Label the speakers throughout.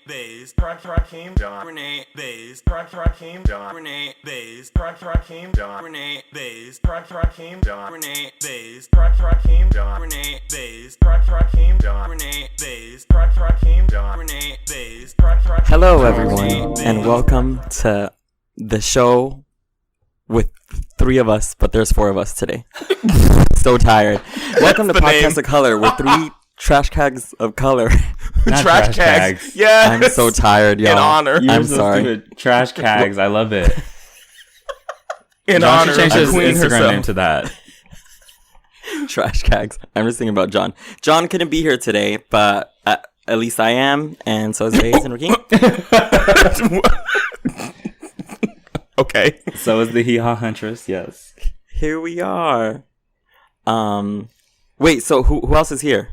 Speaker 1: Bays, Rakim, John, Rene, Bays, Rakim, John, Rene, Bays, Rakim, John, Rene, Bays, Rakim, John, Rene, Bays, Rakim, John, Rene, Bays, Rakim, John, Rene, Bays, Rakim, John, Rene, Bays, Rakim.
Speaker 2: Hello, everyone, and welcome to the show with 3 of us, but there's 4 of us today. So tired. Welcome to Podcast of Color with 3 trash cags of color.
Speaker 3: Not trash cags.
Speaker 1: Yeah,
Speaker 2: I'm so tired, y'all.
Speaker 1: In honor.
Speaker 2: I'm sorry.
Speaker 3: Stupid. Trash cags. I love it.
Speaker 1: In
Speaker 3: John
Speaker 1: honor
Speaker 3: should change
Speaker 1: of
Speaker 3: his
Speaker 1: Queen
Speaker 3: Instagram
Speaker 1: herself.
Speaker 3: name to that.
Speaker 2: Trash cags. I'm just thinking about John. John couldn't be here today, but at least I am, and so is Bays and Rakim.
Speaker 1: Okay.
Speaker 3: So is the Hee Haw Huntress. Yes.
Speaker 2: Here we are. Wait, so who else is here?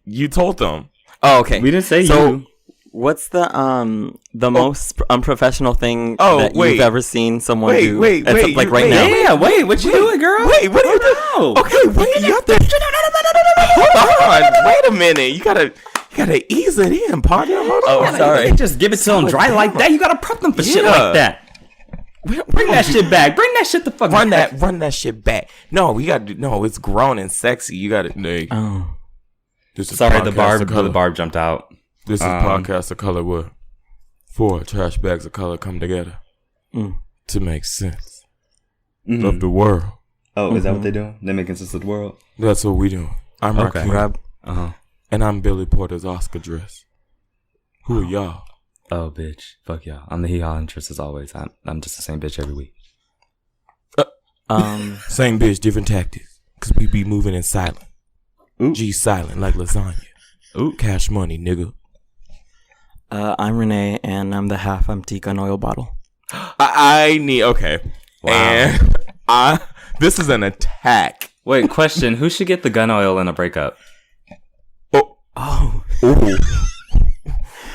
Speaker 1: You told them.
Speaker 2: Oh, okay.
Speaker 3: We didn't say
Speaker 2: so,
Speaker 3: you.
Speaker 2: What's the most unprofessional thing that
Speaker 1: wait.
Speaker 2: you've ever seen someone do?
Speaker 1: Wait,
Speaker 2: like right now.
Speaker 3: Yeah, wait, what you doing, girl?
Speaker 1: Wait, what are you doing?
Speaker 3: Oh,
Speaker 1: Okay, wait, you have to. Hold on, wait a minute. You gotta ease it in, partner. Hold on.
Speaker 2: Oh, sorry.
Speaker 3: You can't just give it to them dry like that. You gotta prep them for shit like that. Bring that shit back. Bring that shit the fuck back.
Speaker 1: Run that shit back. No, we gotta do. No, it's grown and sexy. You gotta. No.
Speaker 2: Oh.
Speaker 1: This is
Speaker 3: Sorry,
Speaker 1: Podcast of Color.
Speaker 3: the barb jumped out.
Speaker 1: This is Podcast of Color where 4 trash bags of color come together to make sense of the world.
Speaker 3: Oh, is that what they do? They making sense of the world?
Speaker 1: That's what we do. I'm
Speaker 3: Okay.
Speaker 1: Rakim, and I'm Billy Porter's Oscar dress. Who are y'all?
Speaker 3: Oh, bitch. Fuck y'all. I'm the Hee Haw Huntress as always. I'm just the same bitch every week.
Speaker 1: Same bitch, different tactics. Cause we be moving in silent.
Speaker 3: Ooh.
Speaker 1: G silent like lasagna.
Speaker 3: Ooh.
Speaker 1: Cash money, nigga.
Speaker 2: I'm Rene, and I'm the half-empty gun oil bottle.
Speaker 1: I need okay.
Speaker 3: Wow.
Speaker 1: And this is an attack.
Speaker 3: Wait, question. Who should get the gun oil in a breakup?
Speaker 2: Oh.
Speaker 1: Ooh.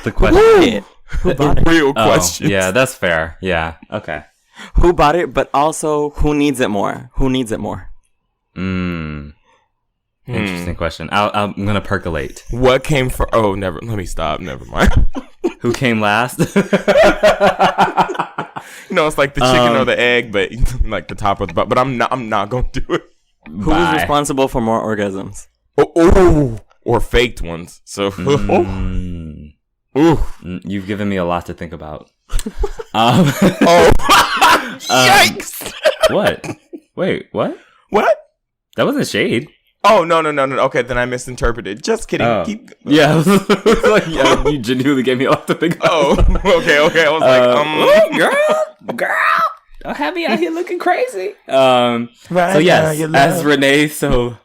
Speaker 3: The question.
Speaker 2: It. Who bought it?
Speaker 1: Real question.
Speaker 3: Yeah, that's fair. Yeah. Okay.
Speaker 2: Who bought it, but also who needs it more? Who needs it more?
Speaker 3: Interesting question. I'm gonna percolate.
Speaker 1: What came for? Oh, never. Let me stop. Never mind.
Speaker 3: Who came last?
Speaker 1: It's like the chicken or the egg, but like the top or the bottom. But I'm not gonna do it.
Speaker 2: Who is responsible for more orgasms?
Speaker 1: Or faked ones. So. Ooh.
Speaker 3: You've given me a lot to think about.
Speaker 1: Yikes!
Speaker 3: What? Wait, what?
Speaker 1: What?
Speaker 3: That wasn't shade.
Speaker 1: Oh no! Okay, then I misinterpreted. Just kidding.
Speaker 3: Oh.
Speaker 1: Keep.
Speaker 3: Yeah, you genuinely gave me a lot to think about.
Speaker 1: Oh, okay. I was
Speaker 3: girl, don't have me out here looking crazy.
Speaker 1: Right
Speaker 3: So yes,
Speaker 1: now,
Speaker 3: as Rene so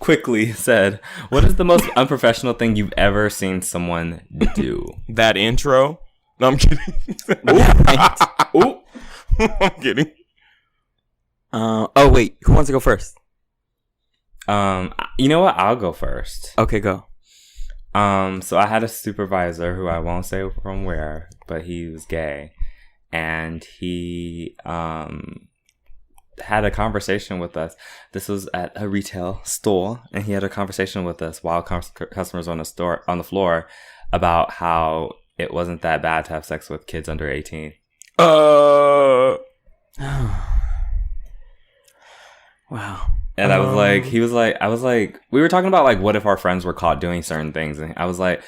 Speaker 3: quickly said, what is the most unprofessional thing you've ever seen someone do?
Speaker 1: that intro. No, I'm kidding.
Speaker 3: Ooh.
Speaker 1: I'm kidding.
Speaker 2: Oh, wait. Who wants to go first?
Speaker 3: You know what? I'll go first.
Speaker 2: Okay, go.
Speaker 3: So I had a supervisor who I won't say from where, but he was gay, and he had a conversation with us. This was at a retail store, and he had a conversation with us while customers on the floor about how it wasn't that bad to have sex with kids under 18.
Speaker 2: Wow.
Speaker 3: And I was like, we were talking about like, what if our friends were caught doing certain things? And I was like,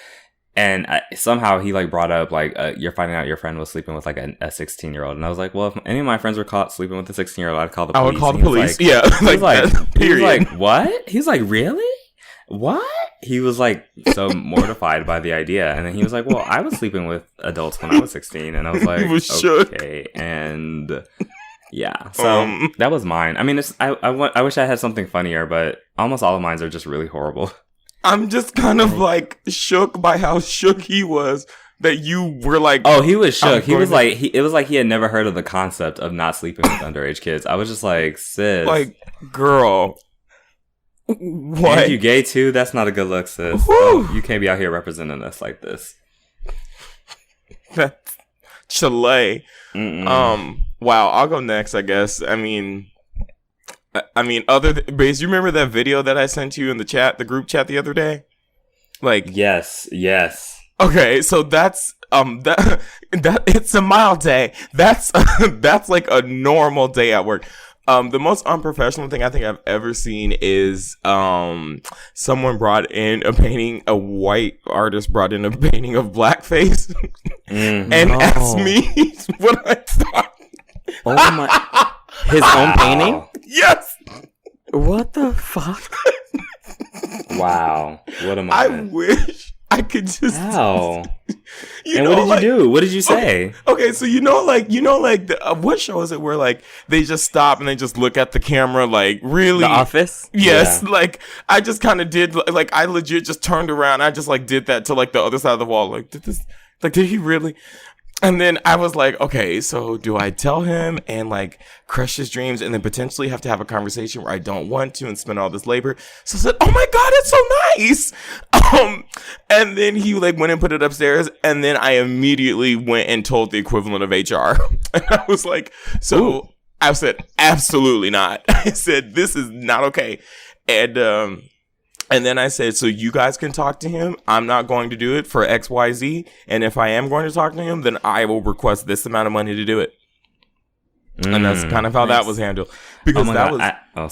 Speaker 3: somehow he like brought up like, you're finding out your friend was sleeping with like a 16-year-old. And I was like, well, if any of my friends were caught sleeping with a 16-year-old, I'd call the police.
Speaker 1: I would call the police. Yeah.
Speaker 3: He was like,
Speaker 1: period.
Speaker 3: what? He was like, really? What? He was like so mortified by the idea. And then he was like, well, I was sleeping with adults when I was 16. And I was like, okay. And yeah, so that was mine. I mean, I wish I had something funnier, but almost all of mine are just really horrible.
Speaker 1: I'm just kind of like shook by how shook he was that you were like.
Speaker 3: Oh, he was shook. He was like, it was like he had never heard of the concept of not sleeping with underage kids. I was just like, sis,
Speaker 1: like, girl, what?
Speaker 3: And you gay too? That's not a good look, sis. You can't be out here representing us like this.
Speaker 1: That's Chile. Wow, I'll go next, I guess. I mean, Baze, you remember that video that I sent you in the group chat the other day?
Speaker 4: Like,
Speaker 3: yes.
Speaker 4: okay, so that's that it's a mild day. That's like a normal day at work. The most unprofessional thing I think I've ever seen is someone brought in a painting. A white artist brought in a painting of blackface and asked me what I thought.
Speaker 2: Oh my! His own painting?
Speaker 4: Yes.
Speaker 2: What the fuck?
Speaker 3: Wow. What a moment.
Speaker 4: I wish I could just.
Speaker 3: Wow.
Speaker 4: And
Speaker 3: what did you do? What did you say?
Speaker 4: Okay, so what show is it where like they just stop and they just look at the camera like really?
Speaker 2: The Office?
Speaker 4: Yes,
Speaker 3: Yeah.
Speaker 4: like I just kind of did like I legit just turned around. I just like did that to like the other side of the wall. Like did he really? And then I was like, okay, so do I tell him and like crush his dreams and then potentially have to have a conversation where I don't want to and spend all this labor? So I said, oh my God, it's so nice. And then he like went and put it upstairs. And then I immediately went and told the equivalent of HR. And I was like, so I said, absolutely not. I said, this is not okay. And then I said, so you guys can talk to him. I'm not going to do it for XYZ. And if I am going to talk to him, then I will request this amount of money to do it. And that's kind of how that was handled. Because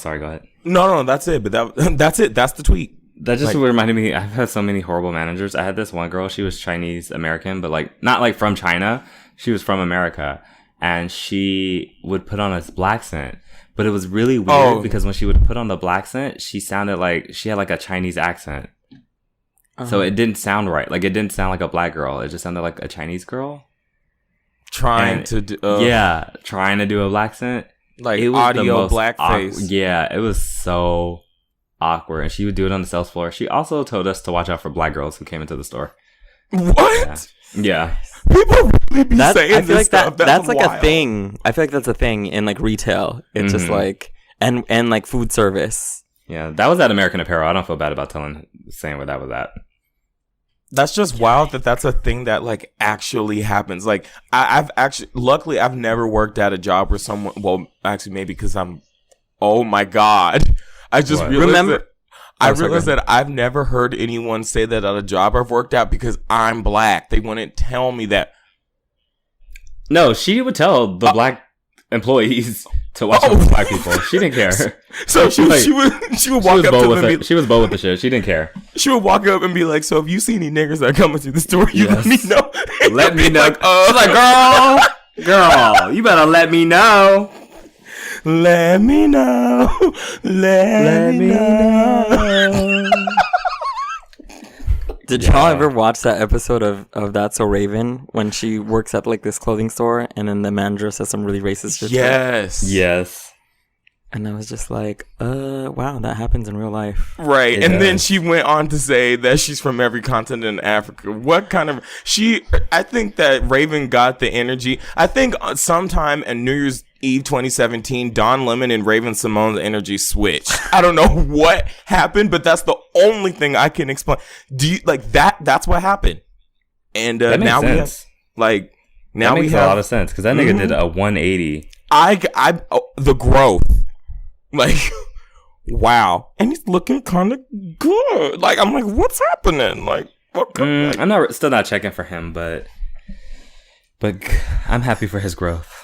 Speaker 3: sorry, go ahead.
Speaker 4: No, that's it. But that's it. That's the tweet.
Speaker 3: That just reminded me, I've had so many horrible managers. I had this one girl, she was Chinese American, but like, not like from China. She was from America. And she would put on a black scent. But it was really weird because when she would put on the black scent, she sounded like she had like a Chinese accent. So it didn't sound right. Like it didn't sound like a black girl. It just sounded like a Chinese girl.
Speaker 4: Trying to do
Speaker 3: a black accent.
Speaker 4: Like audio blackface.
Speaker 3: Yeah, it was so awkward. And she would do it on the sales floor. She also told us to watch out for black girls who came into the store.
Speaker 4: What?
Speaker 3: Yeah.
Speaker 4: People really be saying
Speaker 2: I feel
Speaker 4: this
Speaker 2: like
Speaker 4: stuff.
Speaker 2: that's like
Speaker 4: wild.
Speaker 2: a thing. I feel like that's a thing in like retail. It's just like and like food service.
Speaker 3: Yeah, that was at American Apparel. I don't feel bad about saying where that was at.
Speaker 4: That's just wild that that's a thing that like actually happens. Like luckily I've never worked at a job where someone, well, actually maybe because oh my God. I just realized that I've never heard anyone say that at a job I've worked at because I'm black. They wouldn't tell me that.
Speaker 3: No, she would tell the black employees to watch out for black people. She didn't care.
Speaker 4: So she would walk up to them and
Speaker 3: she was bold with the shit. She didn't care.
Speaker 4: She would walk up and be like, so if you see any niggers that are coming to the store, you let me know.
Speaker 3: Let me know. She's like, girl, you better let me know.
Speaker 4: Let me know. Let me know.
Speaker 2: Did y'all ever watch that episode of That's So Raven when she works at like this clothing store and then the manager says some really racist shit?
Speaker 3: Yes.
Speaker 2: And I was just like, wow, that happens in real life.
Speaker 4: Right. And then she went on to say that she's from every continent in Africa. What kind of... I think that Raven got the energy. I think sometime in New Year's Eve 2017, Don Lemon and Raven Simone's energy switched. I don't know what happened, but that's the only thing I can explain. Do you like that? That's what happened. And now we have like now
Speaker 3: that
Speaker 4: we
Speaker 3: makes
Speaker 4: have
Speaker 3: a lot of sense because that nigga did a 180.
Speaker 4: The growth, like wow, and he's looking kind of good. Like I'm like, what's happening? Like what?
Speaker 3: I'm still not checking for him, but I'm happy for his growth.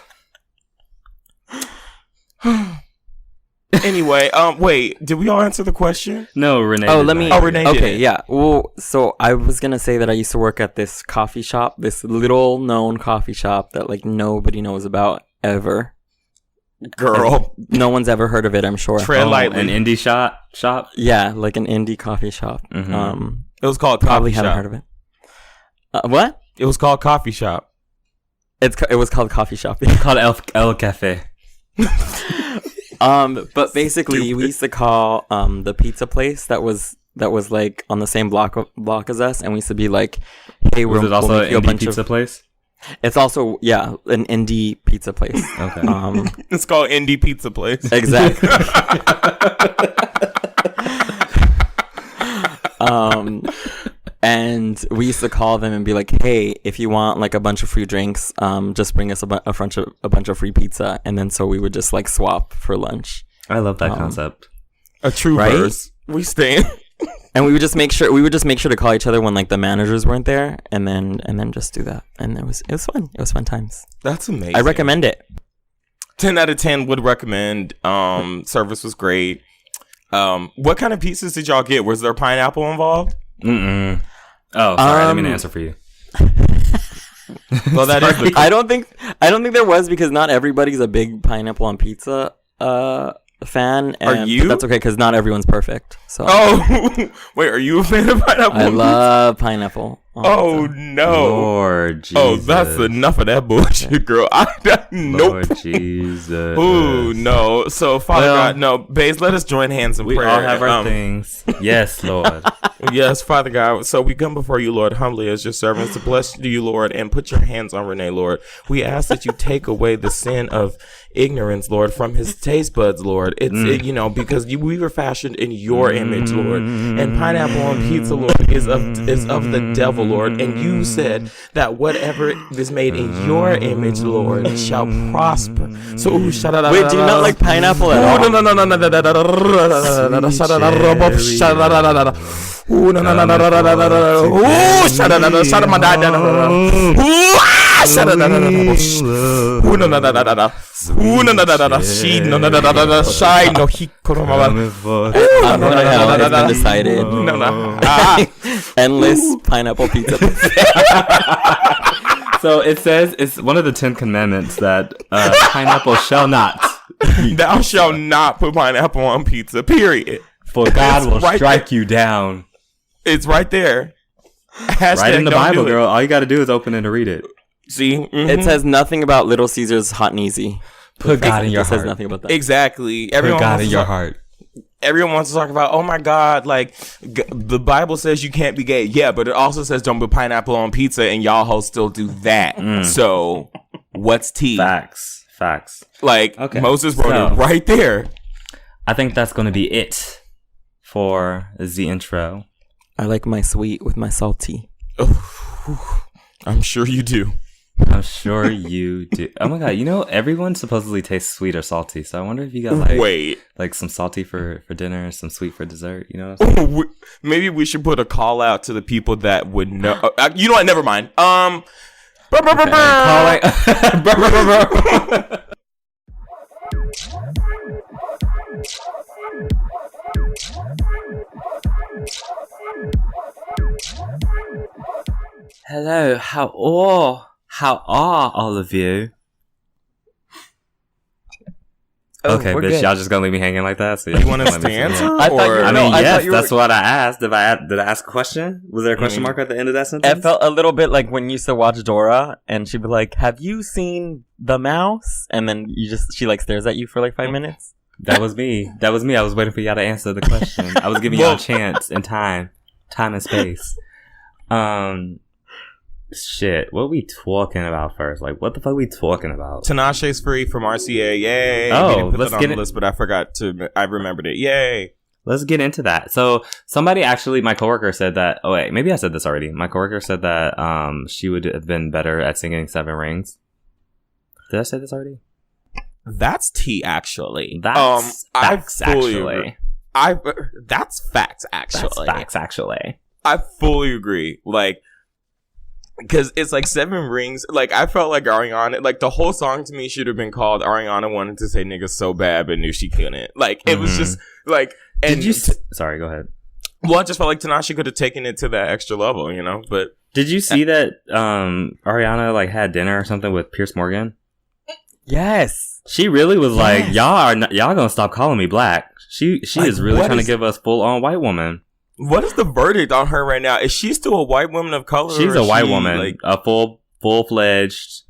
Speaker 4: Anyway, wait, did we all answer the question?
Speaker 3: No, Rene.
Speaker 4: Rene.
Speaker 2: Okay,
Speaker 4: did.
Speaker 2: yeah. Well, so I was gonna say that I used to work at this coffee shop, this little known coffee shop that like nobody knows about ever.
Speaker 4: Girl,
Speaker 2: no one's ever heard of it. I'm sure.
Speaker 4: Tread lightly.
Speaker 3: An indie shop.
Speaker 2: Yeah, like an indie coffee shop.
Speaker 3: Mm-hmm.
Speaker 4: It was called
Speaker 2: probably
Speaker 4: Coffee
Speaker 2: haven't
Speaker 4: Shop.
Speaker 2: heard of it. What?
Speaker 4: It was called Coffee Shop.
Speaker 2: It was called Coffee Shop.
Speaker 3: It's called El Cafe.
Speaker 2: But basically we used to call the pizza place that was like on the same block as us, and we used to be like, hey,
Speaker 3: was it also an indie pizza place?
Speaker 2: It's also an indie pizza place.
Speaker 3: Okay.
Speaker 4: It's called Indie Pizza Place.
Speaker 2: Exactly. And we used to call them and be like, hey, if you want like a bunch of free drinks, just bring us a bunch of free pizza. And then so we would just like swap for lunch.
Speaker 3: I love that concept.
Speaker 4: A true verse. We stand.
Speaker 2: And we would just make sure to call each other when like the managers weren't there, and then just do that. And it was fun. It was fun times.
Speaker 4: That's amazing.
Speaker 2: I recommend it.
Speaker 4: 10 out of 10 would recommend. Service was great. What kind of pizzas did y'all get? Was there pineapple involved?
Speaker 3: Mm-mm. Oh, sorry, I didn't mean to answer for you.
Speaker 4: Well, that is.
Speaker 2: I don't think there was, because not everybody's a big pineapple on pizza fan. And
Speaker 4: are you?
Speaker 2: That's okay, because not everyone's perfect. So.
Speaker 4: Oh, wait, are you a fan of pineapple?
Speaker 2: I love pineapple.
Speaker 4: Oh no,
Speaker 3: Lord Jesus.
Speaker 4: Oh, that's enough of that bullshit, girl. Nope.
Speaker 3: Lord Jesus.
Speaker 4: Ooh, no. So, Father God, no. Baze, let us join hands in
Speaker 3: we
Speaker 4: prayer.
Speaker 3: all have our things. Yes, Lord.
Speaker 4: Yes, Father God. So we come before you, Lord, humbly as your servants to bless you, Lord, and put your hands on Rene, Lord. We ask that you take away the sin of ignorance, Lord, from his taste buds, Lord. Because we were fashioned in your image, Lord, and pineapple on pizza, Lord, is of the devil, Lord. And you said that whatever is made in your image, Lord, shall prosper. So, wait,
Speaker 2: do you not like pineapple at all?
Speaker 4: No. Ooh, no, no, no, no, no, no, no, no. Ooh, shut up, shut up, my dad. Ooh, shut up, ooh, no, no, no, no, no. Ooh, no, no, no, no, no. She, no, no, no, no, no, no. Shy, no, he,
Speaker 2: I'm going to hell. It's been decided.
Speaker 4: No, no.
Speaker 2: Endless pineapple pizza.
Speaker 3: So it says it's one of the 10 commandments that pineapple shall not.
Speaker 4: Thou shalt not put pineapple on pizza, period.
Speaker 3: For God will strike you down.
Speaker 4: It's right there.
Speaker 3: Right in the Bible, girl. All you got to do is open it and read it.
Speaker 4: See? Mm-hmm.
Speaker 2: It says nothing about Little Caesars hot and easy.
Speaker 3: Put God in your heart.
Speaker 2: It says nothing about that.
Speaker 4: Exactly.
Speaker 3: Put God in your heart.
Speaker 4: Everyone wants to talk about, oh my God, like, the Bible says you can't be gay. Yeah, but it also says don't put pineapple on pizza, and y'all hoes still do that. So, what's tea?
Speaker 3: Facts.
Speaker 4: Like, okay. Moses wrote it right there.
Speaker 3: I think that's going to be it for the intro.
Speaker 2: I like my sweet with my salty.
Speaker 4: I'm sure you do.
Speaker 3: I'm sure you do. Oh my God, everyone supposedly tastes sweet or salty, so I wonder if you got like some salty for dinner, some sweet for dessert, you know what I'm saying?
Speaker 4: Maybe we should put a call out to the people that would know. You know what, never mind.
Speaker 3: Hello, how are all of you? Okay, bitch, good. Y'all just gonna leave me hanging like that? So
Speaker 4: you want us to answer?
Speaker 3: Yes, that's what I asked. Did I ask a question? Was there a question mark at the end of that sentence?
Speaker 2: It felt a little bit like when you used to watch Dora, and she'd be like, "Have you seen the mouse?" And then she like stares at you for like 5 minutes.
Speaker 3: That was me. I was waiting for y'all to answer the question. I was giving y'all a chance and time and space. Shit, what we talking about first? Like, what the fuck we talking about?
Speaker 4: Tinashe's free from RCA. Yay!
Speaker 3: Oh,
Speaker 4: let's get on the list, but I remembered it. Yay!
Speaker 3: Let's get into that. So, somebody actually, my coworker said that. Oh wait, maybe I said this already. My coworker said that she would have been better at singing Seven Rings. Did I say this already?
Speaker 4: That's tea, actually.
Speaker 3: That's facts, actually.
Speaker 4: That's facts, actually.
Speaker 3: That's facts, actually.
Speaker 4: I fully agree. Like. Because it's like Seven Rings. Like, I felt like Ariana, like, the whole song to me should have been called Ariana Wanted to Say Niggas So Bad, but knew she couldn't. Like, it was just, like, and
Speaker 3: sorry, go ahead.
Speaker 4: Well, I just felt like Tinashe could have taken it to that extra level, but.
Speaker 3: Did you see that, Ariana, like, had dinner or something with Piers Morgan?
Speaker 2: Yes.
Speaker 3: She really was like, y'all gonna stop calling me black. She like, is really trying to give us full-on white woman.
Speaker 4: What is the verdict on her right now? Is she still a white woman of color?
Speaker 3: She's a white woman, like a full-fledged.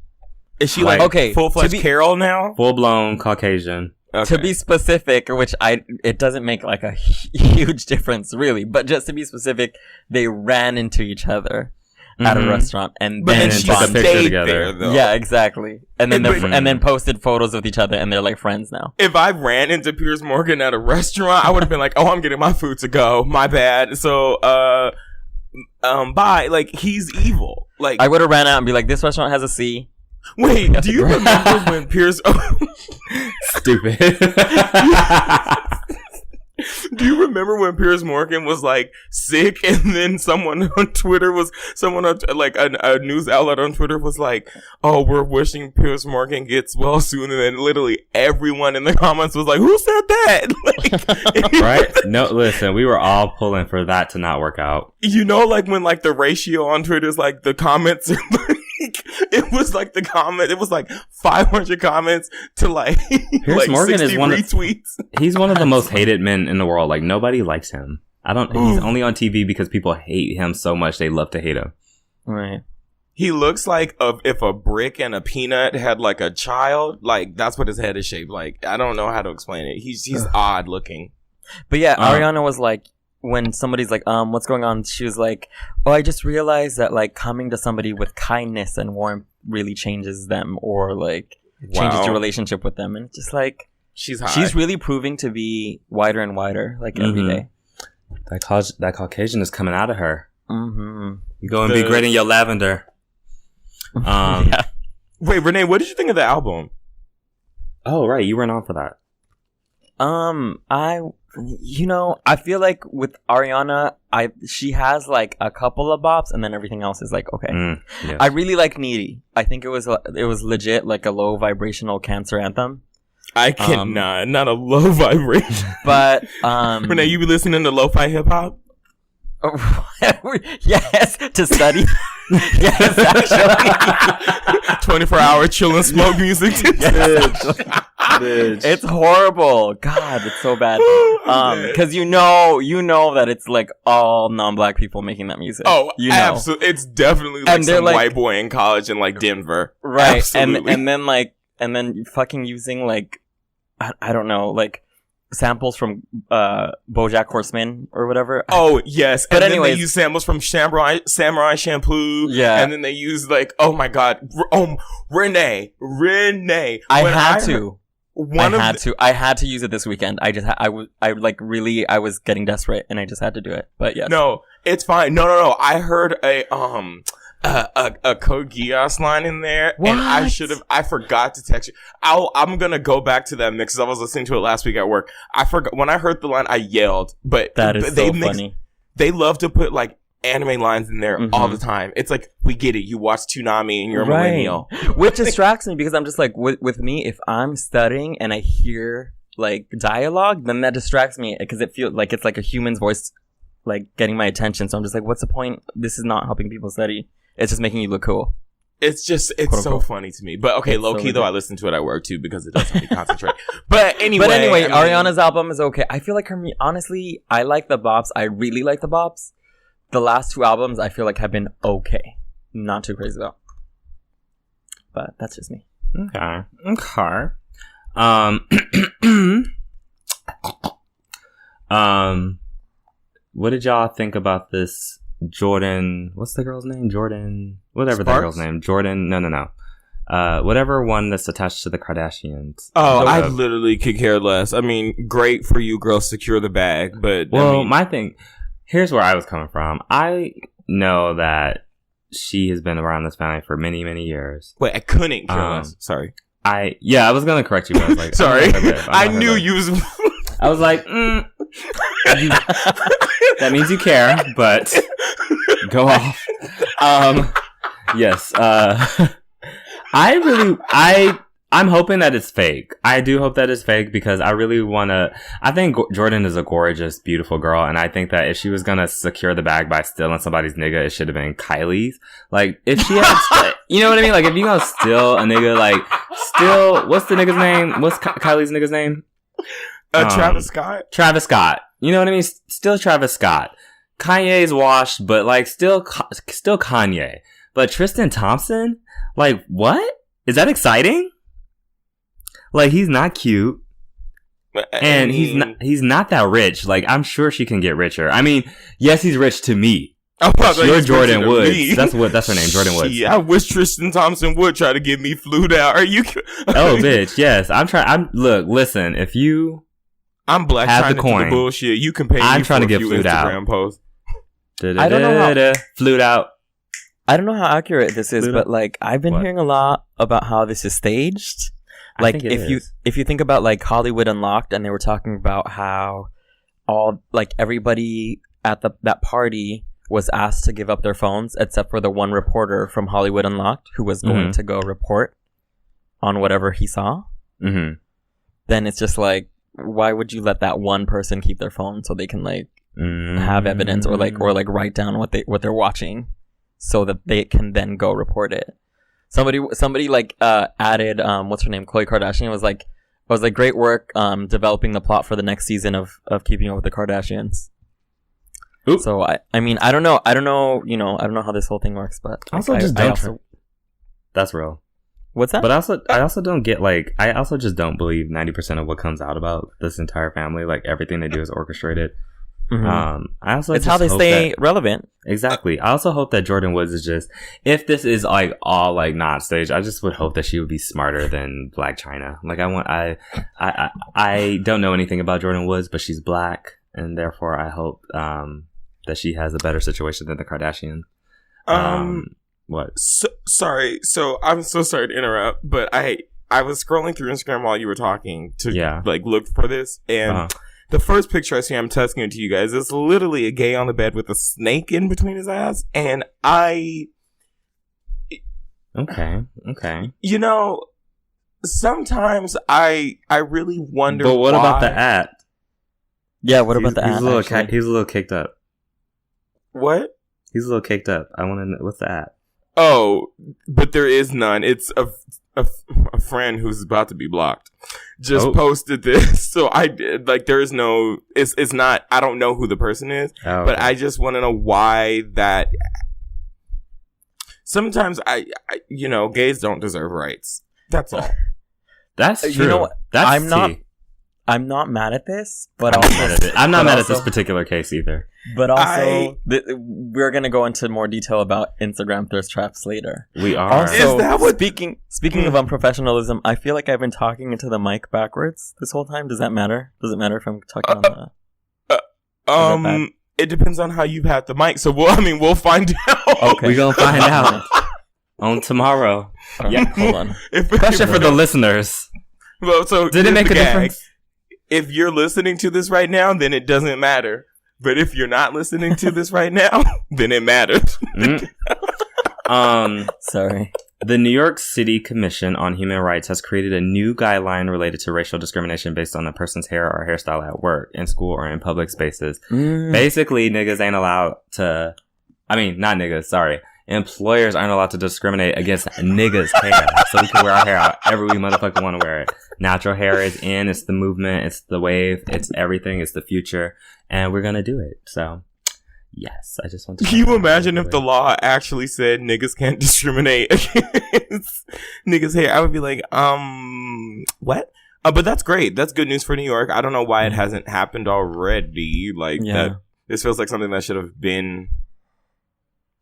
Speaker 4: Is she like full-fledged Carol now?
Speaker 3: Full-blown Caucasian.
Speaker 2: Okay. To be specific, which it doesn't make like a huge difference really, but just to be specific, they ran into each other at a restaurant and then
Speaker 3: took a picture together.
Speaker 2: Yeah, exactly. And then and then posted photos with each other, and they're like friends now.
Speaker 4: If I ran into Piers Morgan at a restaurant, I would have been like, "Oh, I'm getting my food to go. My bad." So, bye. Like, he's evil. Like,
Speaker 2: I would have ran out and be like, "This restaurant has a C."
Speaker 4: Wait, do you remember when Piers?
Speaker 3: Stupid.
Speaker 4: Do you remember when Piers Morgan was like sick, and then someone on Twitter like a news outlet on Twitter was like, "Oh, we're wishing Piers Morgan gets well soon," and then literally everyone in the comments was like, "Who said that?" Like,
Speaker 3: right? No, listen, we were all pulling for that to not work out.
Speaker 4: You know, like when like the ratio on Twitter is like the comments. It was like the comment. It was like 500 comments to like
Speaker 3: Piers
Speaker 4: like
Speaker 3: Morgan
Speaker 4: 60
Speaker 3: is one
Speaker 4: retweets.
Speaker 3: He's one of the most hated men in the world. Like nobody likes him. He's only on TV because people hate him so much they love to hate him.
Speaker 2: Right.
Speaker 4: He looks like if a brick and a peanut had like a child. Like that's what his head is shaped like. I don't know how to explain it. He's odd looking.
Speaker 2: But yeah, Ariana was like, when somebody's like, what's going on? She was like, oh, I just realized that like coming to somebody with kindness and warmth really changes them, or like changes your relationship with them. And it's just like, she's really proving to be wider and wider, like every day.
Speaker 3: That Caucasian is coming out of her.
Speaker 2: Mm-hmm.
Speaker 3: You go and be great in your lavender.
Speaker 2: Yeah.
Speaker 4: Wait, Rene, what did you think of the album?
Speaker 3: Oh, right. You weren't on for that.
Speaker 2: I feel like with Ariana, she has like a couple of bops, and then everything else is like okay.
Speaker 3: Yes.
Speaker 2: I really like Needy. I think it was legit like a low vibrational cancer anthem.
Speaker 4: I cannot, not a low vibration.
Speaker 2: But
Speaker 4: Rene, you be listening to lo-fi hip hop?
Speaker 2: Yes, to study. Yes, actually.
Speaker 4: 24-hour chill and smoke music.
Speaker 3: Bitch.
Speaker 2: It's horrible. God, it's so bad. Because you know that it's like all non-black people making that music.
Speaker 4: Oh,
Speaker 2: you know.
Speaker 4: absolutely. It's definitely like some like, white boy in college in like Denver,
Speaker 2: right?
Speaker 4: Absolutely.
Speaker 2: And then fucking using like I don't know, like samples from BoJack Horseman or whatever.
Speaker 4: Oh yes,
Speaker 2: but
Speaker 4: and
Speaker 2: anyway,
Speaker 4: they use samples from Samurai Shampoo.
Speaker 2: Yeah,
Speaker 4: and then they use like, oh my god, Rene.
Speaker 2: I had to use it this weekend. I was getting desperate, and I just had to do it. But yeah,
Speaker 4: no, it's fine. No. I heard a Code Geass line in there,
Speaker 2: what?
Speaker 4: And I forgot to text you. I'm gonna go back to that mix because I was listening to it last week at work. I forgot when I heard the line, I yelled. But
Speaker 2: that is so funny.
Speaker 4: They love to put like anime lines in there all the time. It's like, we get it. You watch Toonami and you're a millennial,
Speaker 2: which distracts me because I'm just like, with me, if I'm studying and I hear like dialogue, then that distracts me because it feels like it's like a human's voice, like getting my attention. So I'm just like, what's the point? This is not helping people study. It's just making you look cool.
Speaker 4: It's so funny to me. But okay, low key though, I listen to it at work too because it does help me concentrate. But anyway,
Speaker 2: Ariana's album is okay. I feel like honestly, I like the bops. I really like the bops. The last two albums I feel like have been okay. Not too crazy though. But that's just me.
Speaker 3: Okay. What did y'all think about this Jordan? What's the girl's name? Jordan. Whatever
Speaker 4: Sparks?
Speaker 3: that girl's name. Jordan. No. Whatever one that's attached to the Kardashians.
Speaker 4: Oh, I literally could care less. I mean, great for you, girls. Secure the bag, but
Speaker 3: my thing. Here's where I was coming from. I know that she has been around this family for many, many years.
Speaker 4: Wait, I couldn't care less. Sorry.
Speaker 3: I was gonna correct you, but I was like,
Speaker 4: sorry. I knew you was.
Speaker 3: I was like, that means you care, but go off. Yes. I'm hoping that it's fake. I do hope that it's fake because I really I think Jordan is a gorgeous, beautiful girl. And I think that if she was going to secure the bag by stealing somebody's nigga, it should have been Kylie's. Like, if she had, you know what I mean? Like, if you gonna steal a nigga, like, what's the nigga's name? What's Kylie's nigga's name?
Speaker 4: Travis Scott.
Speaker 3: Travis Scott. You know what I mean? Still Travis Scott. Kanye's washed, but like, still Kanye. But Tristan Thompson? Like, what? Is that exciting? Like, he's not cute. And he's not that rich. Like, I'm sure she can get richer. I mean, yes, he's rich to me. You're Jordan Woods. That's her name, Jordan Woods.
Speaker 4: Yeah, I wish Tristan Thompson would try to get me flued out. Are you?
Speaker 3: Oh, bitch, yes. Look, listen, if you
Speaker 4: I'm black
Speaker 3: have
Speaker 4: trying
Speaker 3: the
Speaker 4: to do
Speaker 3: coin,
Speaker 4: the bullshit, you can pay
Speaker 3: I'm
Speaker 4: me
Speaker 3: trying
Speaker 4: for
Speaker 3: to get
Speaker 4: a few
Speaker 3: flued
Speaker 4: Instagram
Speaker 3: out.
Speaker 4: posts.
Speaker 2: I don't know how
Speaker 3: flued out.
Speaker 2: I don't know how accurate this is, but like I've been hearing a lot about how this is staged. Like if you think about like Hollywood Unlocked, and they were talking about how everybody at that party was asked to give up their phones except for the one reporter from Hollywood Unlocked who was going to go report on whatever he saw.
Speaker 3: Mm-hmm.
Speaker 2: Then it's just like, why would you let that one person keep their phone so they can have evidence or write down what they're watching so that they can then go report it? Somebody added what's her name, Khloe Kardashian was like great work developing the plot for the next season of Keeping Up with the Kardashians.
Speaker 3: Oop.
Speaker 2: So I mean I don't know how this whole thing works, but
Speaker 3: that's real.
Speaker 2: What's that?
Speaker 3: But I also don't get I also just don't believe 90% of what comes out about this entire family. Like everything they do is orchestrated.
Speaker 2: Mm-hmm.
Speaker 3: I also
Speaker 2: it's
Speaker 3: just
Speaker 2: how they
Speaker 3: hope
Speaker 2: stay relevant.
Speaker 3: Exactly. I also hope that Jordan Woods is just, if this is all not staged, I just would hope that she would be smarter than Black China. I don't know anything about Jordan Woods, but she's Black, and therefore I hope that she has a better situation than the Kardashians. What?
Speaker 4: Sorry. So I'm so sorry to interrupt, but I was scrolling through Instagram while you were talking to look for this, and the first picture I see, I'm texting it to you guys, is literally a gay on the bed with a snake in between his eyes, and
Speaker 3: Okay.
Speaker 4: Sometimes I really wonder.
Speaker 3: But what about the at?
Speaker 2: Yeah, what about the at?
Speaker 3: He's a little kicked up.
Speaker 4: What?
Speaker 3: He's a little kicked up. I want to know what's the at.
Speaker 4: Oh, but there is none. It's a friend who's about to be blocked just posted this. So I did there is no. It's not. I don't know who the person is, but I just want to know why that. Sometimes gays don't deserve rights. That's all.
Speaker 3: That's true.
Speaker 2: You know what? I'm not mad at this, but
Speaker 3: I'm not mad at this particular case either.
Speaker 2: But also, we're gonna go into more detail about Instagram thirst traps later.
Speaker 3: We are.
Speaker 2: Also,
Speaker 4: is that what?
Speaker 2: Speaking of unprofessionalism, I feel like I've been talking into the mic backwards this whole time. Does that matter? Does it matter if I'm talking on the?
Speaker 4: It depends on how you've had the mic. So we'll find out.
Speaker 3: Okay, we're gonna find out on tomorrow.
Speaker 2: Yeah, hold on.
Speaker 3: Question for the listeners.
Speaker 4: Well, so
Speaker 3: did it make a difference?
Speaker 4: If you're listening to this right now, then it doesn't matter. But if you're not listening to this right now, then it matters.
Speaker 2: Sorry.
Speaker 3: The New York City Commission on Human Rights has created a new guideline related to racial discrimination based on a person's hair or hairstyle at work, in school, or in public spaces. Basically, niggas ain't allowed to... I mean, not niggas, sorry. Employers aren't allowed to discriminate against niggas' hair. So we can wear our hair out every we motherfucking want to wear it. Natural hair is in. It's the movement. It's the wave. It's everything. It's the future. And we're going to do it. So, yes. I just want to...
Speaker 4: Can you imagine if the law actually said niggas can't discriminate against niggas' hair? I would be like, what? But that's great. That's good news for New York. I don't know why it hasn't happened already. That. This feels like something that should have been...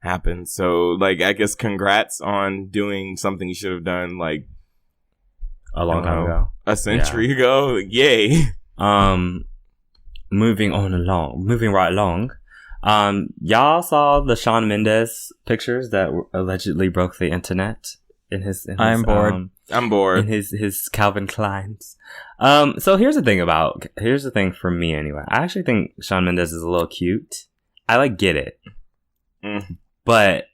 Speaker 4: happened. So I guess congrats on doing something you should have done
Speaker 3: a long time ago,
Speaker 4: a century ago. Yay.
Speaker 3: Moving right along. Y'all saw the Shawn Mendes pictures that allegedly broke the internet in his
Speaker 2: I'm bored.
Speaker 4: I'm bored.
Speaker 3: In his Calvin Kleins. So here's the thing for me anyway. I actually think Shawn Mendes is a little cute. I get it. But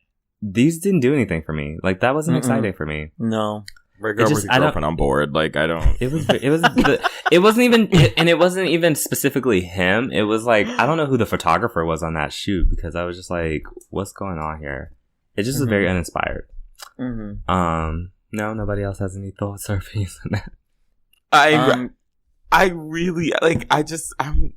Speaker 3: these didn't do anything for me. That wasn't exciting for me.
Speaker 2: No.
Speaker 4: Girlfriend on board. I don't.
Speaker 3: It wasn't even specifically him. It was I don't know who the photographer was on that shoot, because I was just what's going on here? It just was very uninspired. No, nobody else has any thoughts or opinions on that.
Speaker 4: I really I'm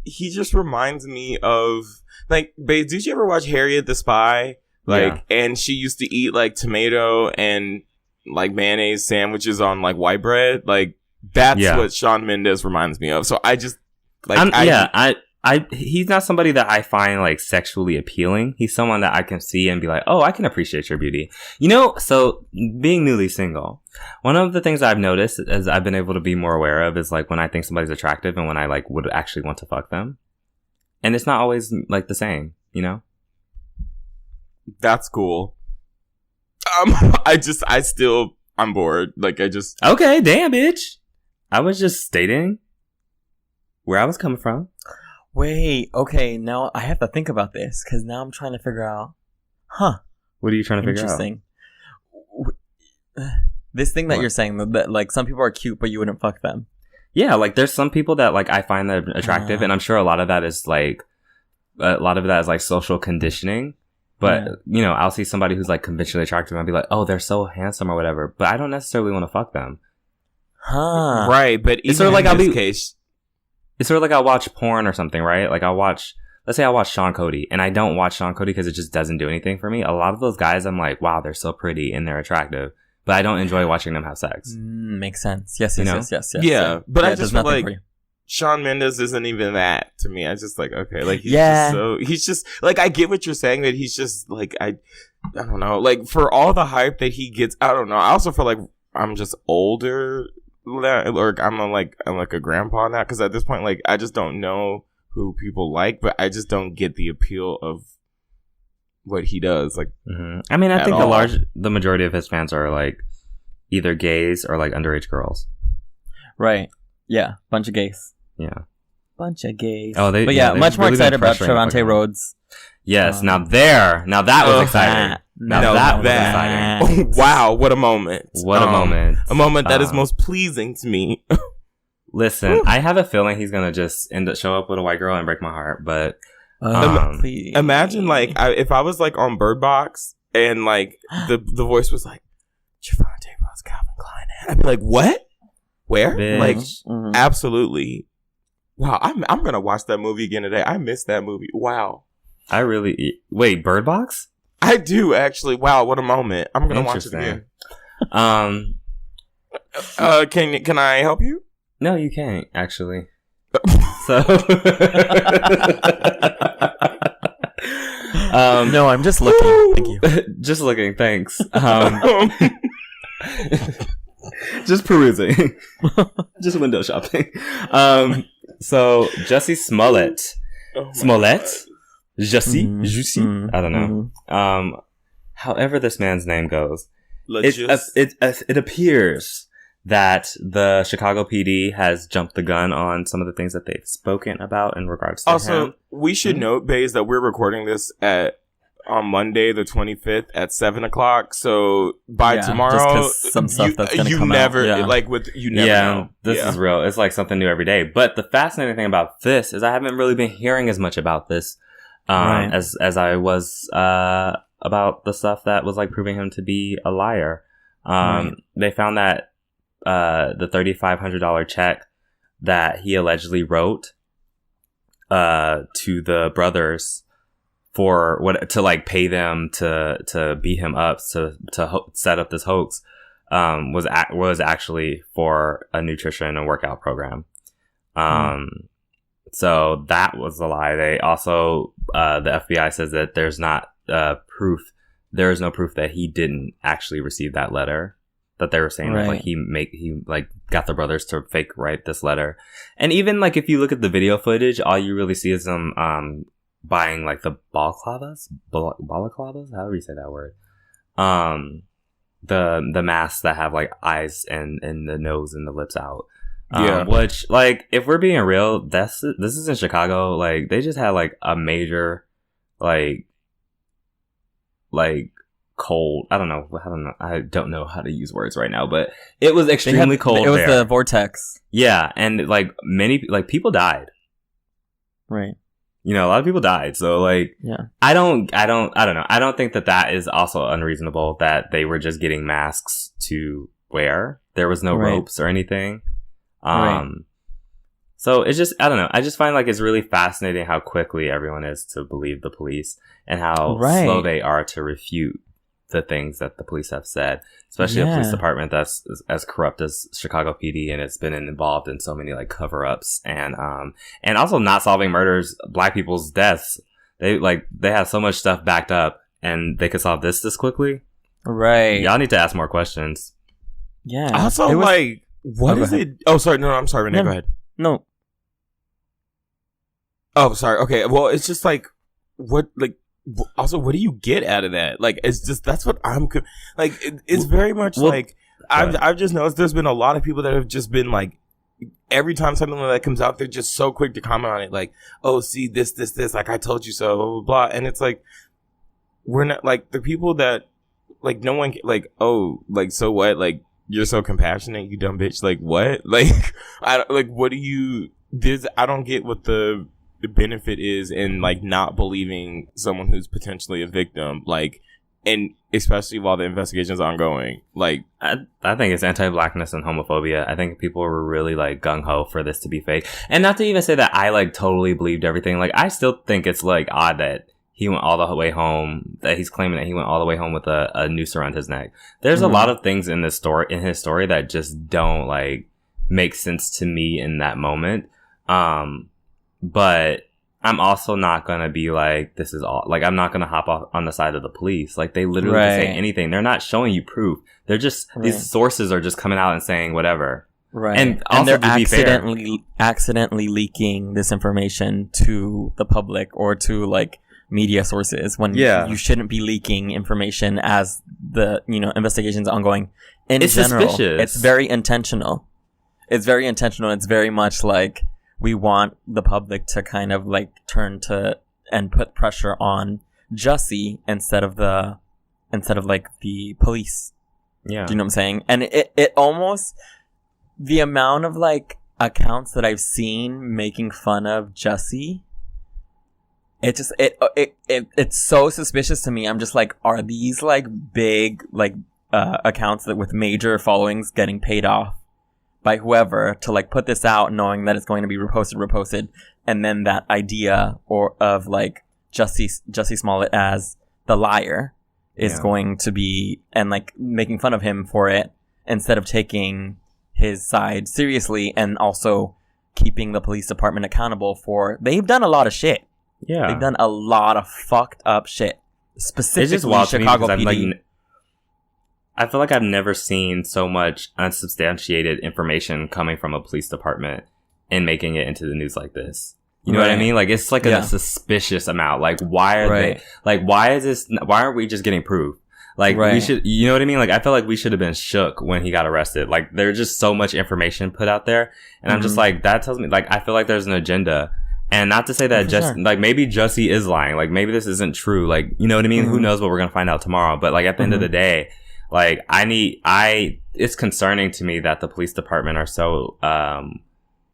Speaker 4: he just reminds me of babe, did you ever watch Harriet the Spy? And she used to eat tomato and mayonnaise sandwiches on white bread. That's what Shawn Mendes reminds me of. So I just he's not somebody that I find sexually appealing. He's someone that I can see and be oh, I can appreciate your beauty. So being newly single, one of the things I've noticed as I've been able to be more aware of is when I think somebody's attractive and when I would actually want to fuck them. And it's not always the same, That's cool. I'm bored.
Speaker 3: Okay, damn, bitch. I was just stating. where I was coming from.
Speaker 2: Wait, okay, now I have to think about this because now I'm trying to figure out. Huh.
Speaker 3: What are you trying to figure out?
Speaker 2: Interesting. This thing that you're saying that like some people are cute, but you wouldn't fuck them.
Speaker 3: Yeah, like there's some people that like I find that attractive, and I'm sure a lot of that is like social conditioning. But you know, I'll see somebody who's like conventionally attractive, and I'll be like, oh, they're so handsome or whatever. But I don't necessarily want to fuck them.
Speaker 2: Huh.
Speaker 4: Right, but
Speaker 3: It's sort of like
Speaker 4: case,
Speaker 3: it's sort of like I'll watch porn or something, right? Like let's say I watch Sean Cody, and I don't watch Sean Cody because it just doesn't do anything for me. A lot of those guys, I'm like, wow, they're so pretty and they're attractive, but I don't enjoy watching them have sex.
Speaker 2: Makes sense. Yes.
Speaker 4: Yeah, but I just feel
Speaker 2: nothing
Speaker 4: like
Speaker 2: for you.
Speaker 4: Shawn Mendes isn't even that to me. I just like, okay, like he's just like, I get what you're saying, that he's just like, I don't know, like for all the hype that he gets, I don't know. I also feel like I'm just older, or I'm like a grandpa now, because at this point, like I just don't know who people like, but I just don't get the appeal of what he does. Like,
Speaker 3: I mean, I think the majority of his fans are like either gays or like underage girls.
Speaker 2: Right. Yeah. Bunch of gays.
Speaker 3: Yeah.
Speaker 2: Bunch of gays.
Speaker 3: Oh,
Speaker 2: but yeah, much more excited about Trevante Rhodes.
Speaker 3: Yes. Now that was exciting. That was exciting.
Speaker 4: Oh, wow. What a moment.
Speaker 3: What a moment.
Speaker 4: A moment that is most pleasing to me.
Speaker 3: Listen, I have a feeling he's gonna just show up with a white girl and break my heart. But
Speaker 4: imagine like if I was like on Bird Box and like the voice was like Trevante Rhodes, Calvin Klein, I'd be like, what? Where?
Speaker 3: Bitch.
Speaker 4: Like, absolutely. Wow, I'm gonna watch that movie again today. I missed that movie. Wow.
Speaker 3: Wait, Bird Box?
Speaker 4: I do actually. Wow, what a moment. I'm gonna watch it again. Can I help you?
Speaker 3: No, you can't, actually. So
Speaker 2: no, I'm just looking. Thank you.
Speaker 3: Just looking, thanks. Just perusing. Just window shopping. So Jussie Smollett. Jussie? I don't know. However this man's name goes. It appears that the Chicago PD has jumped the gun on some of the things that they've spoken about in regards to him.
Speaker 4: We should note, Baze, that we're recording this on Monday, the 25th at 7:00. So by tomorrow,
Speaker 2: some stuff that's gonna come out.
Speaker 4: You never know.
Speaker 3: This is real. It's like something new every day. But the fascinating thing about this is I haven't really been hearing as much about this as I was about the stuff that was like proving him to be a liar. They found that the $3,500 check that he allegedly wrote to the brothers for to like pay them to beat him up to set up this hoax was actually for a nutrition and workout program. So that was a lie. They also the FBI says that there's not proof. There is no proof that he didn't actually receive that letter. That they were saying that like he like got the brothers to fake write this letter. And even like if you look at the video footage, all you really see is them buying like the balaclavas, however you say that word. The masks that have like eyes and the nose and the lips out. Which like if we're being real, this is in Chicago. Like they just had like a major like cold. I don't know. I don't know how to use words right now, but it was extremely cold.
Speaker 2: It was the vortex.
Speaker 3: Yeah, and like many like people died.
Speaker 2: Right.
Speaker 3: You know, a lot of people died. So like,
Speaker 2: yeah.
Speaker 3: I don't know. I don't think that is also unreasonable that they were just getting masks to wear. There was no ropes or anything. So it's just, I don't know. I just find like it's really fascinating how quickly everyone is to believe the police and how slow they are to refute the things that the police have said, especially a police department that's as corrupt as Chicago PD, and it's been involved in so many like cover-ups and also not solving murders, black people's deaths. They have so much stuff backed up, and they could solve this quickly. Right. Y'all need to ask more questions.
Speaker 2: Yeah.
Speaker 4: Also, what is it? Oh, sorry. No, I'm sorry, Rene. Go ahead.
Speaker 2: No.
Speaker 4: Oh, sorry. Okay. Well, it's just like, what, like, also, what do you get out of that? Like, it's just, that's what I'm, like, it's very much like, I've just noticed there's been a lot of people that have just been like every time something like that comes out, they're just so quick to comment on it. Like, oh, see, this, like, I told you so, blah, blah, blah. And it's like, we're not, like, the people that, like, no one, like, oh, like, so what? Like, you're so compassionate, you dumb bitch. Like, what? Like, what do you, I don't get what the benefit is in, like, not believing someone who's potentially a victim. Like, and especially while the investigation's ongoing. Like,
Speaker 3: I think it's anti-blackness and homophobia. I think people were really, like, gung-ho for this to be fake. And not to even say that I, like, totally believed everything. Like, I still think it's, like, odd that he went all the way home, that he's claiming that he went all the way home with a noose around his neck. There's a lot of things in his story that just don't, like, make sense to me in that moment. But I'm also not gonna be like, this is all, like, I'm not gonna hop off on the side of the police. Like, they literally can say anything. They're not showing you proof. They're just, these sources are just coming out and saying whatever.
Speaker 2: Right.
Speaker 3: And also,
Speaker 2: they're accidentally leaking this information to the public or to, like, media sources when you shouldn't be leaking information as the, investigation's ongoing. It's general, suspicious. It's very intentional. It's very much like, we want the public to kind of, like, turn to and put pressure on Jussie instead of like the police.
Speaker 3: Yeah.
Speaker 2: Do you know what I'm saying? And it almost, the amount of, like, accounts that I've seen making fun of Jussie, it's so suspicious to me. I'm just like, are these, like, big, like, accounts that with major followings getting paid off by whoever to, like, put this out knowing that it's going to be reposted, and then that idea of, like, Jussie Smollett as the liar is going to be, and, like, making fun of him for it instead of taking his side seriously and also keeping the police department accountable for, they've done a lot of shit.
Speaker 3: Yeah.
Speaker 2: They've done a lot of fucked up shit. Specifically Chicago PD.
Speaker 3: I feel like I've never seen so much unsubstantiated information coming from a police department and making it into the news like this. You know what I mean? Like, it's like a suspicious amount. Like, why are they, like, why aren't we just getting proof? Like, we should, you know what I mean? Like, I feel like we should have been shook when he got arrested. Like, there's just so much information put out there. And I'm just like, that tells me, like, I feel like there's an agenda. And not to say that like, maybe Jussie is lying. Like, maybe this isn't true. Like, you know what I mean? Who knows what we're going to find out tomorrow. But, like, at the end of the day, like, it's concerning to me that the police department are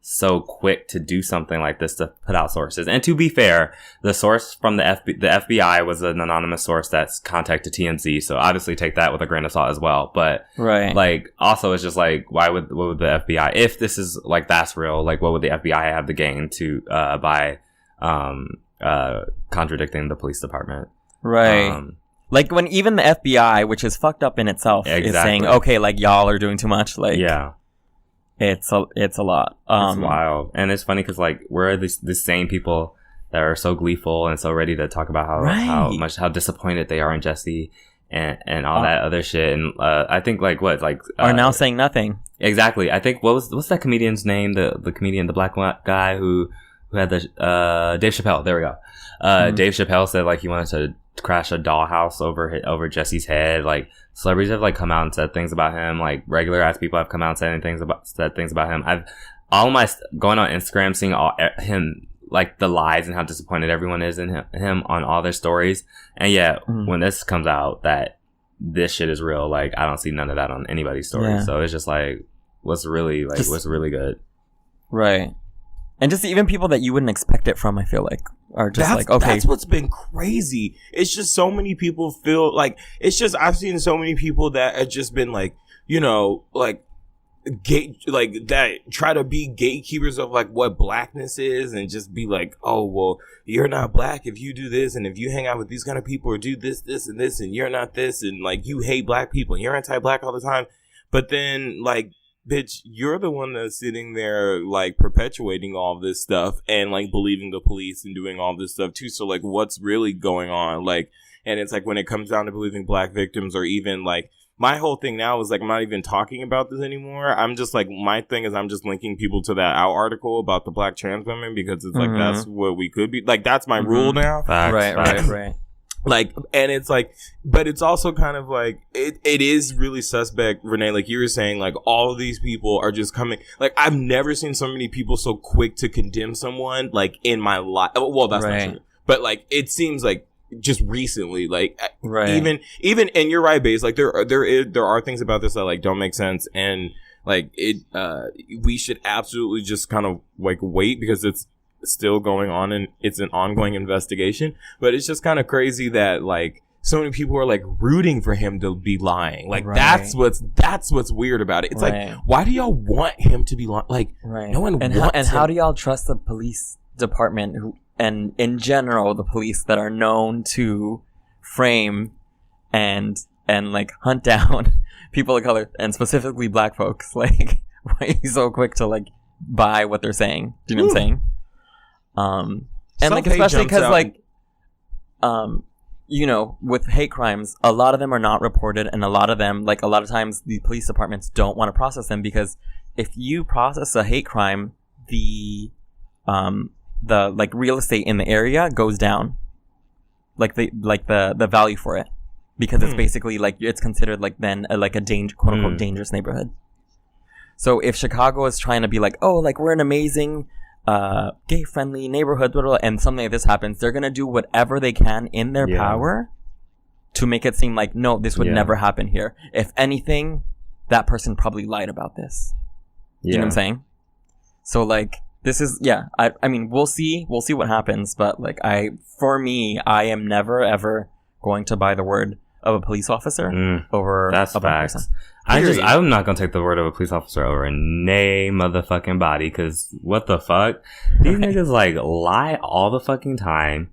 Speaker 3: so quick to do something like this, to put out sources. And to be fair, the source from the FBI was an anonymous source that's contacted TMZ. So obviously take that with a grain of salt as well. But like, also it's just like, what would the FBI, if this is like, that's real, like, what would the FBI have to gain to, by contradicting the police department?
Speaker 2: Right. Like, when even the FBI, which is fucked up in itself, is saying, okay, like, y'all are doing too much. Like, it's a lot.
Speaker 3: It's wild. And it's funny because, like, we're the same people that are so gleeful and so ready to talk about how disappointed they are in Jussie and all that other shit. And I think, like, are
Speaker 2: now saying nothing.
Speaker 3: Exactly. I think, what's that comedian's name? The comedian, the black guy who had the Dave Chappelle. There we go. Dave Chappelle said, like, he wanted to crash a dollhouse over Jussie's head. Like, celebrities have, like, come out and said things about him. Like, regular ass people have come out and said things about him. Going on Instagram, seeing him, like, the lies and how disappointed everyone is in him on all their stories. And when this comes out that this shit is real, like, I don't see none of that on anybody's story. So it's just like, what's really good,
Speaker 2: right? And just even people that you wouldn't expect it from, I feel like, are just like, okay.
Speaker 4: That's what's been crazy. It's just so many people feel like, I've seen so many people that have just been like, like, that try to be gatekeepers of, like, what blackness is, and just be like, oh, well, you're not black if you do this, and if you hang out with these kind of people or do this, and this, and you're not this, and, like, you hate black people, and you're anti-black all the time. But then, like, bitch, you're the one that's sitting there, like, perpetuating all this stuff and, like, believing the police and doing all this stuff too. So, like, what's really going on? Like, and it's like, when it comes down to believing black victims, or even, like, my whole thing now is, like, I'm not even talking about this anymore. I'm just, like, my thing is I'm just linking people to that Out article about the black trans women, because it's like, that's what we could be. Like, that's my rule now.
Speaker 2: Right.
Speaker 4: Like, and it's like, but it's also kind of like, it is really suspect, Renee, like you were saying, like all of these people are just coming, like I've never seen so many people so quick to condemn someone, like in my life. Well, that's not true. But like, it seems like just recently, like even, and you're right, Baze, like there are things about this that like don't make sense. And like we should absolutely just kind of like wait because it's still going on and it's an ongoing investigation. But it's just kind of crazy that like so many people are like rooting for him to be lying. Like that's what's weird about it. It's like, why do y'all want him to be lying? Like no one wants him.
Speaker 2: And how do y'all trust the police department and in general the police that are known to frame and like hunt down people of color and specifically black folks? Like, why are you so quick to like buy what they're saying? Do you know what I'm saying? And like especially because like you know, with hate crimes, a lot of them are not reported, and a lot of them, like a lot of times the police departments don't want to process them because if you process a hate crime, the like real estate in the area goes down, like the value for it, because it's basically like it's considered like then like a quote unquote dangerous neighborhood. So if Chicago is trying to be like, oh, like we're an amazing gay friendly neighborhood, blah, blah, blah, and something like this happens, they're gonna do whatever they can in their power to make it seem like no, this would never happen here. If anything, that person probably lied about this. You know what I'm saying? So like this is I mean we'll see what happens, but like I am never ever going to buy the word of a police officer over
Speaker 3: that's
Speaker 2: a black
Speaker 3: facts.
Speaker 2: person.
Speaker 3: I'm not gonna take the word of a police officer over a nay motherfucking body, because what the fuck? These niggas like lie all the fucking time.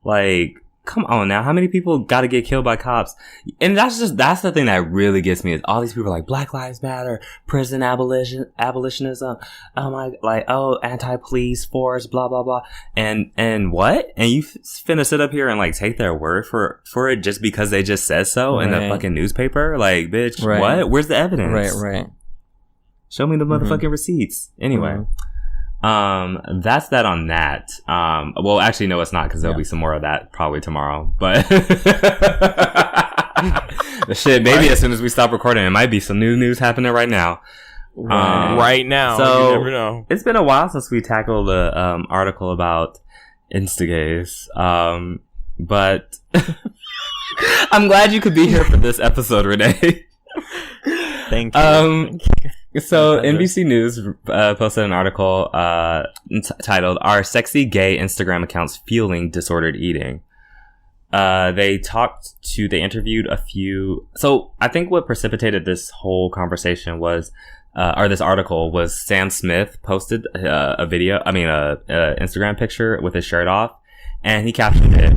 Speaker 3: Like, come on now, how many people gotta get killed by cops? And that's the thing that really gets me is all these people are like Black Lives Matter, prison abolitionism, anti-police force, blah blah blah. And what? And you finna sit up here and like take their word for it just because they just said so in the fucking newspaper? Like, bitch, what? Where's the evidence?
Speaker 2: Right.
Speaker 3: Show me the motherfucking receipts. Anyway. That's that on that. Well, actually, no, it's not, because there'll be some more of that probably tomorrow. But the shit, maybe as soon as we stop recording, it might be some new news happening right now.
Speaker 4: Right now,
Speaker 3: so
Speaker 4: you never know.
Speaker 3: It's been a while since we tackled the article about Instagays. But I'm glad you could be here for this episode, Rene.
Speaker 2: Thank you.
Speaker 3: So NBC News posted an article titled "Are Sexy Gay Instagram Accounts Fueling Disordered Eating?" They interviewed a few. So I think what precipitated this whole conversation was, or this article was, Sam Smith posted a Instagram picture with his shirt off, and he captioned it.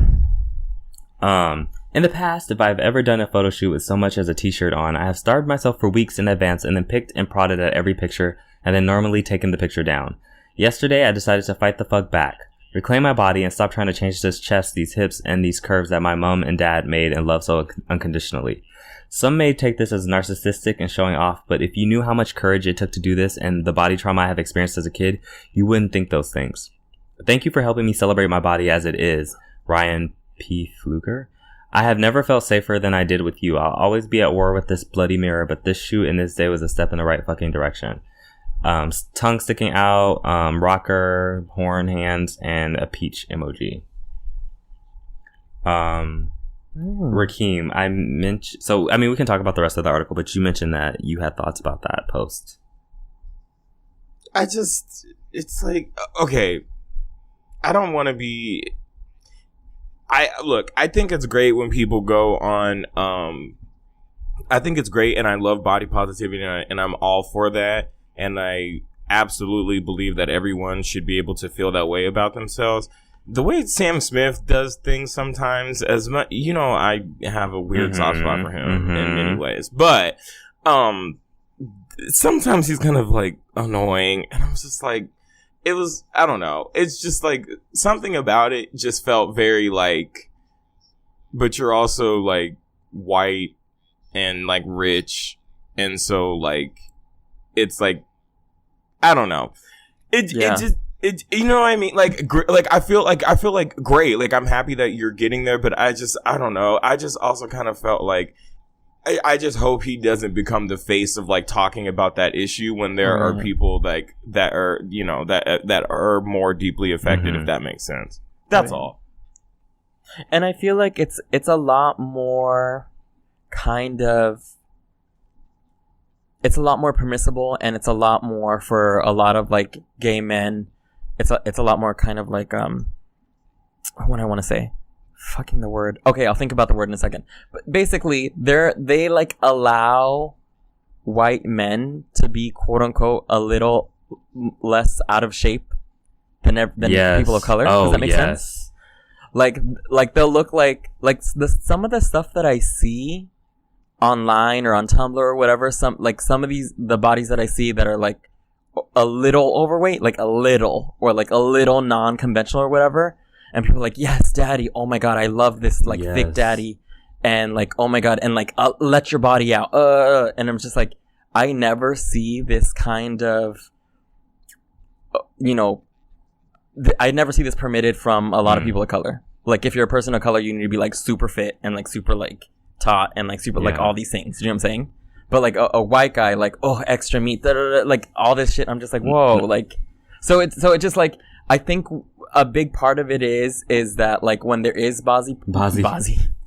Speaker 3: In the past, if I've ever done a photo shoot with so much as a t-shirt on, I have starved myself for weeks in advance and then picked and prodded at every picture and then normally taken the picture down. Yesterday, I decided to fight the fuck back, reclaim my body, and stop trying to change this chest, these hips, and these curves that my mom and dad made and love so unconditionally. Some may take this as narcissistic and showing off, but if you knew how much courage it took to do this and the body trauma I have experienced as a kid, you wouldn't think those things. Thank you for helping me celebrate my body as it is, Ryan P. Fluker. I have never felt safer than I did with you. I'll always be at war with this bloody mirror, but this shoot and this day was a step in the right fucking direction. Tongue sticking out, rocker, horn hands, and a peach emoji. Rakeem, I mentioned... So, I mean, we can talk about the rest of the article, but you mentioned that you had thoughts about that post.
Speaker 4: It's like, okay, I don't want to be... I think it's great when people go on, I think it's great, and I love body positivity, and I'm all for that, and I absolutely believe that everyone should be able to feel that way about themselves. The way Sam Smith does things sometimes, as much, you know, I have a weird soft spot for him in many ways, but sometimes he's kind of like annoying, and I was just like, it was, I don't know. It's just like something about it just felt very like, but you're also like white and like rich. And so like, it's like, I don't know. It just, It, you know what I mean? Like I feel like great. Like I'm happy that you're getting there, but I don't know. I just also kind of felt like I just hope he doesn't become the face of like talking about that issue when there are people like that are, you know, that are more deeply affected, if that makes sense. That's all.
Speaker 2: And I feel like it's a lot more kind of, it's a lot more permissible, and it's a lot more for a lot of like gay men. It's a lot more kind of like what do I want to say? Fucking the word. Okay, I'll think about the word in a second. But basically, they like allow white men to be quote unquote a little less out of shape than people of color. Does that make sense? Like they'll look like some of the stuff that I see online or on Tumblr or whatever. Some of the bodies that I see that are like a little overweight, like a little non-conventional or whatever. And people are like, yes, daddy. Oh my God, I love this, like, thick daddy. And like, oh my God. And like, let your body out. And I'm just like, I never see this kind of, you know, I never see this permitted from a lot of people of color. Like, if you're a person of color, you need to be like super fit and like super like taut and like super like all these things. You know what I'm saying? But like a white guy, like, oh, extra meat, like all this shit. I'm just like, whoa. Like, so it just like, I think a big part of it is that like when there is bossy.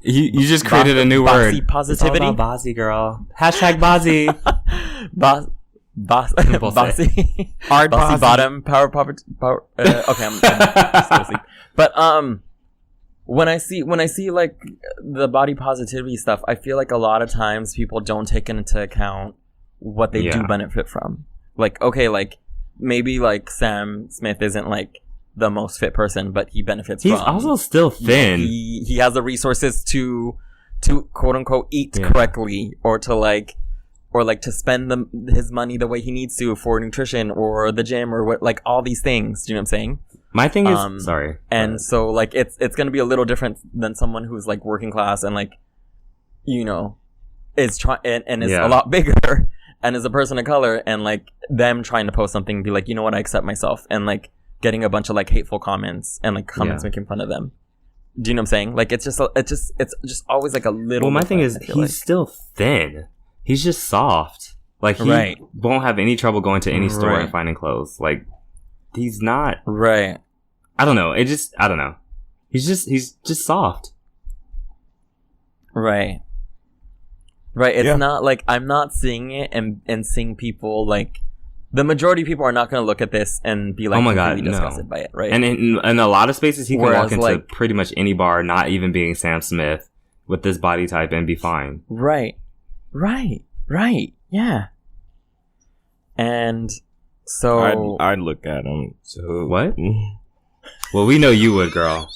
Speaker 3: You just created a new word.
Speaker 2: Bossy positivity.
Speaker 3: It's all about bossy, girl. Hashtag bossy.
Speaker 2: Bossy.
Speaker 4: Hard
Speaker 2: bossy bottom. Power. Okay, I'm seriously. But when I see like the body positivity stuff, I feel like a lot of times people don't take into account what they do benefit from. Like, okay, like maybe like Sam Smith isn't like the most fit person, but he benefits from.
Speaker 3: He's also still thin.
Speaker 2: He has the resources to quote unquote eat correctly, or to spend his money the way he needs to for nutrition or the gym or what, like all these things. Do you know what I'm saying?
Speaker 3: My thing is sorry.
Speaker 2: And so like it's going to be a little different than someone who's like working class and like, you know, is trying and is a lot bigger and is a person of color, and like them trying to post something and be like, you know what, I accept myself, and like getting a bunch of like hateful comments and like comments making fun of them. Do you know what I'm saying? Like it's just always like a little.
Speaker 3: Well, my thing is he's still thin. He's just soft. Like he won't have any trouble going to any store and finding clothes. Like he's not
Speaker 2: right.
Speaker 3: I don't know. I don't know. He's just soft.
Speaker 2: Right. Right. It's not like I'm not seeing it and seeing people like. The majority of people are not going to look at this and be like,
Speaker 3: oh my God,
Speaker 2: disgusted by it, right?
Speaker 3: And in a lot of spaces, he can walk into
Speaker 2: like,
Speaker 3: pretty much any bar, not even being Sam Smith, with this body type and be fine.
Speaker 2: Right. Yeah. And so
Speaker 4: I'd look at him. So
Speaker 3: what? Well, we know you would, girl.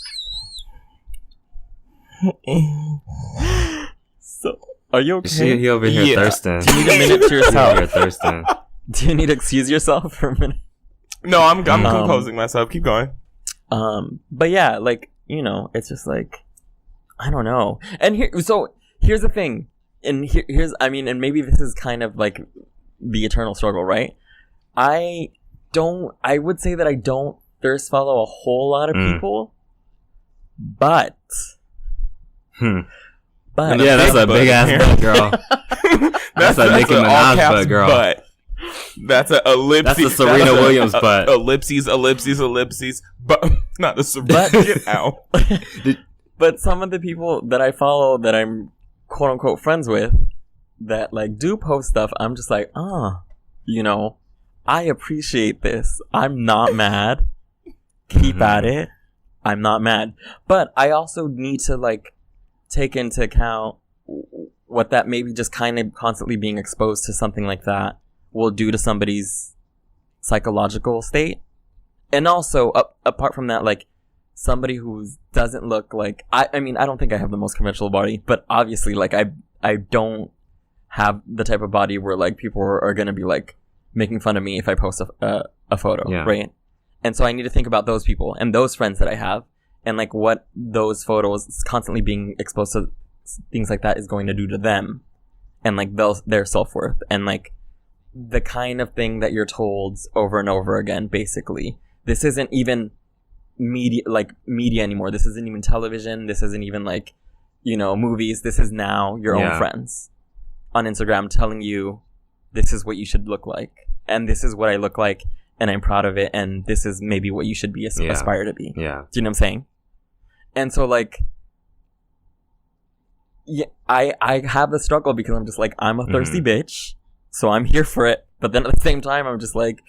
Speaker 2: So are you okay?
Speaker 3: He over here thirsting.
Speaker 2: Do you need a minute to yourself?
Speaker 3: He over here thirsting.
Speaker 2: Do you need to excuse yourself for a minute?
Speaker 4: No, I'm composing myself. Keep going.
Speaker 2: But yeah, like, you know, it's just like, I don't know. And here's the thing. And here's, I mean, and maybe this is kind of like the eternal struggle, right? I would say that I don't thirst follow a whole lot of people, but
Speaker 3: yeah, that's a big ass butt, girl. That's a Nicki Minaj butt, girl. Butt.
Speaker 4: That's a ellipses.
Speaker 3: That's a Serena Williams butt.
Speaker 4: Ellipses. But not a Serena. Get out.
Speaker 2: But some of the people that I follow that I'm quote unquote friends with that like do post stuff, I'm just like, you know, I appreciate this. I'm not mad. Keep at it. I'm not mad. But I also need to like take into account what that maybe just kind of constantly being exposed to something like that will do to somebody's psychological state. And also, apart from that, like, somebody who doesn't look like... I mean, I don't think I have the most conventional body, but obviously, like, I don't have the type of body where, like, people are going to be, like, making fun of me if I post a photo, right? And so I need to think about those people and those friends that I have and, like, what those photos constantly being exposed to things like that is going to do to them and, like, their self-worth and, like, the kind of thing that you're told over and over again, basically, this isn't even media anymore. This isn't even television. This isn't even like, movies. This is now your own friends on Instagram telling you this is what you should look like, and this is what I look like, and I'm proud of it, and this is maybe what you should be aspire to be.
Speaker 3: Yeah.
Speaker 2: Do you know what I'm saying? And so like, yeah, I have the struggle because I'm just like, I'm a thirsty bitch, so I'm here for it. But then at the same time, I'm just like,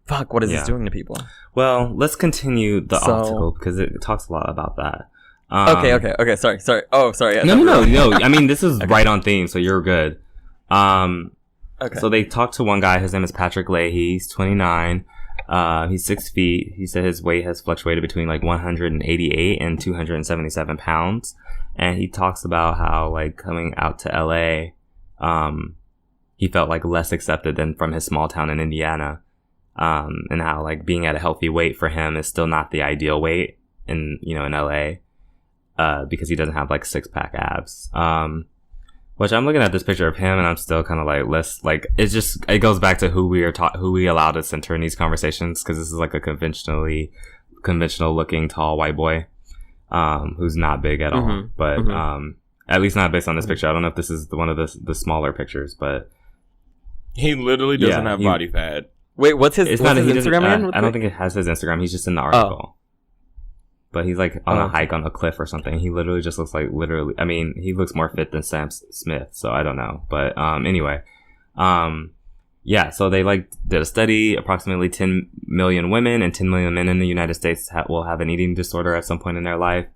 Speaker 2: fuck, what is this doing to people?
Speaker 3: Well, let's continue the obstacle because it talks a lot about that.
Speaker 2: Okay. Sorry. Oh, sorry.
Speaker 3: No. I mean, this is right on theme, so you're good.
Speaker 2: Okay.
Speaker 3: So they talked to one guy. His name is Patrick Leahy. He's 29. He's 6 feet. He said his weight has fluctuated between like 188 and 277 pounds. And he talks about how like coming out to LA, he felt like less accepted than from his small town in Indiana. And how like being at a healthy weight for him is still not the ideal weight in LA, because he doesn't have like 6-pack abs. Which I'm looking at this picture of him and I'm still kind of like, it goes back to who we allow to center in these conversations. Cause this is like a conventional looking tall white boy, who's not big at all, but, at least not based on this picture. I don't know if this is one of the smaller pictures, but
Speaker 4: he literally doesn't have body fat.
Speaker 2: Wait, what's his Instagram name?
Speaker 3: I don't think it has his Instagram. He's just in the article. But he's like on a hike on a cliff or something. He literally just looks like I mean, he looks more fit than Sam Smith. So I don't know. But anyway, so they did a study. Approximately 10 million women and 10 million men in the United States will have an eating disorder at some point in their life.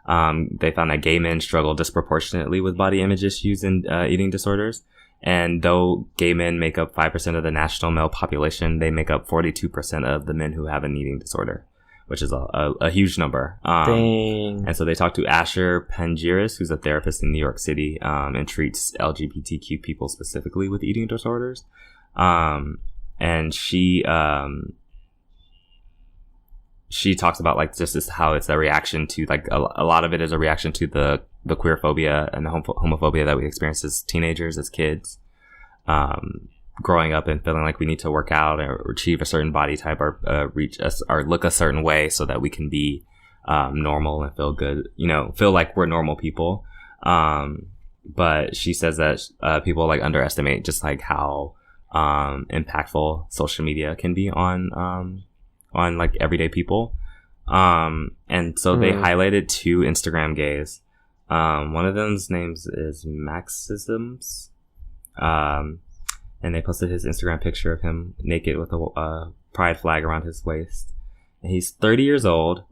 Speaker 3: They found that gay men struggle disproportionately with body image issues and eating disorders. And though gay men make up 5% of the national male population, they make up 42% of the men who have an eating disorder, which is a huge number.
Speaker 2: Dang.
Speaker 3: And so they talked to Asher Pangiris, who's a therapist in New York City, and treats LGBTQ people specifically with eating disorders. And she talks about like just how it's a reaction to like a lot of it is a reaction to the queer phobia and the homophobia that we experience as teenagers, as kids, growing up and feeling like we need to work out or achieve a certain body type or reach us or look a certain way so that we can be normal and feel good, feel like we're normal people. But she says that people like underestimate just like how impactful social media can be on like everyday people. And so they highlighted 2 Instagram gays. One of them's names is Maxisms. And they posted his Instagram picture of him naked with a pride flag around his waist. And he's 30 years old.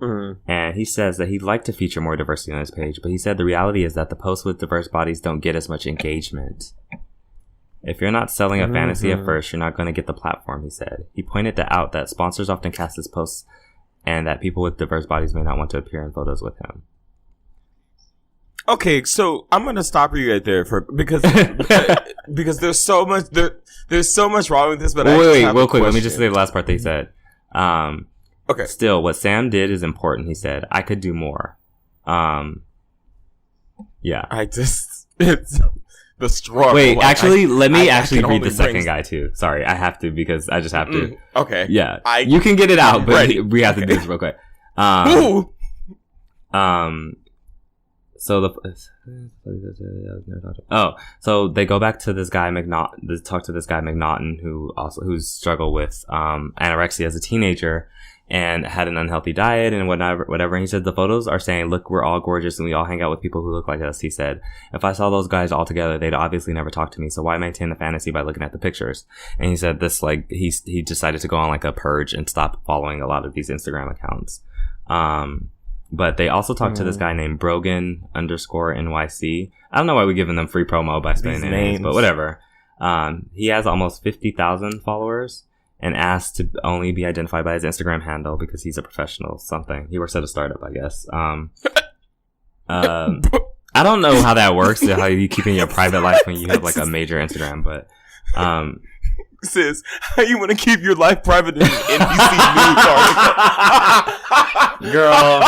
Speaker 3: And he says that he'd like to feature more diversity on his page, but he said the reality is that the posts with diverse bodies don't get as much engagement. If you're not selling a fantasy at first, you're not going to get the platform, he said. He pointed out that sponsors often cast his posts and that people with diverse bodies may not want to appear in photos with him.
Speaker 4: Okay, so I'm gonna stop you right there because there's so much there's so much wrong with this. But
Speaker 3: wait, real quick. Let me just say the last part that he said.
Speaker 4: Okay.
Speaker 3: Still, what Sam did is important. He said, "I could do more." Yeah.
Speaker 4: It's the struggle.
Speaker 3: Wait, actually, let me read the second guy too. Sorry, I have to because I just have to.
Speaker 4: Okay.
Speaker 3: Yeah. You can get it out, but we have to do this real quick. So so they go back to this guy McNaughton, talk to this guy McNaughton who's struggled with anorexia as a teenager and had an unhealthy diet and whatever. And he said the photos are saying, look, we're all gorgeous and we all hang out with people who look like us. He said, if I saw those guys all together, they'd obviously never talk to me. So why maintain the fantasy by looking at the pictures? And he said this, like, he decided to go on like a purge and stop following a lot of these Instagram accounts. But they also talked to this guy named Brogan _NYC. I don't know why we're giving them free promo by spelling their names, but whatever. He has almost 50,000 followers and asked to only be identified by his Instagram handle because he's a professional something. He works at a startup, I guess. I don't know how that works, how you keep in your private life when you have like a major Instagram, but
Speaker 4: sis, how you want to keep your life private in NBC News article?
Speaker 3: Girl.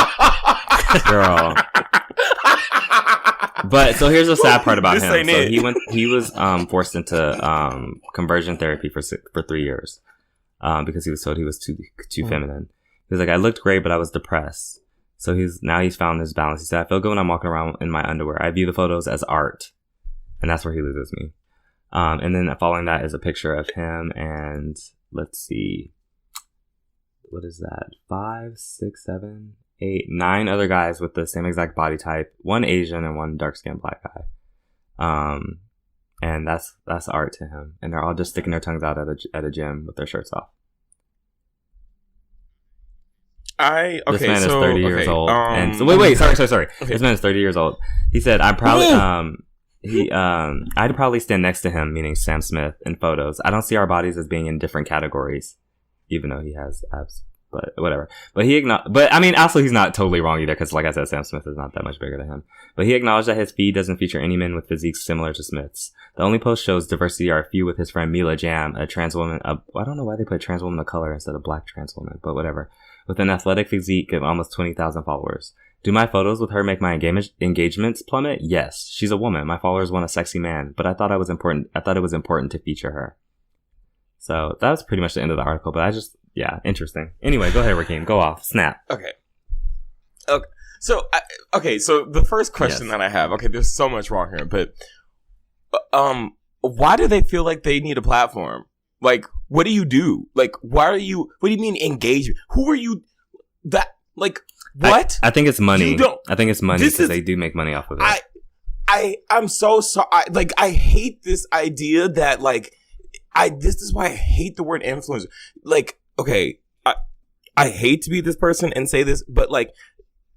Speaker 3: But so here's the sad part about him. So he was forced into conversion therapy for 3 years because he was told he was too feminine. He was like, I looked great, but I was depressed. So he's found his balance. He said, I feel good when I'm walking around in my underwear. I view the photos as art. And that's where he loses me. And then following that is a picture of him and let's see. What is that? 5, 6, 7, 8, 9 other guys with the same exact body type. One Asian and one dark-skinned black guy. And that's art to him. And they're all just sticking their tongues out at a gym with their shirts off. This man is 30 years old. And so, wait, sorry. Okay. This man is 30 years old. He said, I'd probably stand next to him, meaning Sam Smith, in photos. I don't see our bodies as being in different categories, even though he has abs, but whatever. But also he's not totally wrong either, because like I said, Sam Smith is not that much bigger than him. But he acknowledged that his feed doesn't feature any men with physiques similar to Smith's. The only post shows diversity are a few with his friend Mila Jam, a trans woman. I don't know why they put trans woman of color instead of black trans woman, but whatever. With an athletic physique of almost 20,000 followers. Do my photos with her make my engagements plummet? Yes. She's a woman. My followers want a sexy man, but I thought it was important to feature her. So that was pretty much the end of the article, but interesting. Anyway, go ahead, Rakeem. Go off. Snap.
Speaker 4: Okay. So the first question that I have, there's so much wrong here, but why do they feel like they need a platform? Like, what do you do? Like, what do you mean engage? Who are you what?
Speaker 3: I think it's money. I think it's money because they do make money off of it.
Speaker 4: I'm so sorry. I hate this idea that this is why I hate the word influencer. I hate to be this person and say this, but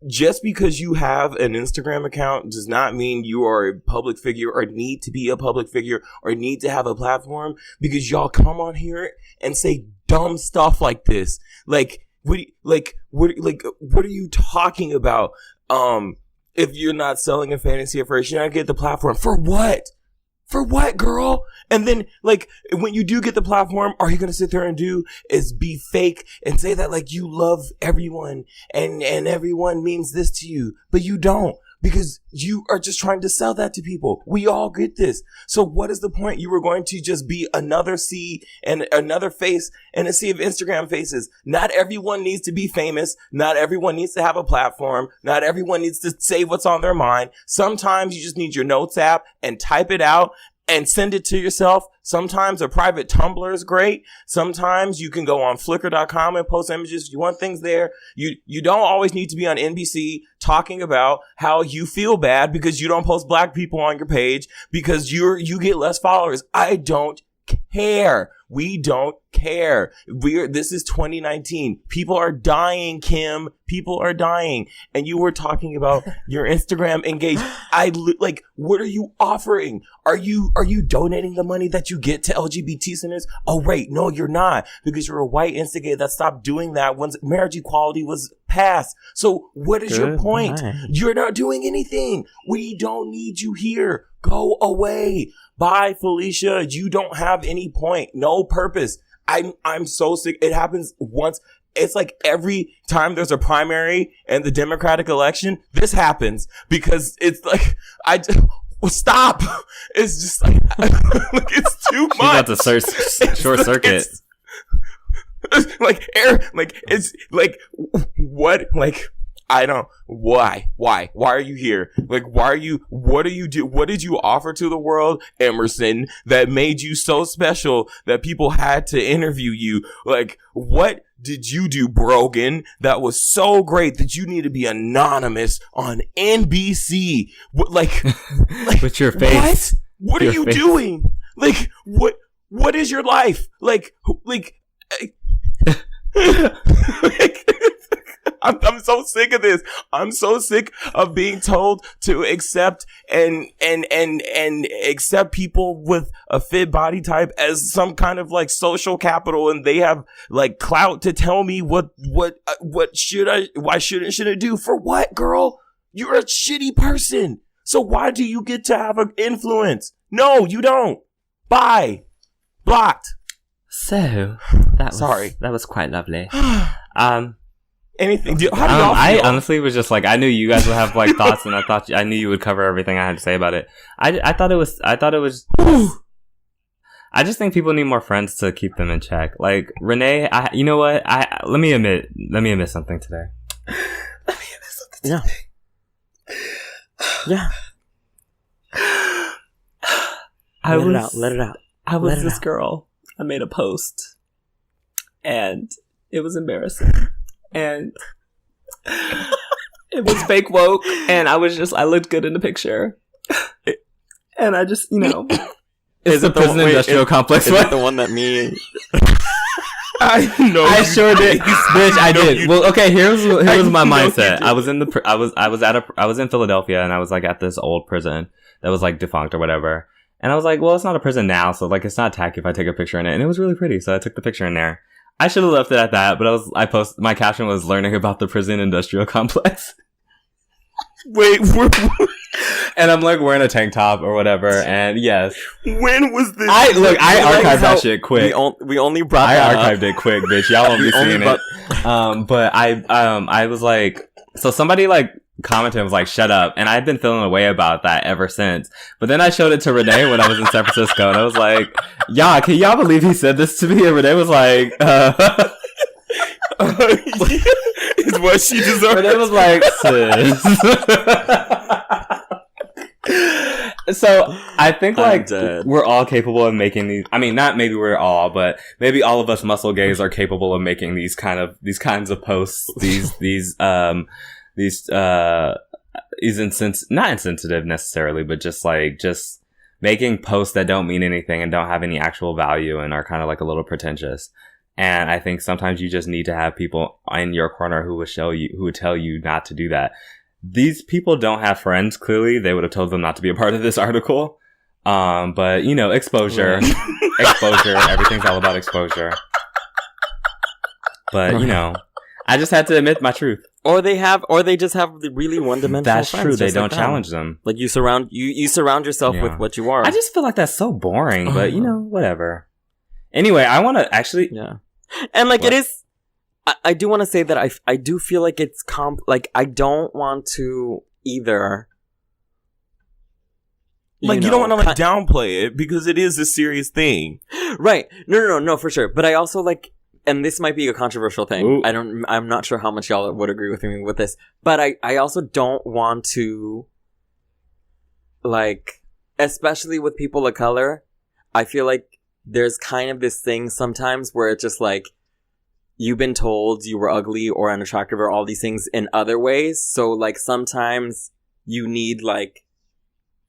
Speaker 4: just because you have an Instagram account does not mean you are a public figure or need to be a public figure or need to have a platform, because y'all come on here and say dumb stuff like this. What are you talking about? If you're not selling a fantasy at first, you're not get the platform. For what? For what, girl? And then, when you do get the platform, all you're going to sit there and do is be fake and say that, you love everyone and everyone means this to you. But you don't, because you are just trying to sell that to people. We all get this. So what is the point? You were going to just be another sea and another face in a sea of Instagram faces. Not everyone needs to be famous. Not everyone needs to have a platform. Not everyone needs to say what's on their mind. Sometimes you just need your notes app and type it out and send it to yourself. Sometimes a private Tumblr is great. Sometimes you can go on Flickr.com and post images if you want things there. You don't always need to be on NBC talking about how you feel bad because you don't post black people on your page because you get less followers. I don't care. We don't care. This is 2019. People are dying, Kim. People are dying. And you were talking about your Instagram engage. What are you offering? Are you donating the money that you get to LGBT centers? Oh, wait. No, you're not, because you're a white instigator that stopped doing that once marriage equality was passed. So what is your point? You're not doing anything. We don't need you here. Go away. Bye, Felicia. You don't have any point. No purpose. I'm so sick. It happens once. It's like every time there's a primary in the Democratic election, this happens because it's stop. It's just it's too much.
Speaker 3: She's about to short circuit.
Speaker 4: I don't, why are you here? What did you offer to the world, Emerson, that made you so special that people had to interview you? What did you do, Brogan, that was so great that you need to be anonymous on NBC?
Speaker 3: With your face.
Speaker 4: What are you doing? What is your life? I'm so sick of this. I'm so sick of being told to accept and accept people with a fit body type as some kind of social capital, and they have clout to tell me why shouldn't I do? For what, girl? You're a shitty person. So why do you get to have an influence? No, you don't. Bye. Blocked.
Speaker 3: So that was quite lovely.
Speaker 4: Anything? How do y'all
Speaker 3: I
Speaker 4: feel?
Speaker 3: honestly was just I knew you guys would have thoughts, and I knew you would cover everything I had to say about it. I thought it was I just think people need more friends to keep them in check. Like Rene, you know what? Let me admit something today.
Speaker 2: Yeah. Yeah. Let it out.
Speaker 5: I was this girl. I made a post, and it was embarrassing, and it was fake woke, and I looked good in the picture, and I just,
Speaker 3: Is the prison industrial complex?
Speaker 2: Is it the one that me?
Speaker 4: I know.
Speaker 3: I sure did, bitch. I did. Well, okay. Here's my mindset. I was in Philadelphia, and I was like at this old prison that was like defunct or whatever. And I was like, well, it's not a prison now, so like it's not tacky if I take a picture in it. And it was really pretty, so I took the picture in there. I should have left it at that, but my caption was learning about the prison industrial complex.
Speaker 4: Wait,
Speaker 3: and I'm like wearing a tank top or whatever, and yes.
Speaker 4: When was this?
Speaker 3: I archived that shit quick.
Speaker 2: We only brought that
Speaker 3: archived it quick, bitch. Y'all won't be seeing it. But I was like, so somebody like commented and was like, shut up. And I've been feeling a way about that ever since. But then I showed it to Rene when I was in San Francisco, and I was like, yeah, can y'all believe he said this to me? And Rene was like,
Speaker 4: is what she deserves.
Speaker 3: Rene was like, sis. So I think like we're all capable of making these. I mean, not maybe we're all, but maybe all of us muscle gays are capable of making these kinds of posts. Not insensitive necessarily, but just making posts that don't mean anything and don't have any actual value and are kind of like a little pretentious. And I think sometimes you just need to have people in your corner who would tell you not to do that. These people don't have friends. Clearly, they would have told them not to be a part of this article. But exposure, exposure. Everything's all about exposure. But I just had to admit my truth.
Speaker 2: Or they just have the really one-dimensional
Speaker 3: That's
Speaker 2: friends.
Speaker 3: true. They
Speaker 2: just
Speaker 3: don't
Speaker 2: like
Speaker 3: challenge them.
Speaker 2: Like you surround yourself with what you are.
Speaker 3: I just feel like that's so boring. But whatever. Anyway, I want to actually.
Speaker 2: Yeah. And like it is. I do want to say that I do feel like it's like I don't want to either.
Speaker 4: You don't want to like downplay it because it is a serious thing.
Speaker 2: Right. No, for sure. But I also like, and this might be a controversial thing.
Speaker 3: Ooh.
Speaker 2: I'm not sure how much y'all would agree with me with this, but I also don't want to, like, especially with people of color, I feel like there's kind of this thing sometimes where it's just like, you've been told you were ugly or unattractive or all these things in other ways. So like sometimes you need like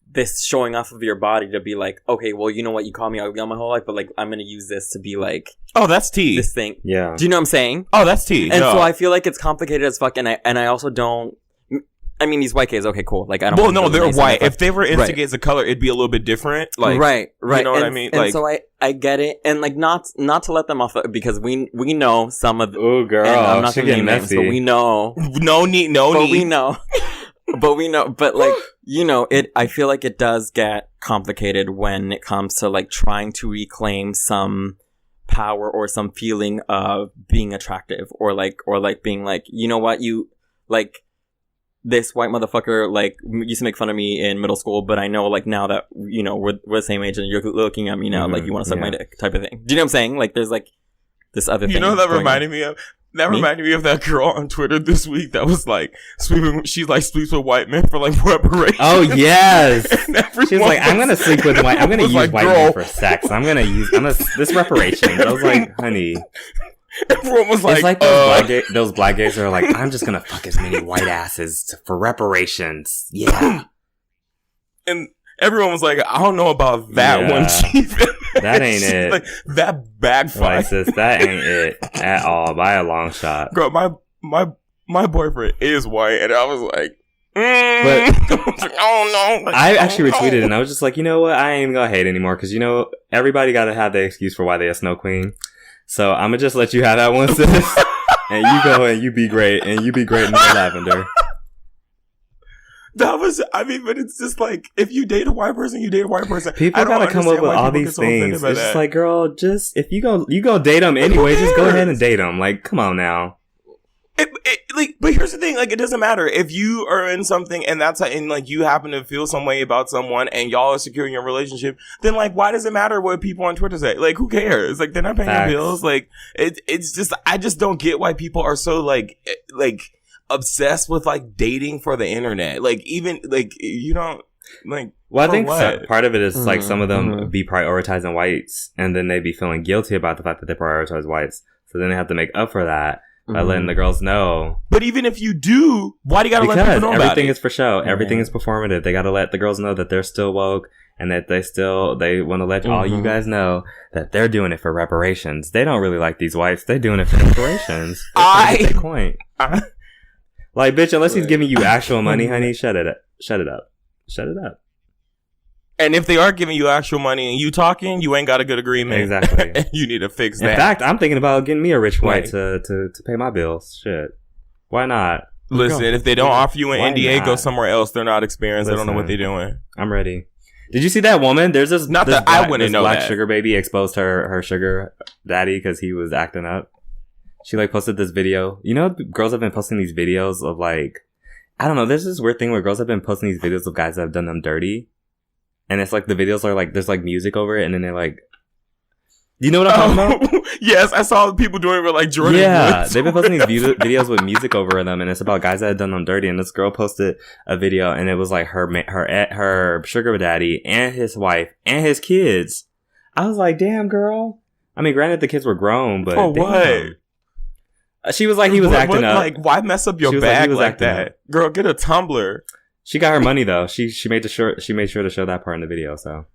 Speaker 2: this showing off of your body to be like, okay, well, you know what? You call me ugly all my whole life, but like I'm going to use this to be like,
Speaker 4: oh, that's tea.
Speaker 2: This thing.
Speaker 3: Yeah.
Speaker 2: Do you know what I'm saying?
Speaker 4: Oh, that's tea.
Speaker 2: And so I feel like it's complicated as fuck. And I also don't. I mean, these white gays, okay, cool. Like, I don't.
Speaker 4: Well, no, they're white. If they were instigates of color, it'd be a little bit different. Like,
Speaker 2: right.
Speaker 4: You know what I mean?
Speaker 2: And
Speaker 4: like,
Speaker 2: so I get it, and like not to let them off because we know some of.
Speaker 3: Oh, girl,
Speaker 2: and I'm not
Speaker 3: she
Speaker 2: gonna name
Speaker 3: getting
Speaker 2: names,
Speaker 3: messy.
Speaker 2: but we know.
Speaker 4: No need.
Speaker 2: But we know. But like it. I feel like it does get complicated when it comes to like trying to reclaim some power or some feeling of being attractive or like being like, you know what, you like. This white motherfucker, like, used to make fun of me in middle school, but I know, like, now that, we're the same age and you're looking at me now, like, you want to suck my dick type of thing. Do you know what I'm saying? Like, there's, like, this other thing.
Speaker 4: You know what that reminded me of? That reminded me of that girl on Twitter this week that was, like, she, like, sleeps with white men for, like, reparations.
Speaker 3: Oh, yes! She's like, I'm
Speaker 4: going
Speaker 3: gonna sleep with I'm gonna use like, white men for sex. This reparations. I was like, honey...
Speaker 4: Everyone was like,
Speaker 3: it's like those black gays are like, I'm just gonna fuck as many white asses for reparations. Yeah.
Speaker 4: And everyone was like, I don't know about that one, Chief.
Speaker 3: That ain't it.
Speaker 4: Like, that backfired.
Speaker 3: Like, sis, that ain't it at all by a long shot.
Speaker 4: Girl, my boyfriend is white, and I was like,
Speaker 3: But
Speaker 4: oh no.
Speaker 3: I actually retweeted it, and I was just like, you know what? I ain't even gonna hate anymore, because everybody gotta have the excuse for why they a snow queen. So I'm gonna just let you have that one, sis. And you go and you be great. And you be great in the lavender.
Speaker 4: But it's just like, if you date a white person, you date a white person.
Speaker 3: People gotta come up with all these things. It's just like, girl, if you go date them anyway, just go ahead and date them. Like, come on now.
Speaker 4: But here's the thing, like, it doesn't matter if you are in something and like you happen to feel some way about someone and y'all are secure in your relationship, then like, why does it matter what people on Twitter say? Like, who cares? Like, they're not paying your bills. Like, it's just, I just don't get why people are so like obsessed with like dating for the internet. Like, even like, you don't like.
Speaker 3: Well, I think part of it is like some of them be prioritizing whites, and then they be feeling guilty about the fact that they prioritize whites. So then they have to make up for that by letting the girls know.
Speaker 4: But even if you do, why do you gotta let people know about it?
Speaker 3: Everything is for show. Everything is performative. They gotta let the girls know that they're still woke and that they want to let all you guys know that they're doing it for reparations. They don't really like these whites. They're doing it for reparations. That's the point. Like, bitch, unless he's giving you actual money, honey, shut it up. Shut it up. Shut it up.
Speaker 4: And if they are giving you actual money and you talking, you ain't got a good agreement.
Speaker 3: Exactly.
Speaker 4: You need to fix that.
Speaker 3: In fact, I'm thinking about getting me a rich white to pay my bills. Shit. Why not?
Speaker 4: Listen, if they don't offer you an NDA, go somewhere else. They're not experienced. They don't know what they're doing.
Speaker 3: I'm ready. Did you see that woman? There's this
Speaker 4: I wouldn't know
Speaker 3: black
Speaker 4: that.
Speaker 3: sugar baby exposed her sugar daddy because he was acting up. She like posted this video. You know, girls have been posting these videos of like, I don't know. There's this weird thing where girls have been posting these videos of guys that have done them dirty. And it's like the videos are like, there's like music over it, and then they're like, you know what I'm talking about?
Speaker 4: Yes, I saw people doing it with like Jordan.
Speaker 3: Yeah,
Speaker 4: Woods.
Speaker 3: they've been posting these videos with music over them, and it's about guys that have done them dirty. And this girl posted a video, and it was like her sugar daddy and his wife and his kids. I was like, damn, girl. I mean, granted, the kids were grown, but
Speaker 4: what?
Speaker 3: She was like, he was acting up.
Speaker 4: Like, why mess up your bag like that?
Speaker 3: Up.
Speaker 4: Girl, get a tumbler.
Speaker 3: She got her money though. She made sure to show that part in the video. So,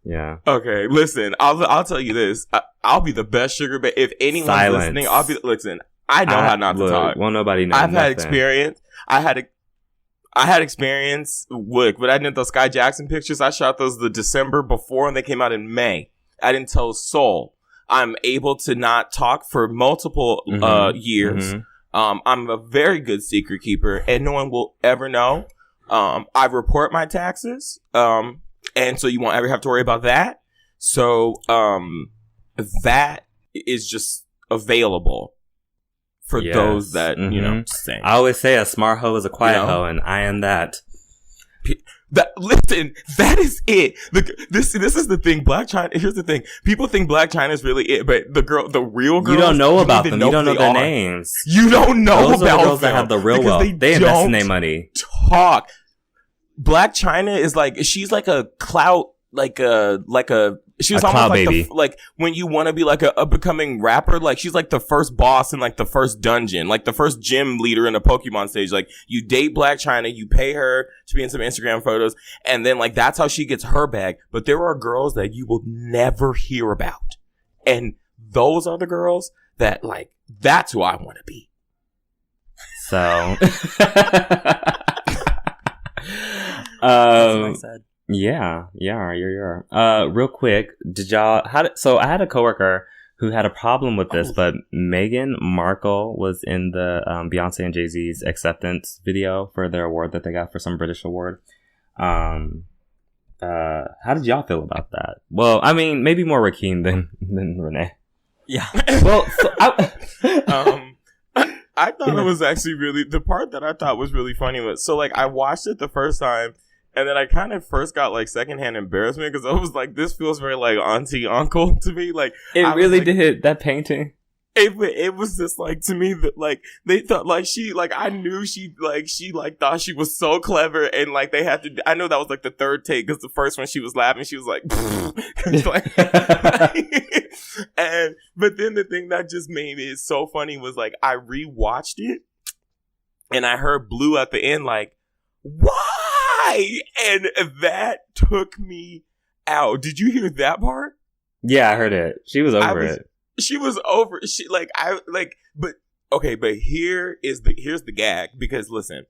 Speaker 3: yeah.
Speaker 4: Okay, listen. I'll tell you this. I'll be the best sugar baby. If anyone's listening, listen. I know how not to talk.
Speaker 3: Well, nobody knows.
Speaker 4: I've had experience. I had experience with, but I didn't those Sky Jackson pictures. I shot those the December before, and they came out in May. I didn't tell a soul. I'm able to not talk for multiple years. I'm a very good secret keeper, and no one will ever know. I report my taxes, and so you won't ever have to worry about that. So, that is just available for those that, you know, sing.
Speaker 3: I always say a smart hoe is a quiet hoe, and I am that.
Speaker 4: Listen, that is it. This is the thing. Black China. Here's the thing. People think Black China is really it, but the real girls.
Speaker 3: You don't know about them. You don't know their names.
Speaker 4: You don't know
Speaker 3: Those
Speaker 4: about
Speaker 3: are the girls
Speaker 4: them
Speaker 3: that have the real wealth. They invest in their money.
Speaker 4: Talk. Black China is like, she's like a clout, she was almost like
Speaker 3: baby.
Speaker 4: like when you want to be like a becoming rapper, like she's like the first boss in like the first dungeon, like the first gym leader in a Pokemon stage. Like, you date Black China, you pay her to be in some Instagram photos, and then like that's how she gets her bag. But there are girls that you will never hear about, and those are the girls that like, that's who I want to be.
Speaker 3: So yeah. Real quick, so I had a coworker who had a problem with this, but Meghan Markle was in the Beyonce and Jay-Z's acceptance video for their award that they got for some British award. How did y'all feel about that? Well, I mean, maybe more Rakeem than Rene.
Speaker 5: Yeah.
Speaker 3: Well,
Speaker 4: I thought it was actually really, the part that I thought was really funny was, so like, I watched it the first time, and then I kind of first got like secondhand embarrassment because I was like, this feels very like auntie uncle to me. Like,
Speaker 3: it really did, that painting.
Speaker 4: It was just like, to me, that like they thought like I knew she thought she was so clever, and like they had to, I know that was like the third take because the first one she was laughing, she was like, like and but then the thing that just made it so funny was like, I rewatched it and I heard Blue at the end like, why? And that took me out. Did you hear that part?
Speaker 3: Yeah, I heard it. She was over it.
Speaker 4: She was over. She like, I like, but okay. But here's the gag, because listen,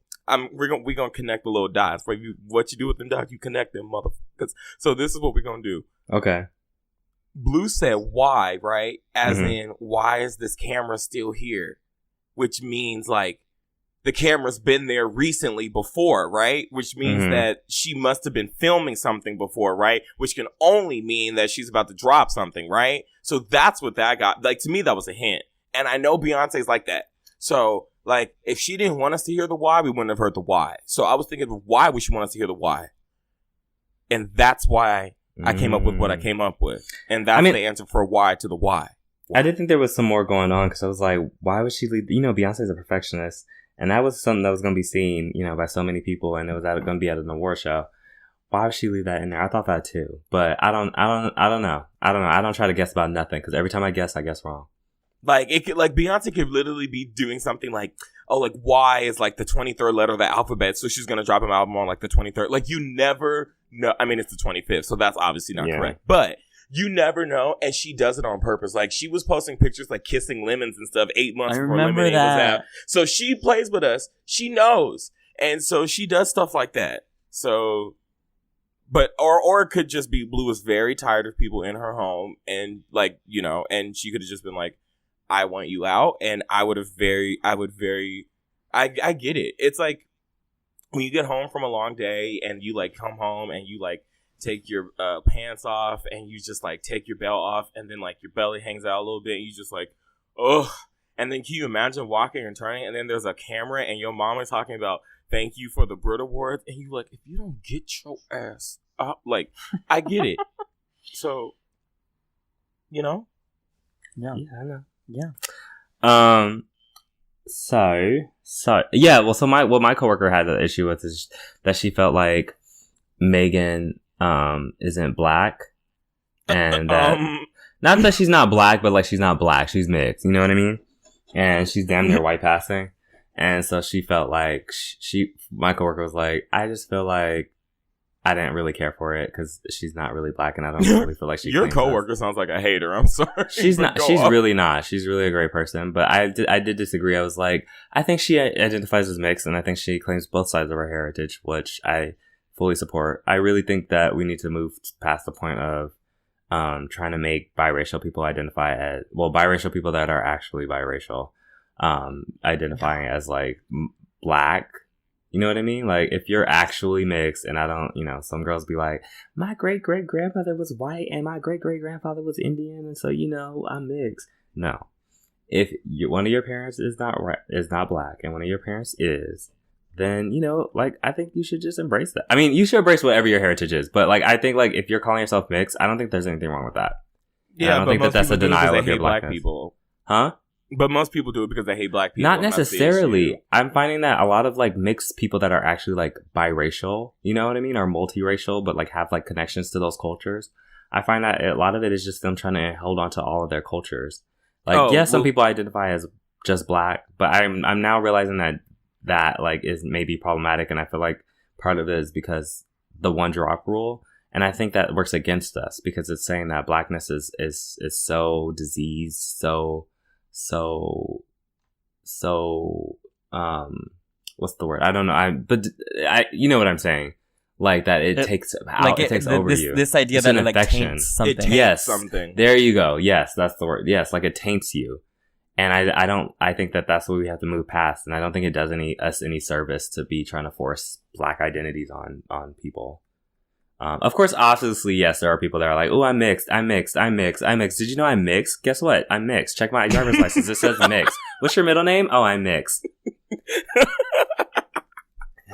Speaker 4: we're gonna connect the little dots. For you, what you do with them dots, you connect them, motherfuckers. So this is what we're gonna do.
Speaker 3: Okay.
Speaker 4: Blue said why, right? As in, why is this camera still here? Which means like the camera's been there recently before, right? Which means that she must have been filming something before, right? Which can only mean that she's about to drop something, right? So that's what that got. Like, to me, that was a hint. And I know Beyonce's like that. So Like, if she didn't want us to hear the why, we wouldn't have heard the why. So I was thinking, why would she want us to hear the why? And that's why I came up with what I came up with. And that's the answer for why to the why.
Speaker 3: I did think there was some more going on because I was like, why would she leave? You know, Beyonce's a perfectionist. And that was something that was going to be seen, you know, by so many people. And it was going to be at an award show. Why would she leave that in there? I thought that too. But I don't know. I don't try to guess about nothing because every time I guess wrong.
Speaker 4: Like, it could, like, Beyonce could literally be doing something like, oh, like, Y is like the 23rd letter of the alphabet, so she's gonna drop an album on like the 23rd. Like, you never know. I mean, it's the 25th, so that's obviously not correct. But you never know, and she does it on purpose. Like, she was posting pictures like kissing lemons and stuff 8 months before Lemonade was out. So she plays with us. She knows, and so she does stuff like that. So, but or it could just be Blue was very tired of people in her home, and like, you know, and she could have just been like, I want you out, and I get it. It's like when you get home from a long day and you like come home and you like take your pants off and you just like take your belt off and then like your belly hangs out a little bit and you just like, ugh. And then can you imagine walking and turning and then there's a camera and your mom is talking about thank you for the Brit Awards and you like, if you don't get your ass up, like, I get it. So, you know?
Speaker 5: Yeah,
Speaker 3: I know.
Speaker 5: Yeah.
Speaker 3: So yeah. Well, so what my coworker had an issue with is that she felt like Megan isn't black, and that not that she's not black, but like she's not black, she's mixed. You know what I mean? And she's damn near white passing, and so she felt like my coworker was like, I just feel like I didn't really care for it because she's not really black, and I don't really feel like she.
Speaker 4: Your coworker sounds like a hater. I'm sorry.
Speaker 3: She's not. She's really not. She's really a great person. But I did disagree. I was like, I think she identifies as mixed, and I think she claims both sides of her heritage, which I fully support. I really think that we need to move past the point of trying to make biracial people identify as biracial people that are actually biracial, identifying as like black. You know what I mean? Like, if you're actually mixed, and I don't, you know, some girls be like, my great-great-grandmother was white, and my great-great-grandfather was Indian, and so, you know, I'm mixed. No. If one of your parents is not black, and one of your parents is, then, you know, like, I think you should just embrace that. I mean, you should embrace whatever your heritage is, but, like, I think, like, if you're calling yourself mixed, I don't think there's anything wrong with that.
Speaker 4: Yeah,
Speaker 3: I don't think that's a denial of your blackness.
Speaker 4: People.
Speaker 3: Huh?
Speaker 4: But most people do it because they hate black people.
Speaker 3: Not necessarily. I'm finding that a lot of like mixed people that are actually like biracial, you know what I mean, are multiracial, but like have like connections to those cultures. I find that a lot of it is just them trying to hold on to all of their cultures. Like, some people identify as just black, but I'm now realizing that like is maybe problematic, and I feel like part of it is because the one drop rule. And I think that works against us because it's saying that blackness is so diseased, so what's the word? I don't know. But you know what I'm saying? Like that it takes over you.
Speaker 5: This idea
Speaker 3: it's
Speaker 5: that
Speaker 3: an
Speaker 5: it like
Speaker 3: infection.
Speaker 5: taints something.
Speaker 4: It taints something.
Speaker 3: There you go. Yes, that's the word. Yes, like it taints you. And I think that that's what we have to move past. And I don't think it does us any service to be trying to force black identities on people. Of course, obviously, yes, there are people that are like, oh, I'm mixed. Did you know I'm mixed? Guess what? I'm mixed. Check my driver's license. It says mixed. What's your middle name? Oh, I'm mixed.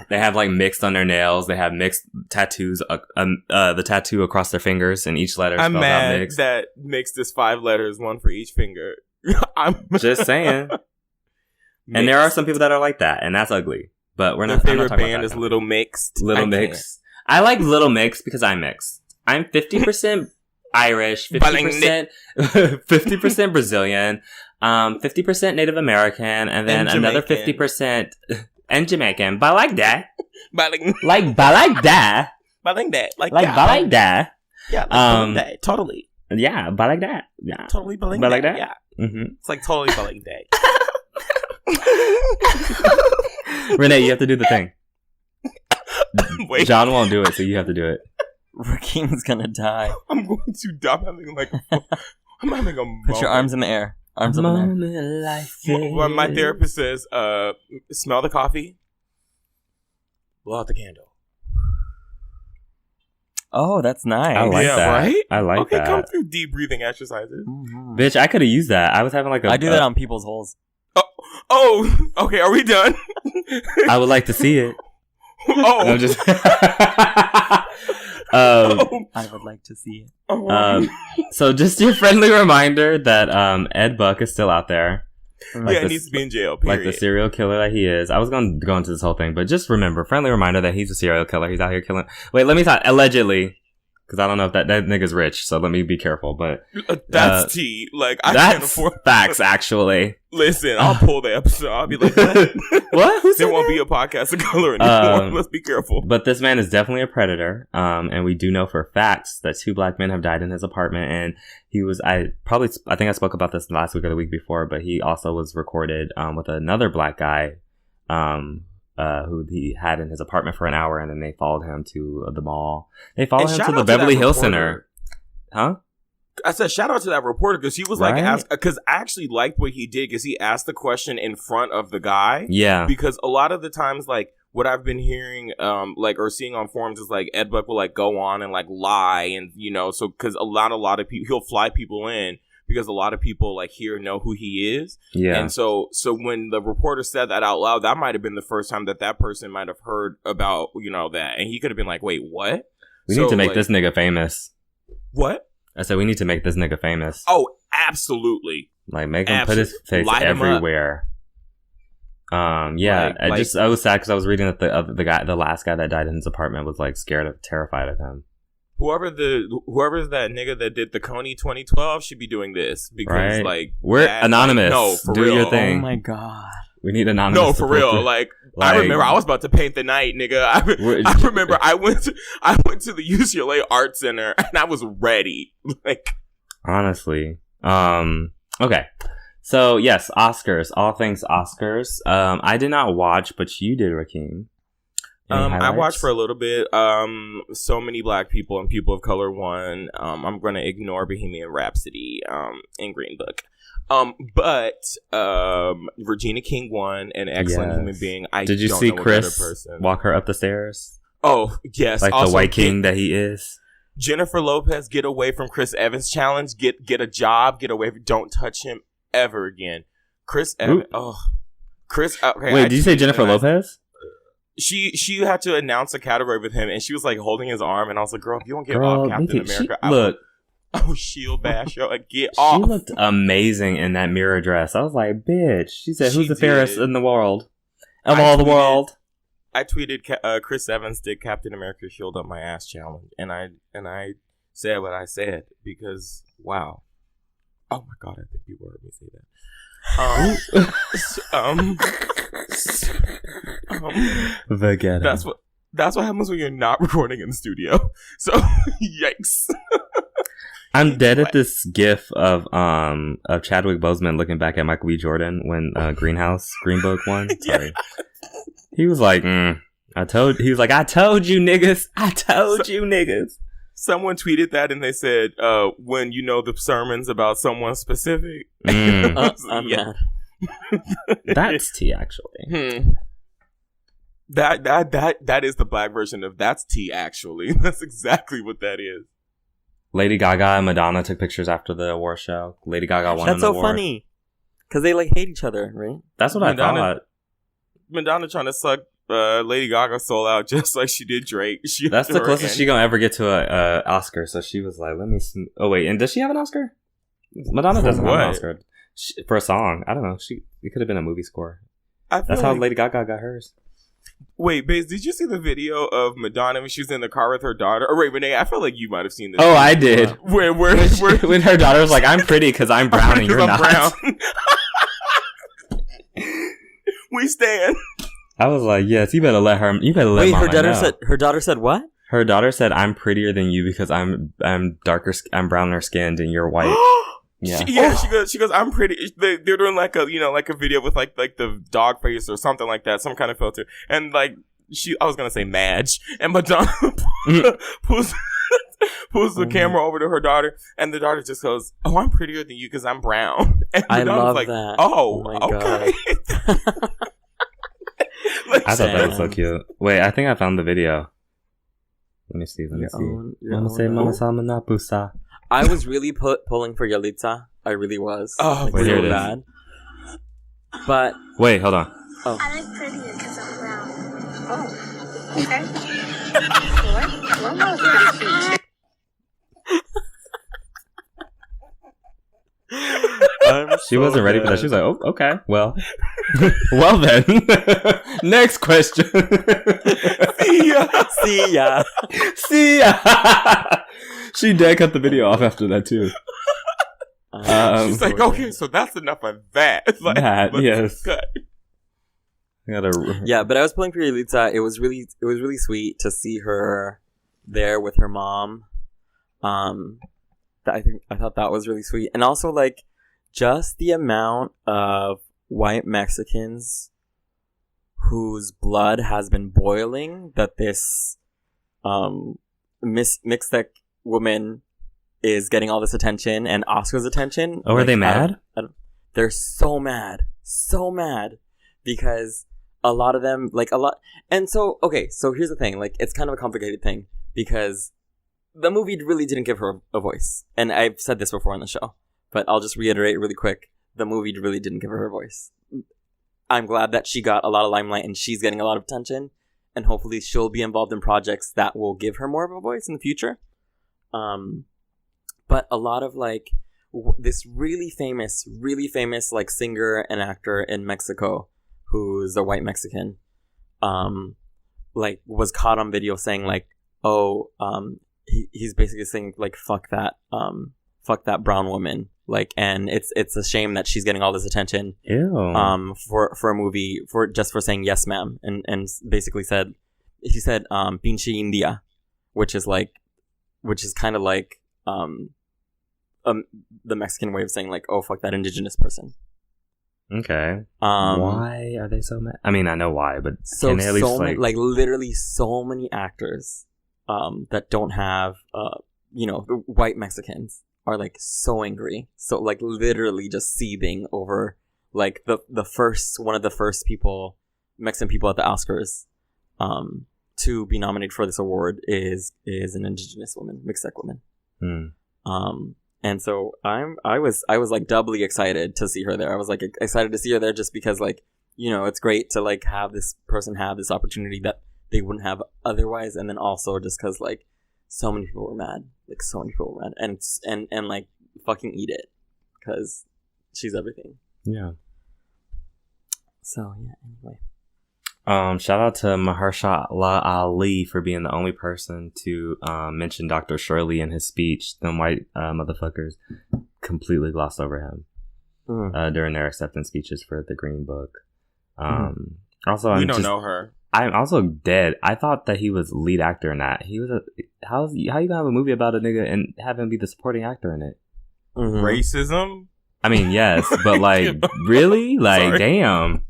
Speaker 3: They have like mixed on their nails. They have mixed tattoos. The tattoo across their fingers, and each letter spells out mixed.
Speaker 4: That mixed is 5 letters, one for each finger. I'm
Speaker 3: just saying. And there are some people that are like that, and that's ugly. But we're not.
Speaker 4: Their favorite band is Little Mixed.
Speaker 3: Little Mixed. I like Little Mix because I'm mixed. I'm 50% Irish, 50% Brazilian, 50% Native American, and then another 50% and Jamaican. But I like that. But like that.
Speaker 4: Yeah, that. Totally.
Speaker 3: Yeah, but like that. Yeah.
Speaker 4: Totally but
Speaker 3: like that.
Speaker 4: Yeah.
Speaker 3: Mm-hmm.
Speaker 4: It's like totally but like that.
Speaker 3: Rene, you have to do the thing.
Speaker 4: Wait.
Speaker 3: John won't do it, so you have to do it.
Speaker 5: Rakim's gonna die.
Speaker 4: I'm going to die. I'm having a moment.
Speaker 5: Put your arms in the air. Arms in the air.
Speaker 4: Like my therapist says, smell the coffee, blow out the candle.
Speaker 5: Oh, that's nice.
Speaker 3: I like that. Right? I like that.
Speaker 4: Okay, come through deep breathing exercises.
Speaker 3: Mm-hmm. Bitch, I could have used that. I was having like
Speaker 5: I do that on people's holes.
Speaker 4: Okay. Are we done?
Speaker 3: I would like to see it.
Speaker 4: Oh,
Speaker 3: No, just.
Speaker 2: I would like to see it.
Speaker 3: So just your friendly reminder that Ed Buck is still out there.
Speaker 4: He needs to be in jail. Period.
Speaker 3: Like the serial killer that he is. I was going to go into this whole thing, but just remember, friendly reminder that he's a serial killer. He's out here killing. Wait, let me talk. Allegedly. Because I don't know if that nigga's rich, so let me be careful. But
Speaker 4: that's tea. Like, I can't afford
Speaker 3: facts, actually.
Speaker 4: Listen, I'll pull the episode. I'll be like, what?
Speaker 3: What? Who said
Speaker 4: there won't
Speaker 3: that?
Speaker 4: be a podcast of color anymore. Let's be careful.
Speaker 3: But this man is definitely a predator. And we do know for facts that 2 black men have died in his apartment. And he was, I think I spoke about this last week or the week before, but he also was recorded with another black guy who he had in his apartment for an hour, and then they followed him to the mall. They followed him to the Beverly Hills Center. Huh?
Speaker 4: I said shout out to that reporter because he was like, because I actually liked what he did because he asked the question in front of the guy.
Speaker 3: Yeah.
Speaker 4: Because a lot of the times, like, what I've been hearing, or seeing on forums is like Ed Buck will like go on and like lie, and so because a lot of people, he'll fly people in because a lot of people like here know who he is.
Speaker 3: Yeah.
Speaker 4: And so when the reporter said that out loud, that might have been the first time that person might have heard about that, and he could have been like, wait, what?
Speaker 3: We need to make this nigga famous.
Speaker 4: What?
Speaker 3: I said we need to make this nigga famous.
Speaker 4: Oh, absolutely.
Speaker 3: Like make him put his face everywhere. Yeah. I was sad because I was reading that the last guy that died in his apartment was like terrified of him.
Speaker 4: Whoever's that nigga that did the Coney 2012 should be doing this because like
Speaker 3: we're anonymous.
Speaker 4: No, for
Speaker 3: Do
Speaker 4: real.
Speaker 3: your thing.
Speaker 2: Oh my god.
Speaker 3: We need anonymous.
Speaker 4: No, for real. Like I remember I was about to paint the night, nigga. I remember I went to the UCLA Art Center and I was ready. Like
Speaker 3: honestly. Okay. So yes, Oscars. All things Oscars. I did not watch, but you did, Rakeem.
Speaker 4: I watched for a little bit. So many black people and people of color won. I'm gonna ignore Bohemian Rhapsody and Green Book. But Regina King won, an excellent human being.
Speaker 3: Did you see Chris walk her up the stairs?
Speaker 4: Oh yes,
Speaker 3: like also, the white king that he is.
Speaker 4: Jennifer Lopez, get away from Chris Evans challenge. Get a job. Get away. Don't touch him ever again. Chris Evans. Oh, Chris. Okay,
Speaker 3: wait, did you say Jennifer Lopez?
Speaker 4: She had to announce a category with him, and she was like holding his arm, and I was like, "Girl, if you don't get off Captain America, shield bash, yo, get off."
Speaker 3: She looked amazing in that mirror dress. I was like, "Bitch," she said, "Who's the fairest in the world of all the world?"
Speaker 4: I tweeted, "Chris Evans did Captain America shield up my ass challenge," and I said what I said because wow, oh my god, I think people heard me say that. That's what happens when you're not recording in the studio. So yikes.
Speaker 3: I'm dead at this gif of Chadwick Boseman looking back at Michael B. Jordan when Green Book won. Sorry. He was like, I told you niggas. I told you niggas.
Speaker 4: Someone tweeted that and they said, when you know the sermons about someone specific.
Speaker 2: Yeah.
Speaker 3: That's tea, actually.
Speaker 4: That is the black version of that's tea, actually. That's exactly what that is.
Speaker 3: Lady Gaga and Madonna took pictures after the award show. Lady Gaga won an award.
Speaker 2: That's so funny. Because they like hate each other, right?
Speaker 3: That's what I thought.
Speaker 4: Madonna trying to suck Lady Gaga soul out just like she did Drake.
Speaker 3: That's the closest she gonna ever get to a Oscar. So she was like, "Let me." Oh wait, and does she have an Oscar? Madonna doesn't have an Oscar for a song. I don't know. It could have been a movie score. That's how Lady Gaga got hers.
Speaker 4: Wait, Baze, did you see the video of Madonna when she was in the car with her daughter? Or wait, Renee, I feel like you might have seen this.
Speaker 3: Oh, I did.
Speaker 4: Where
Speaker 3: when her daughter was like, "I'm pretty because I'm brown and you're not."
Speaker 4: Brown. We stand.
Speaker 3: I was like, "Yes, you better let her. You better let." Wait,
Speaker 2: her daughter said what?
Speaker 3: Her daughter said, "I'm prettier than you because I'm darker. I'm browner skinned and you're white." Yeah.
Speaker 4: She goes, "I'm pretty." They're doing like a video with like the dog face or something like that, some kind of filter, and like I was gonna say Madge, and Madonna pulls the camera over to her daughter, and the daughter just goes, "Oh, I'm prettier than you because I'm brown." And
Speaker 2: I love
Speaker 4: like,
Speaker 2: that.
Speaker 4: Oh my okay.
Speaker 2: God.
Speaker 3: I thought that was so cute. Wait, I think I found the video. Let me see. Mama say, "Mama sama na pusa."
Speaker 2: I was really pulling for Yalitza. I really was.
Speaker 4: Oh,
Speaker 2: like, really bad. But
Speaker 3: wait, hold on.
Speaker 2: oh,
Speaker 6: I like prettier because I'm brown. Oh, okay. What? What was
Speaker 3: She wasn't ready for that. She was like, "Oh, okay. Well, well then. Next question."
Speaker 4: See ya.
Speaker 2: see ya.
Speaker 3: See ya. She dead cut the video off after that too.
Speaker 4: She's like, okay, so that's enough of that. Like,
Speaker 3: That,
Speaker 4: let's
Speaker 3: yes.
Speaker 4: cut.
Speaker 2: Yeah, but I was pulling for Yelitsa. It was really sweet to see her there with her mom. I thought that was really sweet, and also like just the amount of white Mexicans whose blood has been boiling that this Mixtec woman is getting all this attention and Oscar's attention.
Speaker 3: Oh, are they mad?
Speaker 2: They're so mad because a lot of them, and so here's the thing, like, it's kind of a complicated thing because the movie really didn't give her a voice, and I've said this before on the show, but I'll just reiterate really quick, the movie really didn't give her a voice. I'm glad that she got a lot of limelight and she's getting a lot of attention, and hopefully she'll be involved in projects that will give her more of a voice in the future. But a lot of like this really famous like singer and actor in Mexico who's a white Mexican, like was caught on video saying like, he's basically saying like, fuck that brown woman, like, and it's a shame that she's getting all this attention.
Speaker 3: Ew.
Speaker 2: For a movie for saying yes ma'am, and basically he said pinche India, which is kind of like the Mexican way of saying like, oh, fuck that indigenous person.
Speaker 3: Okay. Why are they so mad? I mean, I know why, but
Speaker 2: so
Speaker 3: can they at least
Speaker 2: like literally so many actors that don't have the white Mexicans are like so angry, so like literally just seething over like one of the first Mexican people at the Oscars to be nominated for this award is an indigenous woman, Mixtec woman. And so I was like doubly excited to see her there. I was like excited to see her there just because like, it's great to like have this person have this opportunity that they wouldn't have otherwise, and then also just because like so many people were mad, and like fucking eat it because she's everything.
Speaker 3: Yeah.
Speaker 2: So yeah. Anyway.
Speaker 3: Shout out to Mahershala Ali for being the only person to mention Dr. Shirley in his speech. Them white motherfuckers completely glossed over him during their acceptance speeches for the Green Book. Also,
Speaker 4: we don't know her.
Speaker 3: I'm also dead. I thought that he was lead actor in that. He was how you gonna have a movie about a nigga and have him be the supporting actor in it?
Speaker 4: Racism?
Speaker 3: I mean, yes, but like, really? Like, sorry. Damn.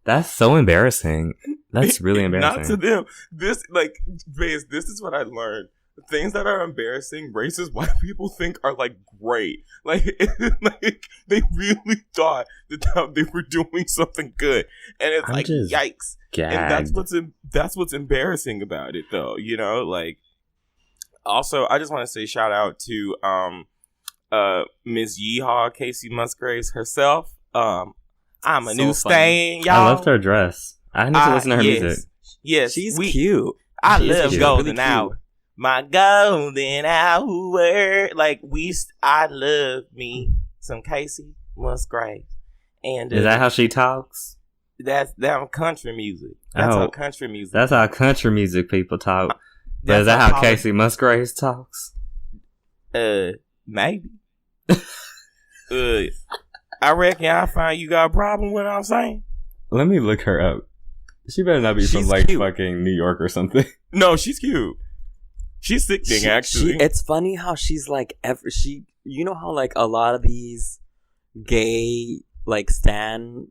Speaker 3: That's so embarrassing. That's really embarrassing.
Speaker 4: Not to them. This is what I learned. Things that are embarrassing, racist white people think are like great. Like they really thought that they were doing something good, and it's like yikes.
Speaker 3: Gagged.
Speaker 4: And that's what's embarrassing about it, though. Like. Also, I just want to say shout out to Ms. Yeehaw, Casey Musgraves herself. I'm a new stain, y'all.
Speaker 3: I loved her dress. I need to listen to her music.
Speaker 4: Yes,
Speaker 2: she's cute.
Speaker 4: I love golden hour. My golden hour. Like I love me some Casey Musgraves. And
Speaker 3: is that how she talks?
Speaker 4: That's country music. That's how country music.
Speaker 3: That's how country music people talk. But is that how Casey Musgraves talks?
Speaker 4: Maybe. I reckon I find you got a problem with what I'm saying.
Speaker 3: Let me look her up. She better not be from like cute. Fucking New York or something.
Speaker 4: No, she's cute. She's sickening, actually.
Speaker 2: It's funny how she's like how like a lot of these gay like stan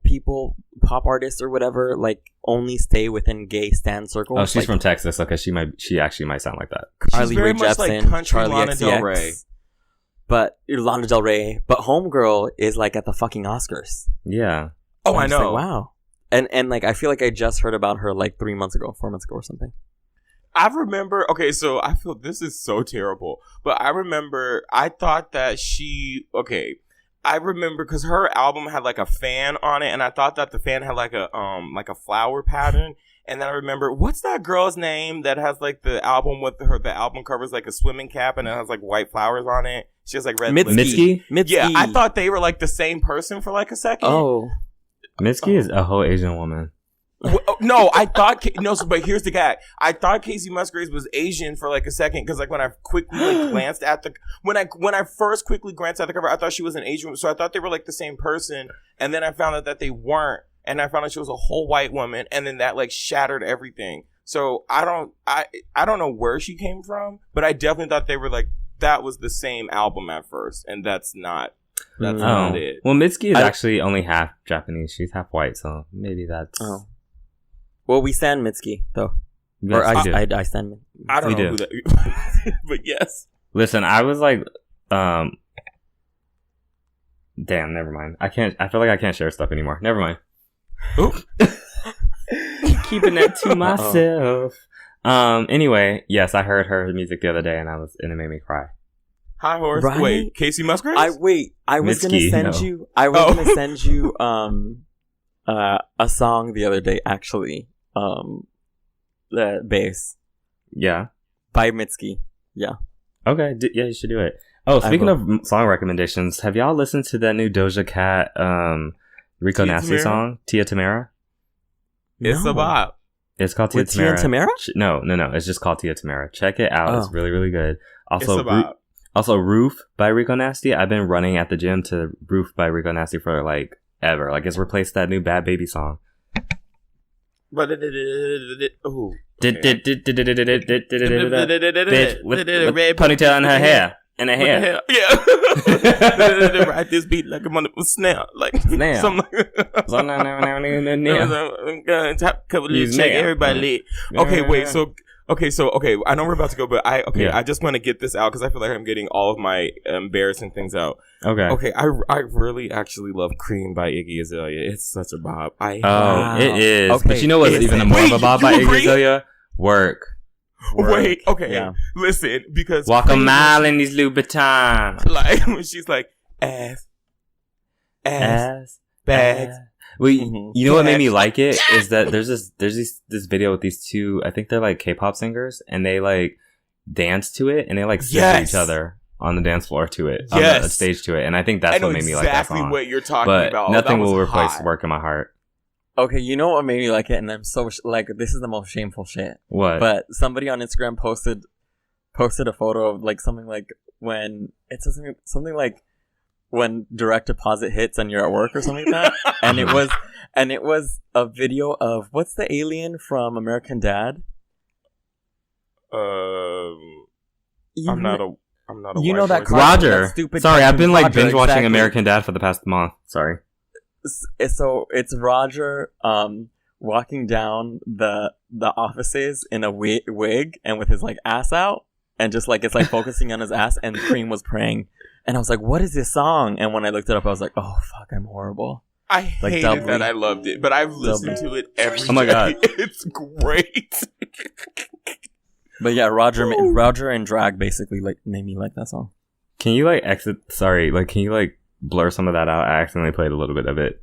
Speaker 2: people, pop artists or whatever, like only stay within gay stan circles.
Speaker 3: Oh, she's like, from Texas. Okay, she actually might sound like that.
Speaker 2: Carly Rae Jepsen, like Charlie
Speaker 4: Lana Del Rey.
Speaker 2: But Lana Del Rey, but Homegirl is like at the fucking Oscars.
Speaker 3: Yeah.
Speaker 4: Oh, I know.
Speaker 2: Like, wow. And like I feel like I just heard about her like 4 months ago or something.
Speaker 4: I remember. Okay, so I feel this is so terrible, but I remember I thought that she. Okay, I remember because her album had like a fan on it, and I thought that the fan had like a flower pattern. And then I remember, what's that girl's name that has like the album with her? The album covers like a swimming cap and it has like white flowers on it. She has like red
Speaker 3: Mitski?
Speaker 4: Yeah, I thought they were like the same person for like a second.
Speaker 2: Oh,
Speaker 3: Mitski is a whole Asian woman.
Speaker 4: No, I thought but here's the gag. I thought Casey Musgraves was Asian for like a second because like when I quickly like glanced at the when I first quickly glanced at the cover, I thought she was an Asian, so I thought they were like the same person, and then I found out that they weren't, and I found out she was a whole white woman, and then that like shattered everything. So I don't know where she came from, but I definitely thought they were like that was the same album at first, and that's not it.
Speaker 3: Well, Mitski is actually only half Japanese. She's half white, so maybe that's.
Speaker 2: Oh. Well, we stand Mitski, though.
Speaker 3: Yes,
Speaker 2: or I stand.
Speaker 4: I don't know who that but yes.
Speaker 3: Listen, I was like, damn, never mind. I feel like I can't share stuff anymore. Never mind.
Speaker 4: Oop.
Speaker 3: Keeping that to myself. Anyway, yes, I heard her music the other day and it made me cry.
Speaker 4: Hi, horse.
Speaker 2: Right?
Speaker 4: Wait, Casey Musgraves?
Speaker 2: I was gonna
Speaker 3: Mitski,
Speaker 2: send
Speaker 3: no.
Speaker 2: you. I was gonna send you a song the other day. Actually, the bass
Speaker 3: Yeah.
Speaker 2: by Mitski. Yeah.
Speaker 3: Okay. Yeah, you should do it. Oh, speaking of song recommendations, have y'all listened to that new Doja Cat, Rico
Speaker 4: Tia
Speaker 3: Nasty
Speaker 4: Tamara?
Speaker 3: song, Tia Tamara?
Speaker 4: It's a bop.
Speaker 3: It's called Tia
Speaker 2: With Tia
Speaker 3: Tamara.
Speaker 2: and Tamara?
Speaker 3: No. It's just called Tia Tamara. Check it out. It's really, really good.
Speaker 4: It's a bop.
Speaker 3: Also, Roof by Rico Nasty. I've been running at the gym to Roof by Rico Nasty for like ever. Like it's replaced that new Bad Baby song.
Speaker 4: But
Speaker 3: Bitch with ponytail in her hair. In her hair.
Speaker 4: Yeah. Ride this beat like I'm on a snap. Like
Speaker 3: Snap.
Speaker 4: something like top cover lid, check everybody lit. Okay, wait, so I know we're about to go, but I just want to get this out because I feel like I'm getting all of my embarrassing things out.
Speaker 3: Okay.
Speaker 4: I really actually love Cream by Iggy Azalea. It's such a bop.
Speaker 3: It is.
Speaker 2: Okay.
Speaker 3: But you know what's even more of a bop by Iggy Azalea? Work.
Speaker 4: Wait, okay.
Speaker 2: Yeah.
Speaker 4: Listen, because
Speaker 3: Walk a mile in these Louboutins.
Speaker 4: like when she's like ass, bags.
Speaker 3: Well, you know what made me like it is that there's this video with these two, I think they're like K-pop singers, and they like dance to it, and they like sing to each other on the dance floor to it, on the stage to it, and I think that's what made me like that song.
Speaker 4: Exactly what you're talking
Speaker 3: but
Speaker 4: about.
Speaker 3: nothing will replace Work in My Heart.
Speaker 2: Okay, you know what made me like it, and I'm so like this is the most shameful shit.
Speaker 3: What?
Speaker 2: But somebody on Instagram posted a photo of like something like when it's something like when direct deposit hits and you're at work or something like that, and it was a video of what's the alien from American Dad?
Speaker 4: I'm not a.
Speaker 2: You know that
Speaker 3: Roger.
Speaker 2: that stupid
Speaker 3: Sorry, I've
Speaker 2: cartoon,
Speaker 3: been like
Speaker 2: Roger,
Speaker 3: binge watching
Speaker 2: exactly.
Speaker 3: American Dad for the past month. Sorry.
Speaker 2: So it's Roger walking down the offices in a wig and with his like ass out and just like it's like focusing on his ass, and Cream was praying, and I was like, what is this song? And when I looked it up I was like, oh fuck, I'm horrible.
Speaker 4: I hated that I loved it, but I've listened to it every day.
Speaker 3: Oh my God.
Speaker 4: It's great.
Speaker 2: But yeah, Roger and Drag basically like made me like that song.
Speaker 3: Can you like can you like blur some of that out? I accidentally played a little bit of it.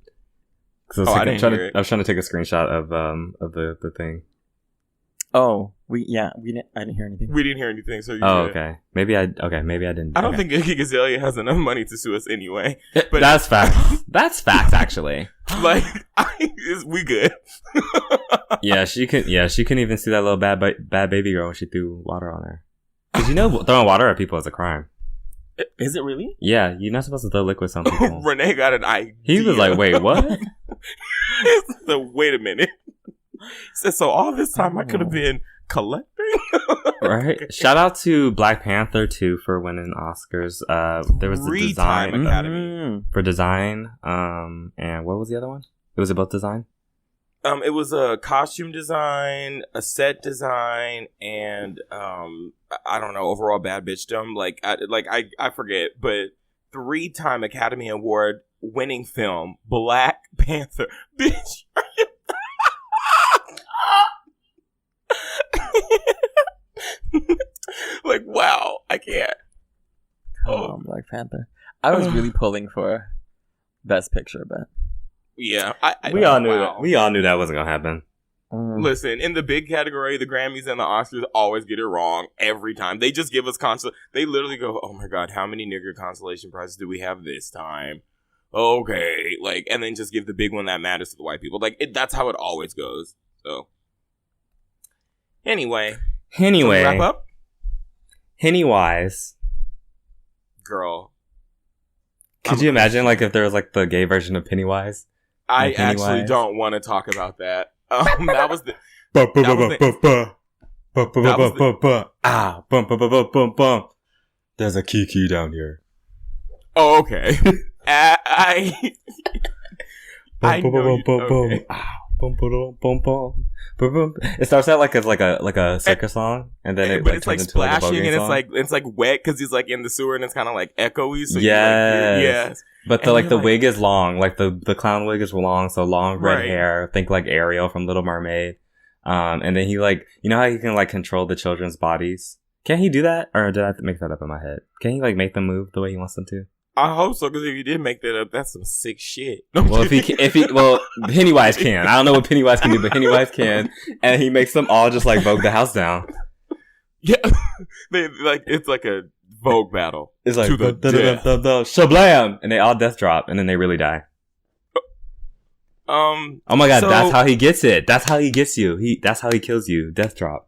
Speaker 4: I didn't hear it.
Speaker 3: I was trying to take a screenshot of the thing.
Speaker 2: Oh, I didn't hear anything.
Speaker 4: We didn't hear anything, so you
Speaker 3: Oh,
Speaker 4: did.
Speaker 3: okay. Maybe I didn't.
Speaker 4: I don't think Iggy Azalea has enough money to sue us anyway. But
Speaker 3: That's facts. That's facts, actually.
Speaker 4: like, we good.
Speaker 3: Yeah, she couldn't even see that little bad baby girl when she threw water on her. Because you know, throwing water at people is a crime.
Speaker 2: Is it really?
Speaker 3: Yeah, you're not supposed to throw liquids on people.
Speaker 4: Rene got an idea.
Speaker 3: He was like, "Wait, what?"
Speaker 4: So wait a minute. He said, so all this time I could have been collecting.
Speaker 3: Right. Shout out to Black Panther too for winning Oscars. There was the
Speaker 4: Three-time
Speaker 3: design
Speaker 4: Academy.
Speaker 3: for design. And what was the other one? It was about design.
Speaker 4: It was a costume design, a set design, and I don't know, overall bad bitchdom. I forget, but 3-time Academy Award winning film, Black Panther. Bitch. Like, wow, I can't.
Speaker 2: Oh, Black Panther. I was really pulling for Best Picture, but
Speaker 4: Yeah,
Speaker 3: We all knew
Speaker 4: wow.
Speaker 3: that. We all knew that wasn't gonna happen.
Speaker 4: Listen, in the big category, the Grammys and the Oscars always get it wrong every time. They just give us They literally go, "Oh my god, how many nigger consolation prizes do we have this time?" Okay, like, and then just give the big one that matters to the white people. Like, that's how it always goes. So, anyway, wrap up,
Speaker 3: Pennywise.
Speaker 4: girl.
Speaker 3: Could you imagine, like, if there was like the gay version of Pennywise?
Speaker 4: I
Speaker 3: Pennywise.
Speaker 4: actually don't want to talk about that. That was the.
Speaker 3: There's a kiki down here.
Speaker 4: Oh, okay. I know you, okay.
Speaker 3: It starts out like it's like a circus song, and then it
Speaker 4: but
Speaker 3: like,
Speaker 4: it's like
Speaker 3: turns into like a
Speaker 4: splashing,
Speaker 3: voguing
Speaker 4: and
Speaker 3: song.
Speaker 4: it's like wet because he's like in the sewer, and it's kind of like echoey. So
Speaker 3: Yes.
Speaker 4: yes.
Speaker 3: But
Speaker 4: And
Speaker 3: the
Speaker 4: you're like-
Speaker 3: wig is long, like the clown wig is long, so long red
Speaker 4: Right.
Speaker 3: hair. Think like Ariel from Little Mermaid. And then he like, you know how he can like control the children's bodies? Can he do that, or did I make that up in my head? Can he like make them move the way he wants them to?
Speaker 4: I hope so, because if you did make that up, that's some sick shit.
Speaker 3: Well, well, Pennywise can. I don't know what Pennywise can do, but Pennywise can, and he makes them all just like vogue the house down.
Speaker 4: Yeah, it's like a Vogue battle.
Speaker 3: It's like
Speaker 4: to the death.
Speaker 3: shablam, and they all death drop, and then they really die. Oh my god,
Speaker 4: so-
Speaker 3: that's how he gets it. That's how he gets you. That's how he kills you. Death drop.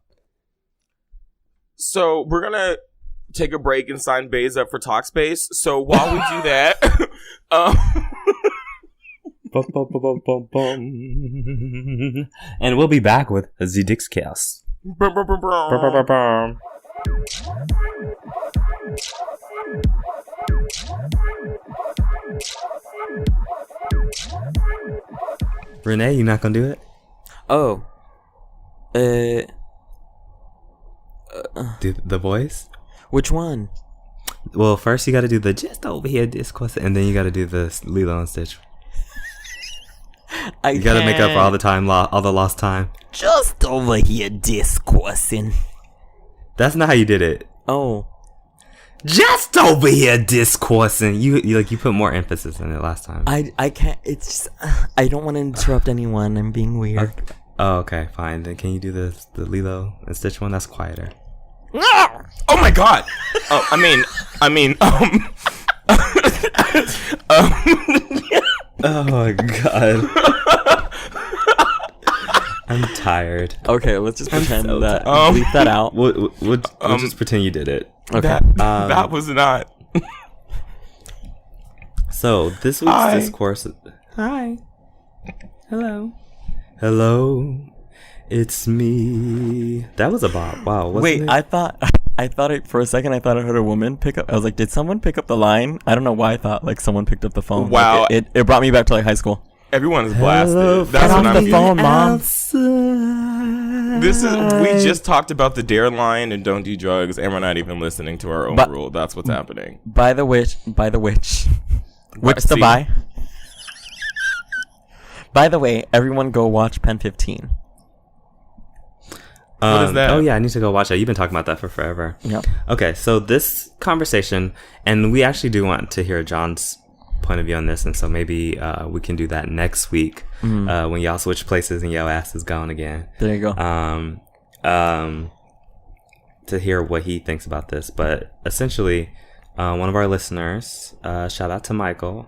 Speaker 4: So we're gonna take a break and sign Bays up for Talkspace. So while we do that,
Speaker 3: Bum, bum, bum, bum, bum, bum. And we'll be back with the Dix Chaos.
Speaker 4: brum, brum, brum, brum.
Speaker 3: Bum, bum, bum, bum. Rene, you not gonna do it?
Speaker 2: Oh.
Speaker 3: Do the voice?
Speaker 2: Which one?
Speaker 3: Well, first you gotta do the just over here discourse, and then you gotta do the Lilo and Stitch. You gotta make up for all the lost time.
Speaker 2: Just over here discoursing.
Speaker 3: That's not how you did it.
Speaker 2: Oh.
Speaker 3: Just over here discoursing. You put more emphasis in it last time.
Speaker 2: I can't. It's just. I don't want to interrupt anyone. I'm being weird.
Speaker 3: Okay. Oh, okay, fine. Then can you do the Lilo and Stitch one? That's quieter.
Speaker 4: Oh my god! Oh, I mean,
Speaker 3: Oh my god. I'm tired.
Speaker 2: Okay, let's just pretend
Speaker 3: so
Speaker 2: that.
Speaker 3: tired.
Speaker 2: Bleep that out.
Speaker 3: We'll just pretend you did it.
Speaker 2: Okay.
Speaker 4: that was not.
Speaker 3: So this week's
Speaker 4: Hi.
Speaker 3: discourse. Hi. Hello. Hello. It's me. That was a bop. Wow. Wasn't
Speaker 2: Wait,
Speaker 3: it?
Speaker 2: I thought it for a second. I thought I heard a woman pick up. I was like, did someone pick up the line? I don't know why I thought like someone picked up the phone.
Speaker 4: Wow.
Speaker 2: Like, it brought me back to like high school.
Speaker 4: Everyone is blasted.
Speaker 3: Hello,
Speaker 4: That's
Speaker 2: from
Speaker 4: what
Speaker 2: the
Speaker 4: I'm
Speaker 2: phone, Mom.
Speaker 4: We just talked about the dare line and don't do drugs, and we're not even listening to our own
Speaker 2: But-
Speaker 4: rule. That's what's happening.
Speaker 2: By the which the
Speaker 4: See?
Speaker 2: by. By the way, everyone go watch Pen 15.
Speaker 4: What is that?
Speaker 3: Oh yeah, I need to go watch that. You've been talking about that for forever.
Speaker 2: Yep.
Speaker 3: Okay, so this conversation, and we actually do want to hear John's point of view on this, and so maybe we can do that next week when y'all switch places and your ass is gone again.
Speaker 2: There you go.
Speaker 3: To hear what he thinks about this, but essentially, one of our listeners, shout out to Michael,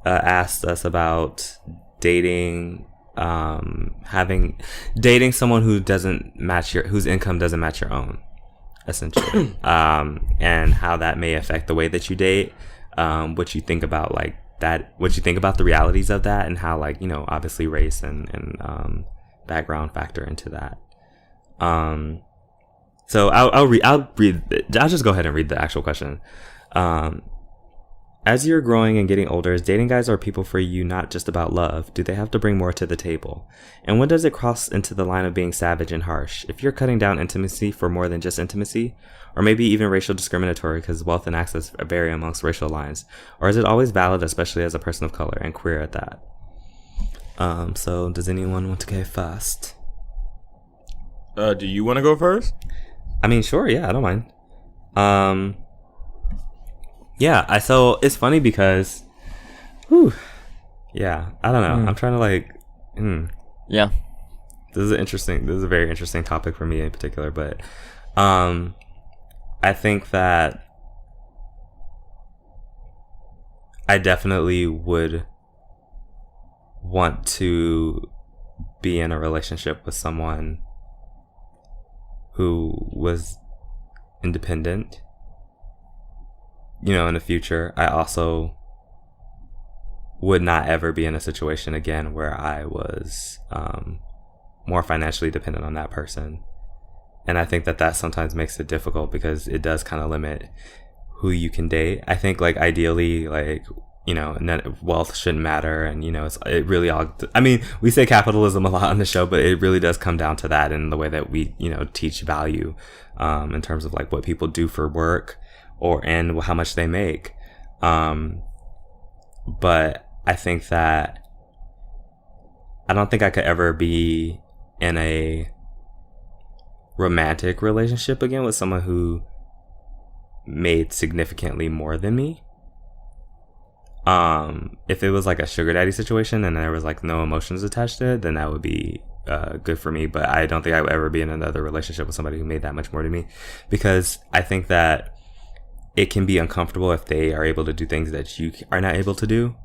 Speaker 3: asked us about dating someone who doesn't match whose income doesn't match your own, essentially, and how that may affect the way that you date, what you think about like that, what you think about the realities of that, and how, like, you know, obviously race and background factor into that. So I'll just go ahead and read the actual question. As you're growing and getting older, is dating guys or people for you not just about love? Do they have to bring more to the table? And when does it cross into the line of being savage and harsh? If you're cutting down intimacy for more than just intimacy, or maybe even racial discriminatory because wealth and access vary amongst racial lines, or is it always valid, especially as a person of color and queer at that? So does anyone want to go first?
Speaker 4: Do you want to go first?
Speaker 3: I mean, sure, yeah, I don't mind. Yeah, so it's funny because, whew, yeah, I don't know. I'm trying to like,
Speaker 2: Yeah.
Speaker 3: This is a very interesting topic for me in particular, but I think that I definitely would want to be in a relationship with someone who was independent. You know, in the future, I also would not ever be in a situation again where I was more financially dependent on that person. And I think that sometimes makes it difficult because it does kind of limit who you can date. I think like ideally, like, you know, wealth shouldn't matter. And, you know, it really all, I mean, we say capitalism a lot on the show, but it really does come down to that in the way that we, you know, teach value in terms of like what people do for work and how much they make. But I think that I don't think I could ever be in a romantic relationship again with someone who made significantly more than me. If it was like a sugar daddy situation and there was like no emotions attached to it, then that would be good for me. But I don't think I would ever be in another relationship with somebody who made that much more to me, because I think that it can be uncomfortable if they are able to do things that you are not able to do.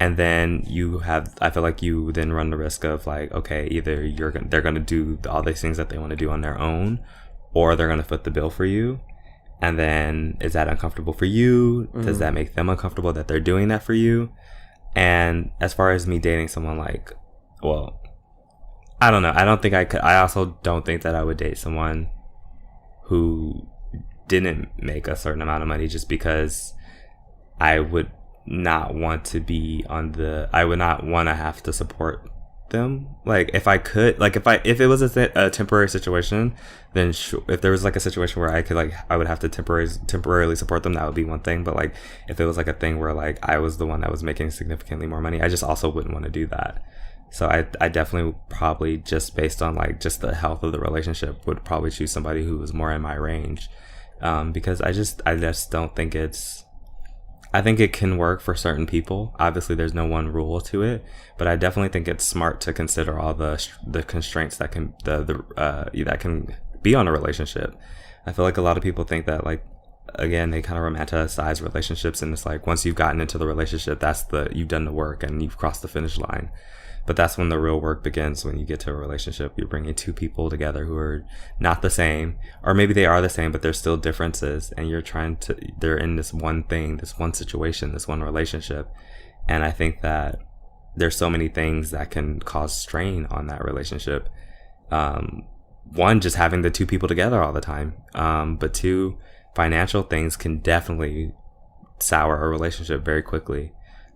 Speaker 3: And then I feel like you then run the risk of like, okay, either they're going to do all these things that they want to do on their own, or they're going to foot the bill for you. And then is that uncomfortable for you? Does that make them uncomfortable that they're doing that for you? And as far as me dating someone, like, well, I don't know. I don't think I could. I also don't think that I would date someone who didn't make a certain amount of money, just because I would not want to be I would not want to have to support them. Like if I could, like if it was a temporary situation, then if there was like a situation where I could, like, I would have to temporarily support them, that would be one thing. But like if it was like a thing where like I was the one that was making significantly more money, I just also wouldn't want to do that. So I definitely probably, just based on like just the health of the relationship, would probably choose somebody who was more in my range, because I just don't think I think it can work for certain people. Obviously, there's no one rule to it, but I definitely think it's smart to consider all the constraints that can that can be on a relationship. I feel like a lot of people think that, like, again, they kind of romanticize relationships, and it's like once you've gotten into the relationship, you've done the work and you've crossed the finish line. But that's when the real work begins. When you get to a relationship, you're bringing two people together who are not the same, or maybe they are the same, but there's still differences, and they're in this one thing, this one situation, this one relationship. And I think that there's so many things that can cause strain on that relationship. One, just having the two people together all the time. But two, financial things can definitely sour a relationship very quickly.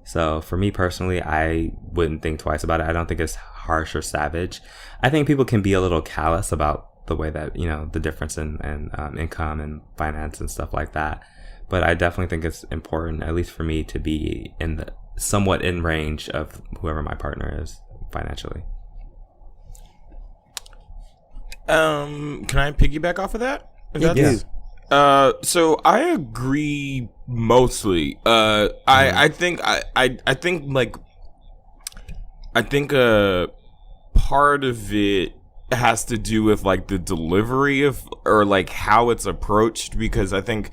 Speaker 3: So for me personally, I wouldn't think twice about it. I don't think it's harsh or savage. I think people can be a little callous about the way that, you know, the difference in income and finance and stuff like that. But I definitely think it's important, at least for me, to be somewhat in range of whoever my partner is financially.
Speaker 4: Can I piggyback off of that?
Speaker 3: Yeah.
Speaker 4: So I agree mostly. I think part of it has to do with like the delivery of, or like how it's approached, because I think,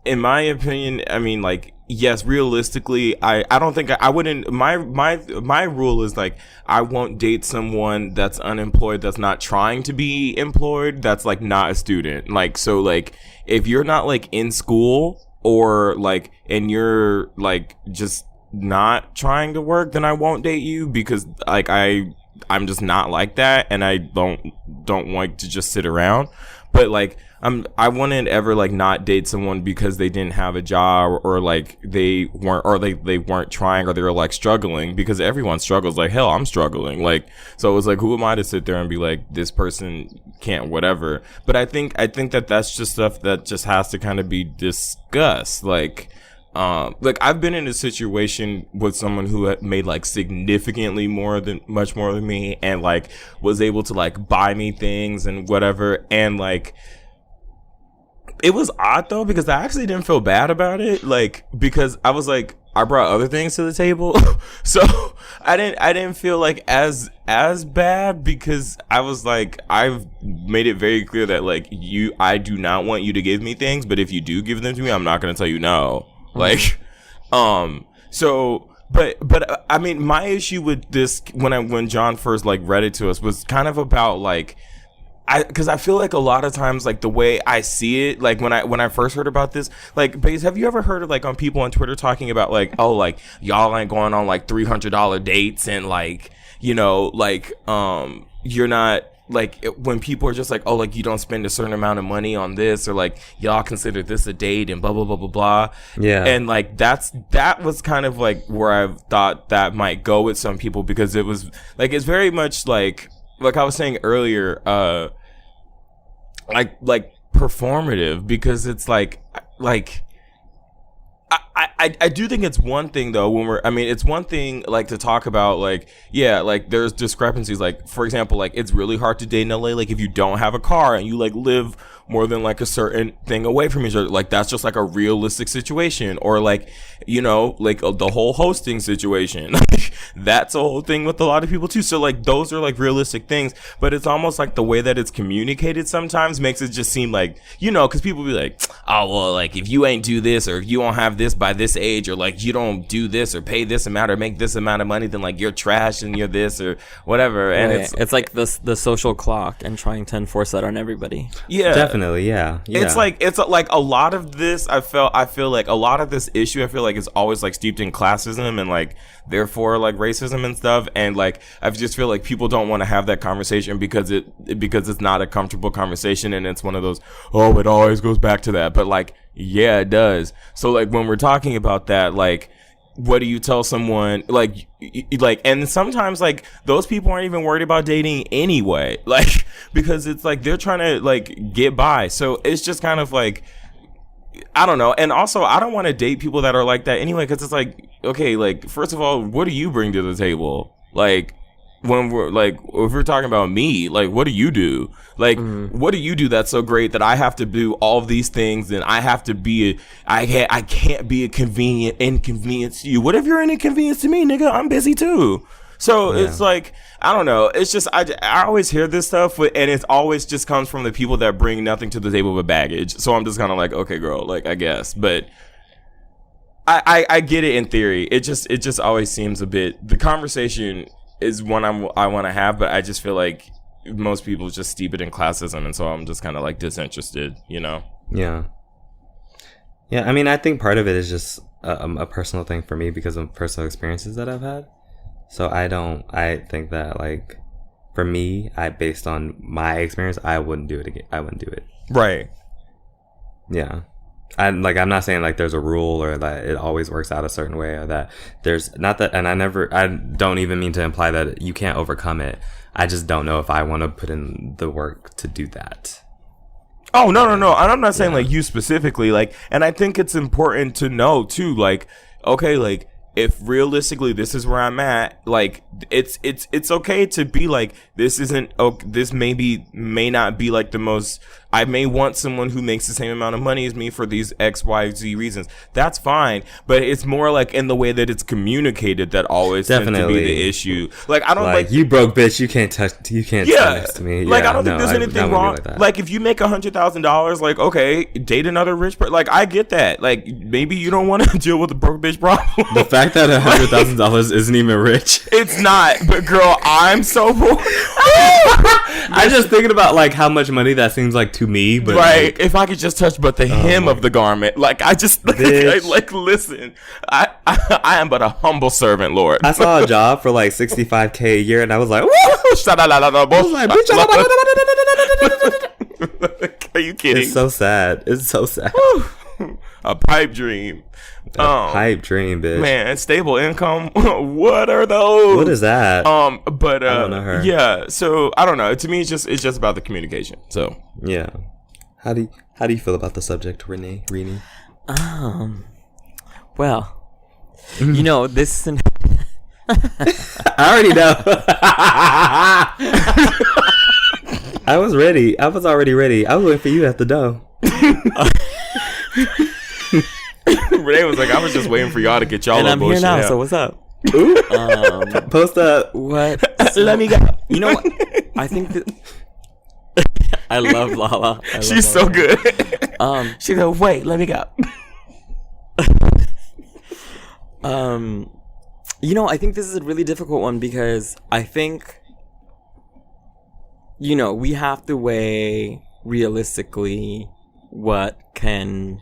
Speaker 4: in my opinion, I mean, like, yes, realistically, I don't think I wouldn't, my rule is like, I won't date someone that's unemployed, that's not trying to be employed, that's like not a student. Like, so like, if you're not like in school, or like, and you're like just not trying to work, then I won't date you, because like I'm just not like that, and I don't want to just sit around. But like, I wouldn't ever like not date someone because they didn't have a job, or like they weren't trying, or they were like struggling, because everyone struggles. Like, hell, I'm struggling. Like, so it was like, who am I to sit there and be like, this person can't, whatever. But I think that that's just stuff that just has to kind of be discussed. Like I've been in a situation with someone who had made like significantly much more than me, and like was able to like buy me things and whatever, and like It was odd though, because I actually didn't feel bad about it, like, because I was like, I brought other things to the table. So I didn't feel like as bad, because I was like, I've made it very clear that like I do not want you to give me things, but if you do give them to me, I'm not going to tell you no. Like, so, but I mean, my issue with this, when John first like read it to us, was kind of about like, because I feel like a lot of times, like the way I see it, like when I first heard about this, like, Baze, have you ever heard of like on people on Twitter talking about like, oh, like y'all ain't going on like $300 dates, and like, you know, like you're not, like, when people are just like, oh, like you don't spend a certain amount of money on this, or like y'all consider this a date, and blah blah blah blah blah. Yeah. And like that was kind of like where I thought that might go with some people, because it was like, it's very much like I was saying earlier, like performative, because it's like I do think it's one thing though it's one thing like to talk about like, yeah, like there's discrepancies, like for example, like it's really hard to date in LA, like if you don't have a car and you like live more than like a certain thing away from each other, like that's just like a realistic situation. Or like, you know, like the whole hosting situation, like that's a whole thing with a lot of people too. So like those are like realistic things, but it's almost like the way that it's communicated sometimes makes it just seem like, you know, because people be like, oh well, like if you ain't do this, or if you don't have this by this age, or like you don't do this or pay this amount or make this amount of money, then like you're trash and you're this or whatever. And
Speaker 2: it's like the social clock and trying to enforce that on everybody.
Speaker 4: Yeah,
Speaker 3: definitely. Yeah.
Speaker 4: It's like a lot of this, I feel like a lot of this issue, I feel like is always like steeped in classism and like therefore like racism and stuff. And like I just feel like people don't want to have that conversation because it's not a comfortable conversation, and it's one of those, oh, it always goes back to that. But like, yeah, it does. So like when we're talking about that, like, what do you tell someone, like, and sometimes like those people aren't even worried about dating anyway, like, because it's like they're trying to like get by. So it's just kind of like, I don't know. And also I don't want to date people that are like that anyway, because it's like, okay, like first of all, what do you bring to the table? Like, when we're like, if we're talking about me, like, what do you do? Like, what do you do that's so great that I have to do all of these things, and I have to be I can't be a inconvenience to you. What if you're an inconvenience to me, nigga? I'm busy too. So it's like, I don't know. It's just, I always hear this stuff, and it always just comes from the people that bring nothing to the table but baggage. So I'm just kind of like, okay, girl, like, I guess. But I get it in theory. It just always seems a bit, the conversation is one I want to have, but I just feel like most people just steep it in classism, and so I'm just kind of like disinterested, you know?
Speaker 3: Yeah. I mean, I think part of it is just a personal thing for me because of personal experiences that I've had. So I think that like for me, based on my experience, I wouldn't do it again. I wouldn't do it.
Speaker 4: Right.
Speaker 3: Yeah. I'm not saying like there's a rule or that it always works out a certain way, or that there's not that, and I don't even mean to imply that you can't overcome it. I just don't know if I want to put in the work to do that.
Speaker 4: Oh, no. And I'm not saying like you specifically, like, and I think it's important to know too, like, okay, like, if realistically this is where I'm at, like, it's okay to be like, this may not be like the most, I may want someone who makes the same amount of money as me for these X, Y, Z reasons. That's fine. But it's more like in the way that it's communicated that always tends to be the issue. Like, I don't like
Speaker 3: you broke bitch, you can't stand next to me.
Speaker 4: Like, I don't think there's anything wrong. Like, if you make $100,000, like, okay, date another rich person. Like, I get that. Like, maybe you don't want to deal with the broke bitch problem.
Speaker 3: The fact that $100,000 isn't even rich.
Speaker 4: It's not. But girl, I'm so poor.
Speaker 3: I'm just thinking about like how much money that seems like to me, but
Speaker 4: right, like, if I could just touch but the hem of the garment, like I just like listen, I am but a humble servant, Lord.
Speaker 3: I saw a job for like $65K a year, and I was like,
Speaker 4: are you kidding?
Speaker 3: It's so sad.
Speaker 4: A pipe dream.
Speaker 3: Pipe dream, bitch.
Speaker 4: Man, stable income. What are those?
Speaker 3: What is that?
Speaker 4: But
Speaker 3: I don't know her.
Speaker 4: Yeah. So I don't know. To me, it's just about the communication. So
Speaker 3: yeah. How do you feel about the subject, Rene?
Speaker 2: Well, you know, this.
Speaker 3: I already know. I was ready. I was already ready. I was waiting for you at the door.
Speaker 4: Rene was like, I was just waiting for y'all to get y'all.
Speaker 2: And I'm here now.
Speaker 4: out.
Speaker 2: So what's up?
Speaker 3: Post up.
Speaker 2: What?
Speaker 4: Let me go.
Speaker 2: You know what? I think that I love Lala.
Speaker 4: She's so good.
Speaker 2: She goes, wait, let me go. You know, I think this is a really difficult one because I think, you know, we have to weigh realistically what can,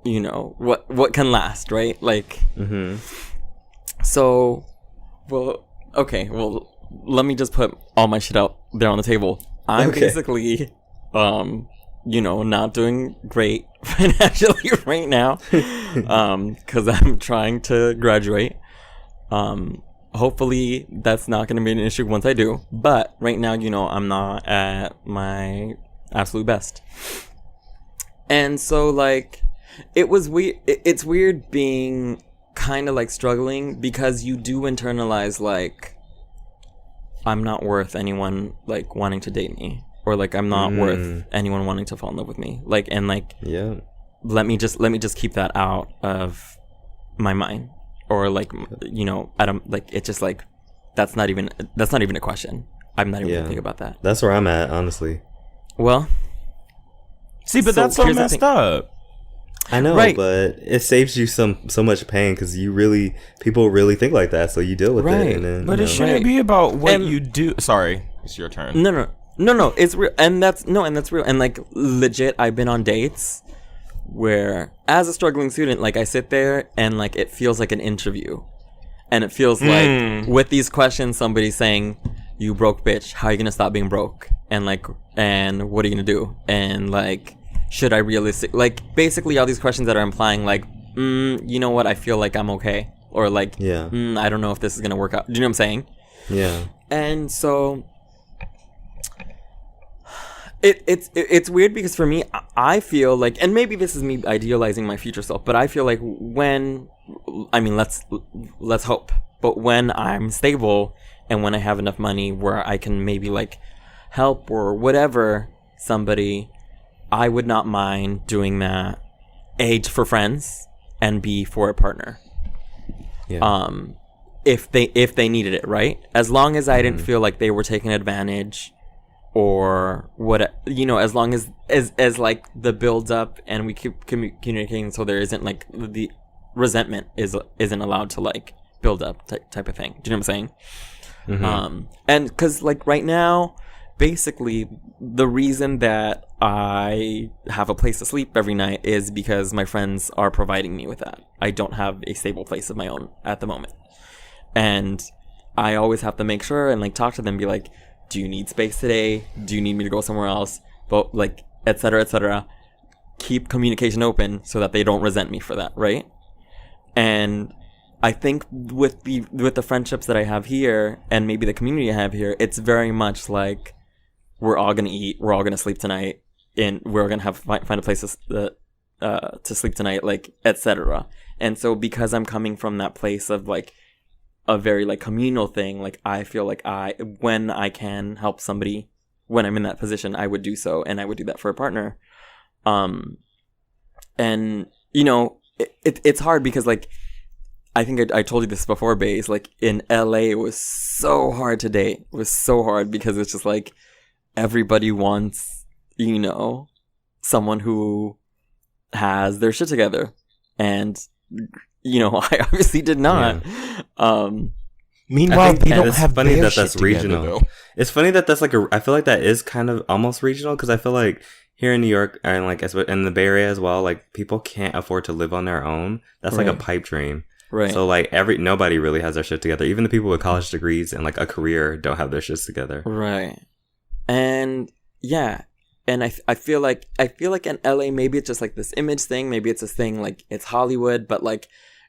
Speaker 2: you know, what can last, right? Like, so, well, okay, well, let me just put all my shit out there on the table. I'm basically, you know, not doing great financially right now, because I'm trying to graduate. Hopefully that's not going to be an issue once I do. But right now, you know, I'm not at my absolute best. And so, like, it was weird. It's weird being kind of like struggling because you do internalize, like, I'm not worth anyone like wanting to date me, or like I'm not worth anyone wanting to fall in love with me. Like, and like,
Speaker 3: yeah,
Speaker 2: let me just keep that out of my mind. Or like, you know, I don't like, it's just like, that's not even a question. I'm not even gonna think about that.
Speaker 3: That's where I'm at, honestly.
Speaker 2: Well,
Speaker 4: see, but that's so messed up.
Speaker 3: I know,
Speaker 2: right.
Speaker 3: But it saves you so much pain because people really think like that, so you deal with it. And then,
Speaker 4: but it shouldn't be about what you do. Sorry, it's your turn.
Speaker 2: No, it's real, and that's real, and like legit, I've been on dates where, as a struggling student, like I sit there and like it feels like an interview, and it feels like with these questions, somebody's saying, "You broke bitch, how are you gonna stop being broke?" And like, and what are you gonna do? And like, should I like basically all these questions that are implying like, you know what, I feel like I'm okay, or like, I don't know if this is gonna work out. Do you know what I'm saying?
Speaker 3: Yeah.
Speaker 2: And so it's weird because for me, I feel like, and maybe this is me idealizing my future self, but I feel like let's hope, but when I'm stable and when I have enough money where I can maybe like help or whatever somebody, I would not mind doing that, A, for friends, and B, for a partner.
Speaker 3: Yeah.
Speaker 2: If they needed it, right? As long as I didn't feel like they were taking advantage, or what, you know, as long as like the build up and we keep communicating, so there isn't like the resentment isn't allowed to like build up type of thing. Do you know what I'm saying? And because like right now, basically the reason that I have a place to sleep every night is because my friends are providing me with that. I don't have a stable place of my own at the moment, and I always have to make sure and like talk to them, be like, do you need space today? Do you need me to go somewhere else? But like, et cetera, keep communication open so that they don't resent me for that, right? And I think with the friendships that I have here and maybe the community I have here, it's very much like, we're all gonna eat, we're all gonna sleep tonight, and we're gonna find a place to sleep tonight, like, et cetera. And so because I'm coming from that place of like a very like communal thing, like I feel like when I can help somebody, when I'm in that position, I would do so, and I would do that for a partner. And you know, it's hard because like, I think I told you this before, Baze, like in LA it was so hard to date. It was so hard because it's just like everybody wants, you know, someone who has their shit together, and you know, I obviously did not. Yeah.
Speaker 4: Meanwhile, they don't have
Speaker 3: funny
Speaker 4: their
Speaker 3: that that's
Speaker 4: shit
Speaker 3: regional.
Speaker 4: together,
Speaker 3: it's funny that that's like I feel like that is kind of almost regional, because I feel like here in New York and like in the Bay Area as well, like people can't afford to live on their own. That's like a pipe dream.
Speaker 2: Right.
Speaker 3: So like nobody really has their shit together. Even the people with college degrees and like a career don't have their shits together.
Speaker 2: Right. And yeah. And I feel like in LA, maybe it's just like this image thing. Maybe it's this thing like it's Hollywood, but like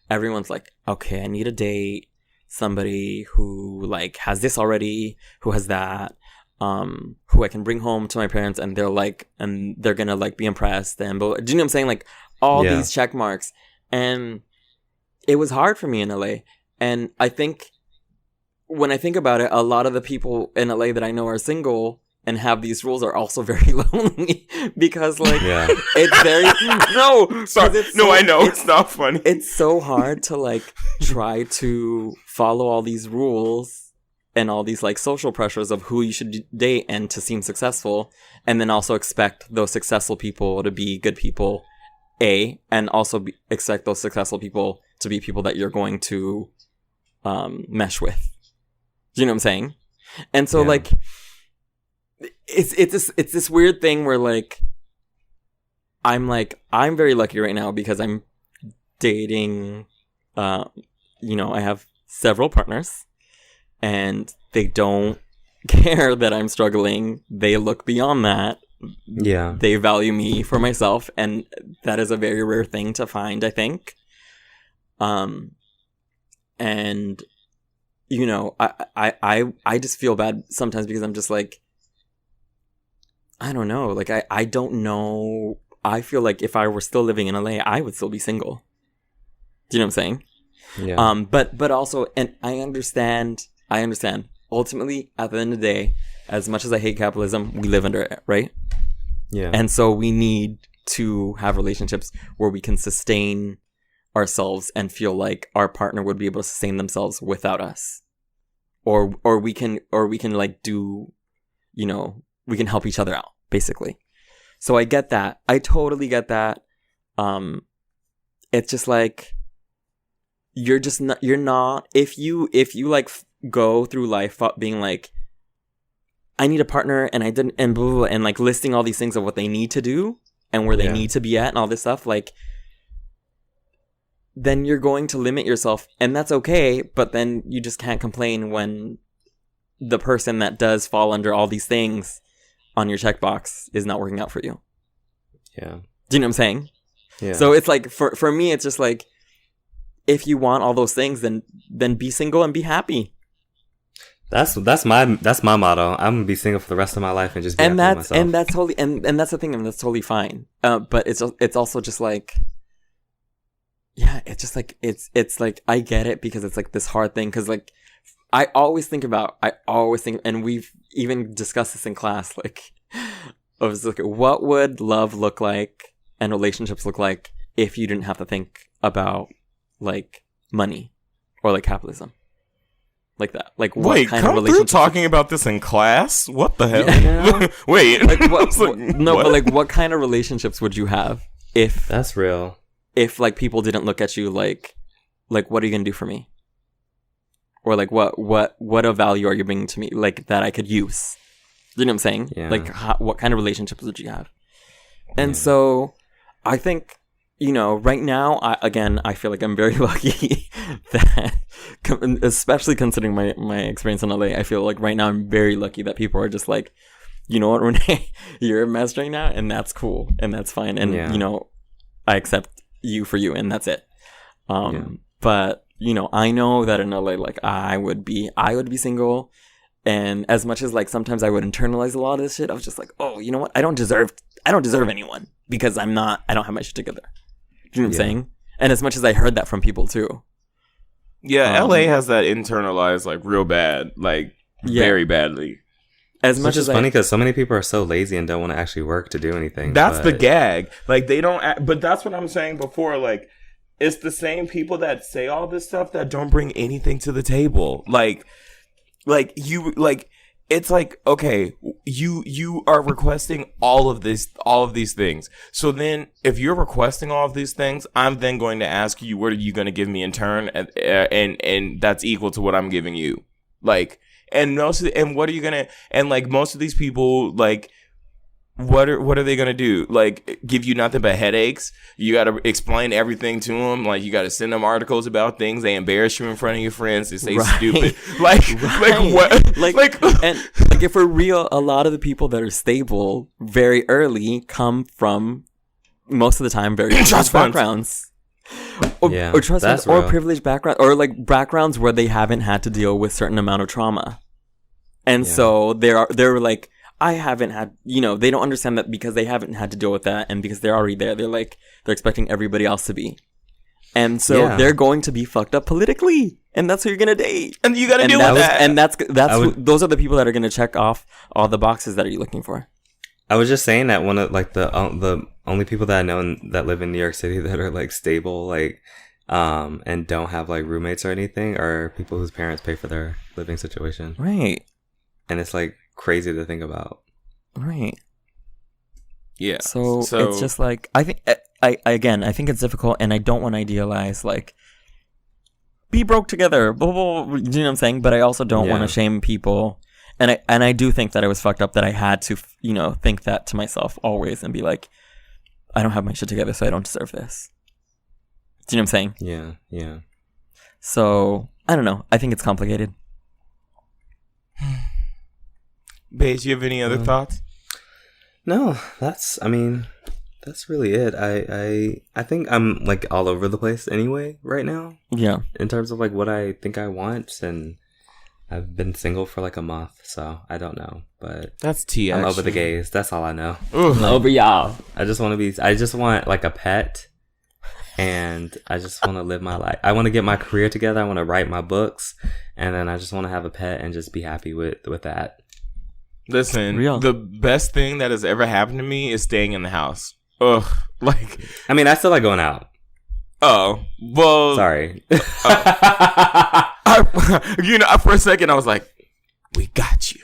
Speaker 2: everyone's like, okay, I need a date. Somebody who like has this already, who has that, who I can bring home to my parents, and they're gonna like be impressed. And do you know what I'm saying? Like all these check marks. And it was hard for me in LA. And I think when I think about it, a lot of the people in LA that I know are single, and have these rules are also very lonely because like
Speaker 3: Yeah.
Speaker 2: it's very no
Speaker 4: Sorry.
Speaker 2: it's
Speaker 4: No,
Speaker 2: so-
Speaker 4: I know it's not funny.
Speaker 2: it's so hard to like try to follow all these rules and all these like social pressures of who you should date and to seem successful, and then also expect those successful people to be good people, and also expect those successful people to be people that you're going to mesh with. Do you know what I'm saying? And so
Speaker 3: Yeah.
Speaker 2: like it's this weird thing where like I'm very lucky right now because I'm dating I have several partners and they don't care that I'm struggling. They look beyond that.
Speaker 3: Yeah.
Speaker 2: They value me for myself, and that is a very rare thing to find, I think. And I just feel bad sometimes because I'm just like, I don't know. Like, I don't know. I feel like if I were still living in LA, I would still be single. Do you know what I'm saying?
Speaker 3: Yeah.
Speaker 2: But also, and I understand. Ultimately, at the end of the day, as much as I hate capitalism, we live under it, right?
Speaker 3: Yeah.
Speaker 2: And so we need to have relationships where we can sustain ourselves and feel like our partner would be able to sustain themselves without us. Or we can like do, we can help each other out, basically. So I get that. I totally get that. It's just like, you're not, if you like go through life being like, I need a partner and I didn't, and blah, blah, blah, and like listing all these things of what they need to do and where they need to be at and all this stuff, like, then you're going to limit yourself, and that's okay, but then you just can't complain when the person that does fall under all these things on your checkbox is not working out for you.
Speaker 3: Yeah.
Speaker 2: Do you know what I'm saying?
Speaker 3: Yeah.
Speaker 2: So it's like, for me, it's just like, if you want all those things, then be single and be happy.
Speaker 3: That's my motto. I'm gonna be single for the rest of my life and just be happy with myself.
Speaker 2: And that's totally and that's the thing, and that's totally fine. But it's also just like, yeah, it's just like it's like, I get it because it's like this hard thing, because like I always think, and we've even discussed this in class, like, I was like, what would love look like and relationships look like if you didn't have to think about like money or like capitalism, like that? Like, what
Speaker 4: Wait,
Speaker 2: kind of
Speaker 4: come through
Speaker 2: relationships?
Speaker 4: talking about this in class? What the hell?
Speaker 2: Yeah.
Speaker 4: Wait.
Speaker 2: Like
Speaker 4: I
Speaker 2: what?
Speaker 4: was like,
Speaker 2: No,
Speaker 4: what?
Speaker 2: but like, what kind of relationships would you have if
Speaker 3: That's real.
Speaker 2: like people didn't look at you like what are you gonna do for me, or like what of value are you bringing to me, like, that I could use? You know what I'm saying?
Speaker 3: Yeah.
Speaker 2: Like, what kind of relationships would you have? And so I think, right now, I feel like I'm very lucky that, especially considering my experience in LA, I feel like right now I'm very lucky that people are just like, you know what, Rene, you're a mess right now, and that's cool, and that's fine, and I accept you for you, and that's it. But I know that in LA, like, I would be single, and as much as like sometimes I would internalize a lot of this shit, I was just like, oh, you know what, I don't deserve anyone because I don't have my shit together. Do you know what I'm saying? And as much as I heard that from people too.
Speaker 4: Yeah, LA has that internalized, like, real bad, like, very badly.
Speaker 2: As much as
Speaker 3: funny because so many people are so lazy and don't want to actually work to do anything.
Speaker 4: That's the gag. Like, they don't but that's what I'm saying before, like, it's the same people that say all this stuff that don't bring anything to the table. Like you, like, it's like, okay, you are requesting all of these things. So then if you're requesting all of these things, I'm then going to ask you, what are you going to give me in turn? And that's equal to what I'm giving you. Like, and most of these people, like, what are they gonna do? Like, give you nothing but headaches? You got to explain everything to them. Like, you got to send them articles about things. They embarrass you in front of your friends. They say stupid. Like what?
Speaker 2: Like, and like, if we're real, a lot of the people that are stable very early come from, most of the time, very privileged backgrounds. Or trust funds, or privileged background, or like backgrounds where they haven't had to deal with certain amount of trauma, and so they're like, I haven't had, they don't understand that because they haven't had to deal with that, and because they're already there, they're expecting everybody else to be. And so they're going to be fucked up politically. And that's who you're going to date.
Speaker 4: And you got to deal with that.
Speaker 2: And those are the people that are going to check off all the boxes that are you looking for.
Speaker 3: I was just saying that one of like the only people that I know that live in New York City that are like stable, like, and don't have like roommates or anything are people whose parents pay for their living situation.
Speaker 2: Right.
Speaker 3: And it's like crazy to think about.
Speaker 2: Right.
Speaker 4: Yeah.
Speaker 2: So it's just like, I think it's difficult, and I don't want to idealize like be broke together, blah, blah, blah, you know what I'm saying? But I also don't want to shame people. And I do think that I was fucked up, that I had to, think that to myself always and be like, I don't have my shit together, so I don't deserve this. Do you know what I'm saying?
Speaker 3: Yeah, yeah.
Speaker 2: So, I don't know. I think it's complicated.
Speaker 4: Baze, you have any other thoughts?
Speaker 3: No, that's really it. I think I'm like all over the place anyway right now.
Speaker 2: Yeah.
Speaker 3: In terms of like what I think I want, and I've been single for like a month, so I don't know. But
Speaker 4: that's tea.
Speaker 3: I'm over the gays. That's all I know.
Speaker 2: I'm over y'all.
Speaker 3: I just want like a pet, and I just want to live my life. I want to get my career together. I want to write my books, and then I just want to have a pet and just be happy with that.
Speaker 4: Listen, the best thing that has ever happened to me is staying in the house. Ugh, like,
Speaker 3: I mean, I still like going out.
Speaker 4: Oh, well,
Speaker 3: sorry.
Speaker 4: For a second, I was like, "We got you."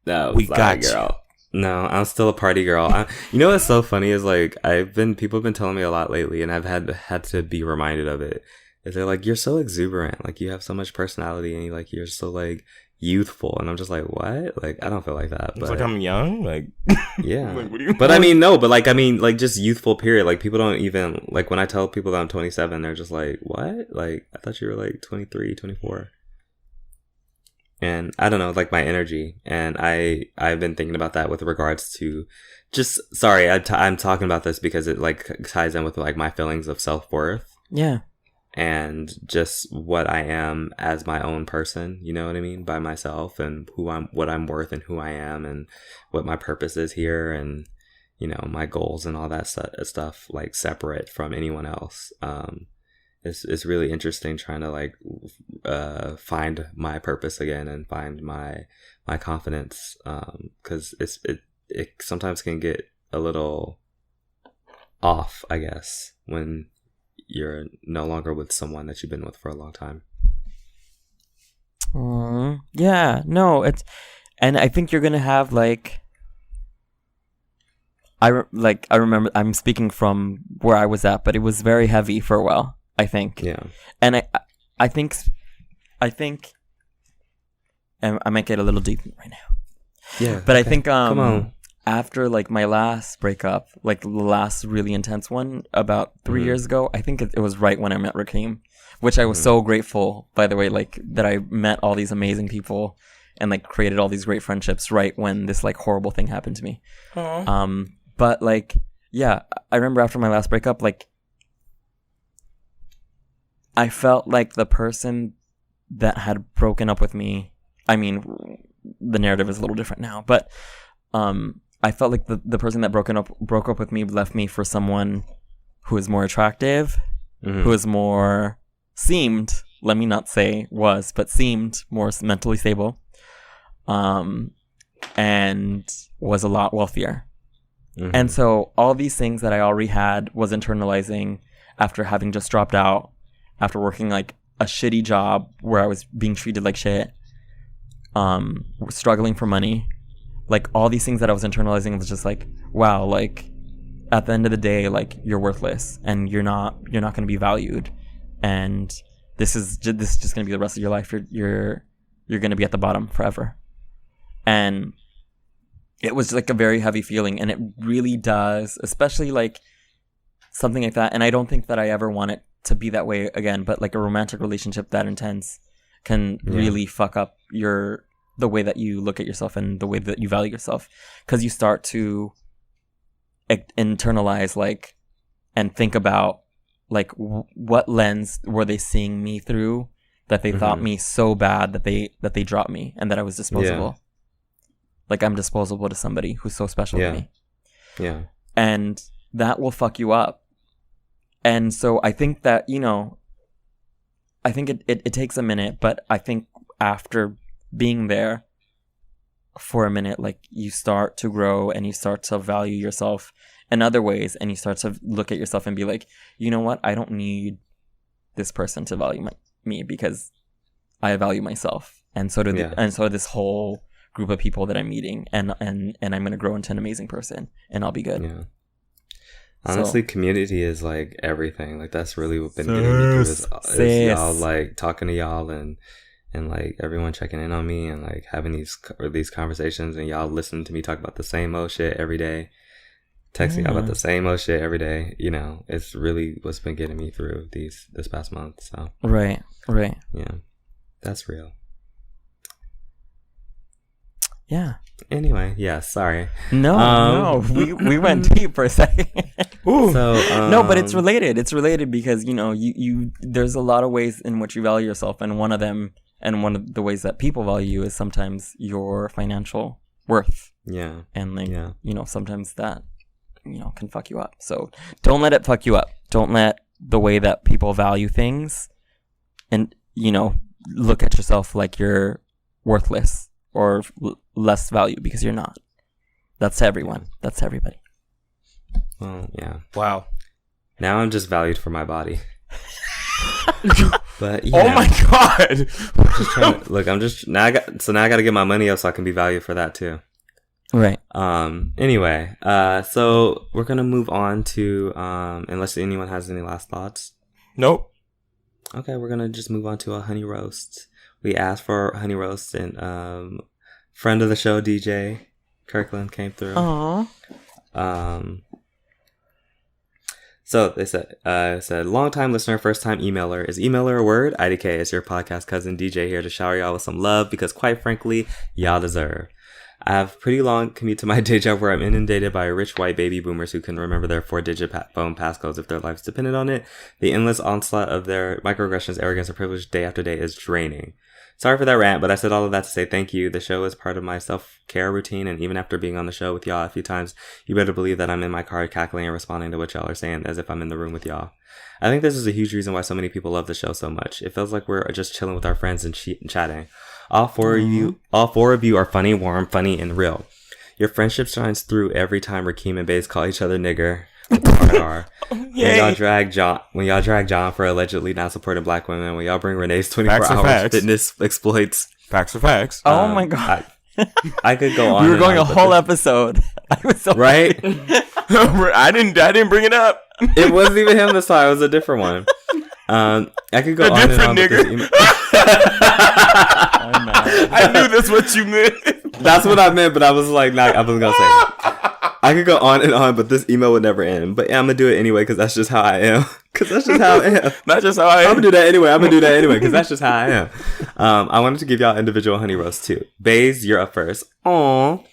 Speaker 3: No,
Speaker 4: we got you,
Speaker 3: girl. No, I'm still a party girl. You know what's so funny is like people have been telling me a lot lately, and I've had to be reminded of it. Is they're like, "You're so exuberant, like you have so much personality, and you're so like youthful," and I'm just like, what? Like, I don't feel like that. But
Speaker 4: it's like I'm young, like
Speaker 3: yeah.
Speaker 4: Like, what do you
Speaker 3: but like just youthful period. Like people don't even like when I tell people that I'm 27, they're just like, what? Like I thought you were like 23, 24. And I don't know, like my energy, and I've been thinking about that with regards to just I'm talking about this because it like ties in with like my feelings of self-worth.
Speaker 2: Yeah.
Speaker 3: And just what I am as my own person, you know what I mean? By myself, and what I'm worth, and who I am, and what my purpose is here, and, my goals and all that stuff, like separate from anyone else. It's really interesting trying to like, find my purpose again and find my confidence. 'Cause it sometimes can get a little off, I guess, when you're no longer with someone that you've been with for a long time.
Speaker 2: Yeah, no, and I think you're gonna have like, I remember, I'm speaking from where I was at, but it was very heavy for a while, I think.
Speaker 3: Yeah.
Speaker 2: And I think, and I might get a little deep right now.
Speaker 3: Yeah.
Speaker 2: But okay. I think,
Speaker 3: come on.
Speaker 2: After like my last breakup, like the last really intense one about 3 years ago, I think it was right when I met Rakeem, which I was so grateful, by the way, like that I met all these amazing people and like created all these great friendships right when this like horrible thing happened to me.
Speaker 4: Aww.
Speaker 2: But like, yeah, I remember after my last breakup, like I felt like the person that had broken up with me, I mean, the narrative is a little different now, but I felt like the person that broke up with me left me for someone who is more attractive, who is more seemed, let me not say was, but seemed more mentally stable, and was a lot wealthier. And so all these things that I already had was internalizing after having just dropped out, after working like a shitty job where I was being treated like shit, struggling for money. Like all these things that I was internalizing was just like, wow, like at the end of the day, like you're worthless and you're not going to be valued, and this is just going to be the rest of your life. You're going to be at the bottom forever. And it was like a very heavy feeling, and it really does, especially like something like that. And I don't think that I ever want it to be that way again, but like a romantic relationship that intense can really fuck up the way that you look at yourself and the way that you value yourself, because you start to internalize like and think about like what lens were they seeing me through that they thought me so bad that they dropped me and that I was disposable. Like I'm disposable to somebody who's so special to me.
Speaker 3: Yeah.
Speaker 2: And that will fuck you up. And so I think that, I think it takes a minute, but I think after being there for a minute, like, you start to grow and you start to value yourself in other ways, and you start to look at yourself and be like, you know what, I don't need this person to value me because I value myself, and so so this whole group of people that I'm meeting, and I'm gonna grow into an amazing person, and I'll be good.
Speaker 3: Yeah. Honestly, community is like everything. Like, that's really what been getting me through is y'all, like, talking to y'all and like everyone checking in on me and like having these conversations, and y'all listening to me talk about the same old shit every day, texting y'all about the same old shit every day. It's really what's been getting me through this past month. So
Speaker 2: right.
Speaker 3: Yeah, that's real.
Speaker 2: Yeah.
Speaker 3: Anyway, yeah, sorry.
Speaker 2: No, we went deep for a second.
Speaker 3: So
Speaker 2: no, but it's related. It's related because you there's a lot of ways in which you value yourself, and one of the ways that people value you is sometimes your financial worth.
Speaker 3: Yeah.
Speaker 2: And sometimes that can fuck you up. So don't let it fuck you up. Don't let the way that people value things and look at yourself like you're worthless or less value, because you're not. That's to everyone. That's to everybody.
Speaker 3: Well, yeah.
Speaker 4: Wow.
Speaker 3: Now I'm just valued for my body. But
Speaker 4: oh my god!
Speaker 3: I'm just trying to, look, now I got to get my money up so I can be valued for that too.
Speaker 2: Right.
Speaker 3: Anyway, so we're gonna move on to unless anyone has any last thoughts.
Speaker 4: Nope.
Speaker 3: Okay, we're gonna just move on to a honey roast. We asked for honey roast, and friend of the show, DJ Kirkland, came through.
Speaker 2: Aww.
Speaker 3: So they said, long time listener, first time emailer. Is emailer a word? IDK is your podcast cousin DJ here to shower y'all with some love because, quite frankly, y'all deserve. I have a pretty long commute to my day job where I'm inundated by rich white baby boomers who can remember their 4-digit phone passcodes if their lives depended on it. The endless onslaught of their microaggressions, arrogance, and privilege day after day is draining. Sorry for that rant, but I said all of that to say thank you. The show is part of my self-care routine, and even after being on the show with y'all a few times, you better believe that I'm in my car cackling and responding to what y'all are saying as if I'm in the room with y'all. I think this is a huge reason why so many people love the show so much. It feels like we're just chilling with our friends and chatting. All four of you are funny, warm, funny, and real. Your friendship shines through every time Rakeem and Baze call each other nigger. When y'all drag John for allegedly not supporting black women, when y'all bring Renee's 24-hour fitness exploits.
Speaker 4: Facts are facts.
Speaker 2: Oh my god.
Speaker 3: I could go on.
Speaker 2: We were going a whole episode. I was so
Speaker 3: right.
Speaker 4: I didn't bring it up.
Speaker 3: It wasn't even him this time. It was a different one. I could go on and on.
Speaker 4: Nigger. I knew that's what you meant.
Speaker 3: That's what I meant, but I was like, I wasn't gonna say it. I could go on and on, but this email would never end. But yeah, I'm gonna do it anyway because that's just how I am. Because that's just how I am.
Speaker 4: Not just how I am.
Speaker 3: I'm gonna do that anyway because that's just how I am. I wanted to give y'all individual honey roast too. Baze, you're up first. Aww.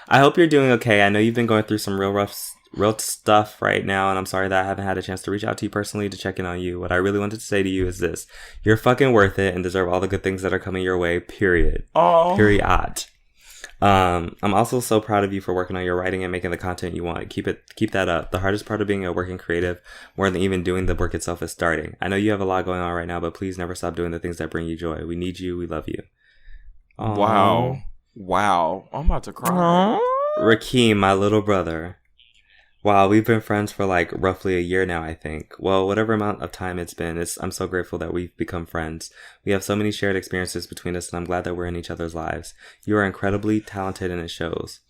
Speaker 3: I hope you're doing okay. I know you've been going through some real stuff right now, and I'm sorry that I haven't had a chance to reach out to you personally to check in on you. What I really wanted to say to you is this: you're fucking worth it and deserve all the good things that are coming your way. Period.
Speaker 4: Oh.
Speaker 3: Period. I'm also so proud of you for working on your writing and making the content you want. Keep that up. The hardest part of being a working creative, more than even doing the work itself, is starting. I know you have a lot going on right now, but please never stop doing the things that bring you joy. We need you. We love you.
Speaker 4: Aww. Wow. I'm about to cry.
Speaker 3: Rakeem, my little brother. Wow, we've been friends for like roughly a year now, I think. Well, whatever amount of time it's been, I'm so grateful that we've become friends. We have so many shared experiences between us, and I'm glad that we're in each other's lives. You are incredibly talented, and it shows.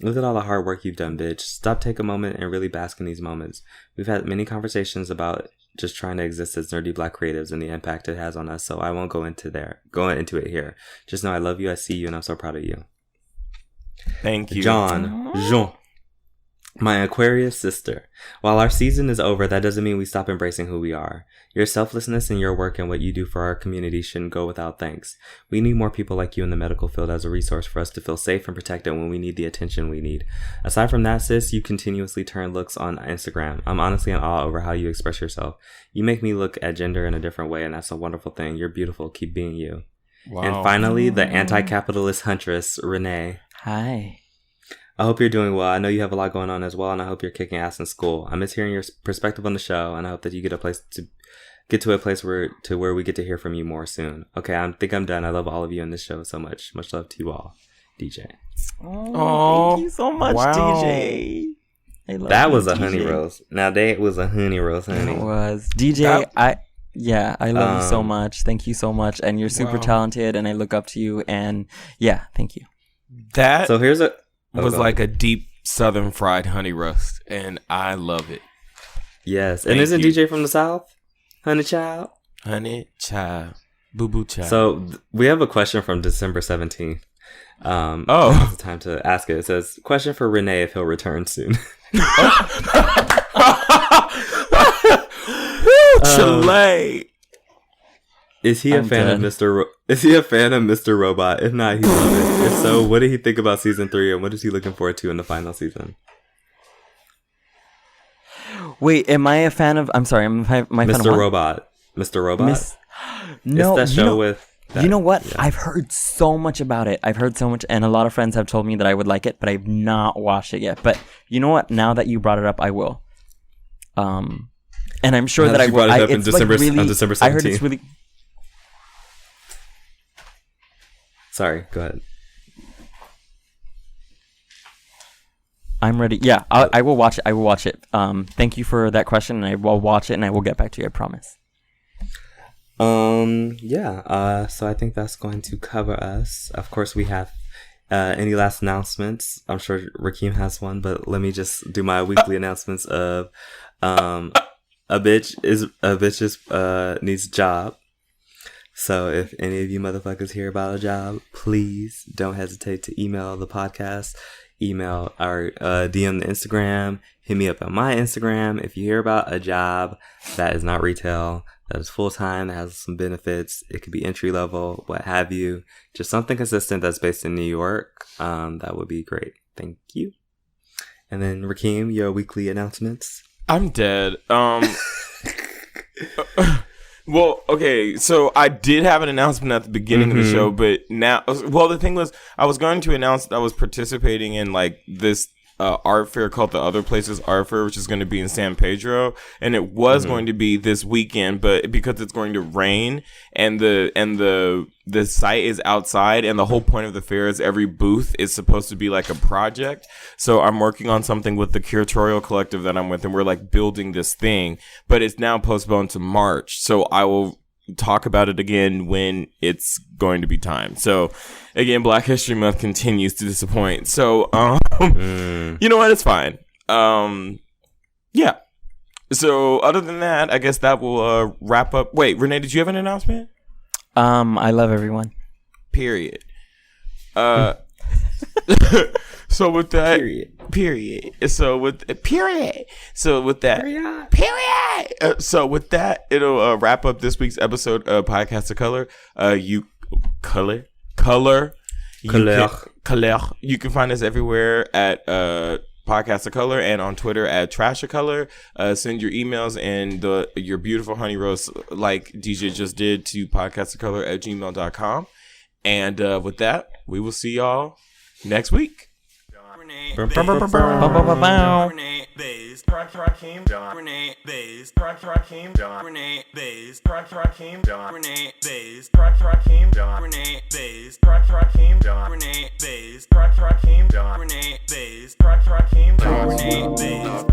Speaker 3: Look at all the hard work you've done, bitch. Stop, take a moment, and really bask in these moments. We've had many conversations about just trying to exist as nerdy black creatives and the impact it has on us, so I won't go into it here. Just know I love you, I see you, and I'm so proud of you.
Speaker 4: Thank you.
Speaker 3: Jean. My Aquarius sister. While our season is over, that doesn't mean we stop embracing who we are. Your selflessness and your work and what you do for our community shouldn't go without thanks. We need more people like you in the medical field as a resource for us to feel safe and protected when we need the attention we need. Aside from that, sis, you continuously turn looks on Instagram. I'm honestly in awe over how you express yourself. You make me look at gender in a different way, and that's a wonderful thing. You're beautiful. Keep being you. Wow. And finally, the anti-capitalist huntress, Rene.
Speaker 2: Hi.
Speaker 3: I hope you're doing well. I know you have a lot going on as well, and I hope you're kicking ass in school. I miss hearing your perspective on the show, and I hope that you get to a place where we get to hear from you more soon. Okay, I think I'm done. I love all of you in this show so much. Much love to you all, DJ.
Speaker 2: Oh, thank you so much, DJ.
Speaker 3: That was a honey roast. Now that was a honey roast, honey. It
Speaker 2: was DJ. I love you so much. Thank you so much, and you're super talented, and I look up to you. And yeah, thank you.
Speaker 4: That
Speaker 3: so here's
Speaker 4: was like a deep Southern fried honey roast, and I love it.
Speaker 3: Yes, and isn't DJ from the South? Honey child,
Speaker 4: boo boo child.
Speaker 3: So we have a question from December 17th. Now's the time to ask it. It says, question for Rene if he'll return soon.
Speaker 4: Chile.
Speaker 3: Is he a fan of Mr. Robot? If not, he loves it. If so, what did he think about season 3 and what is he looking forward to in the final season?
Speaker 2: Wait, am I a fan of? I'm sorry, am I my fan of
Speaker 3: Mr. Robot? Mr. Robot?
Speaker 2: No,
Speaker 3: it's that show with.
Speaker 2: You know what? Yeah. I've heard so much about it. I've heard so much, and a lot of friends have told me that I would like it, but I've not watched it yet. But you know what? Now that you brought it up, I will. And I'm sure that I will.
Speaker 3: Brought it up on December 17th.
Speaker 2: I heard it's really.
Speaker 3: Sorry, go ahead.
Speaker 2: I'm ready. Yeah, I will watch it. I will watch it. Thank you for that question, and I will watch it, and I will get back to you. I promise.
Speaker 3: So I think that's going to cover us. Of course, we have any last announcements. I'm sure Rakeem has one, but let me just do my weekly announcements of a bitch needs a job. So if any of you motherfuckers hear about a job, please don't hesitate to email the podcast, email our DM the Instagram, hit me up on my Instagram. If you hear about a job that is not retail, that is full-time, that has some benefits, it could be entry-level, what have you, just something consistent that's based in New York, that would be great. Thank you. And then Rakeem, your weekly announcements.
Speaker 4: I'm dead. Well, okay, so I did have an announcement at the beginning of the show, but now, the thing was, I was going to announce that I was participating in like this art fair called the Other Places Art Fair, which is going to be in San Pedro, and it was going to be this weekend, but because it's going to rain and the site is outside, and the whole point of the fair is every booth is supposed to be like a project. So I'm working on something with the curatorial collective that I'm with, and we're like building this thing, but it's now postponed to March. So I will talk about it again when it's going to be time. So again, Black History Month continues to disappoint. So you know what, it's fine. Yeah. So other than that, I guess that will wrap up. Wait, Rene, did you have an announcement?
Speaker 2: I love everyone.
Speaker 4: Period. So with that, period. So with that, So with that, it'll wrap up this week's episode of Podcast of Color. You can find us everywhere at Podcast of Color and on Twitter at Trash of Color. Send your emails and your beautiful honey roast like DJ just did to podcastofcolor@gmail.com. And with that, we will see y'all next week.
Speaker 1: Rene Bays, Rakeem, Rene Bays, Rakeem, Rene Bays, Rakeem, Rene Bays, Rakeem, Rene Bays, Rakeem, Rene Bays, Rakeem, Rene Bays, Rakeem, Rene Bays,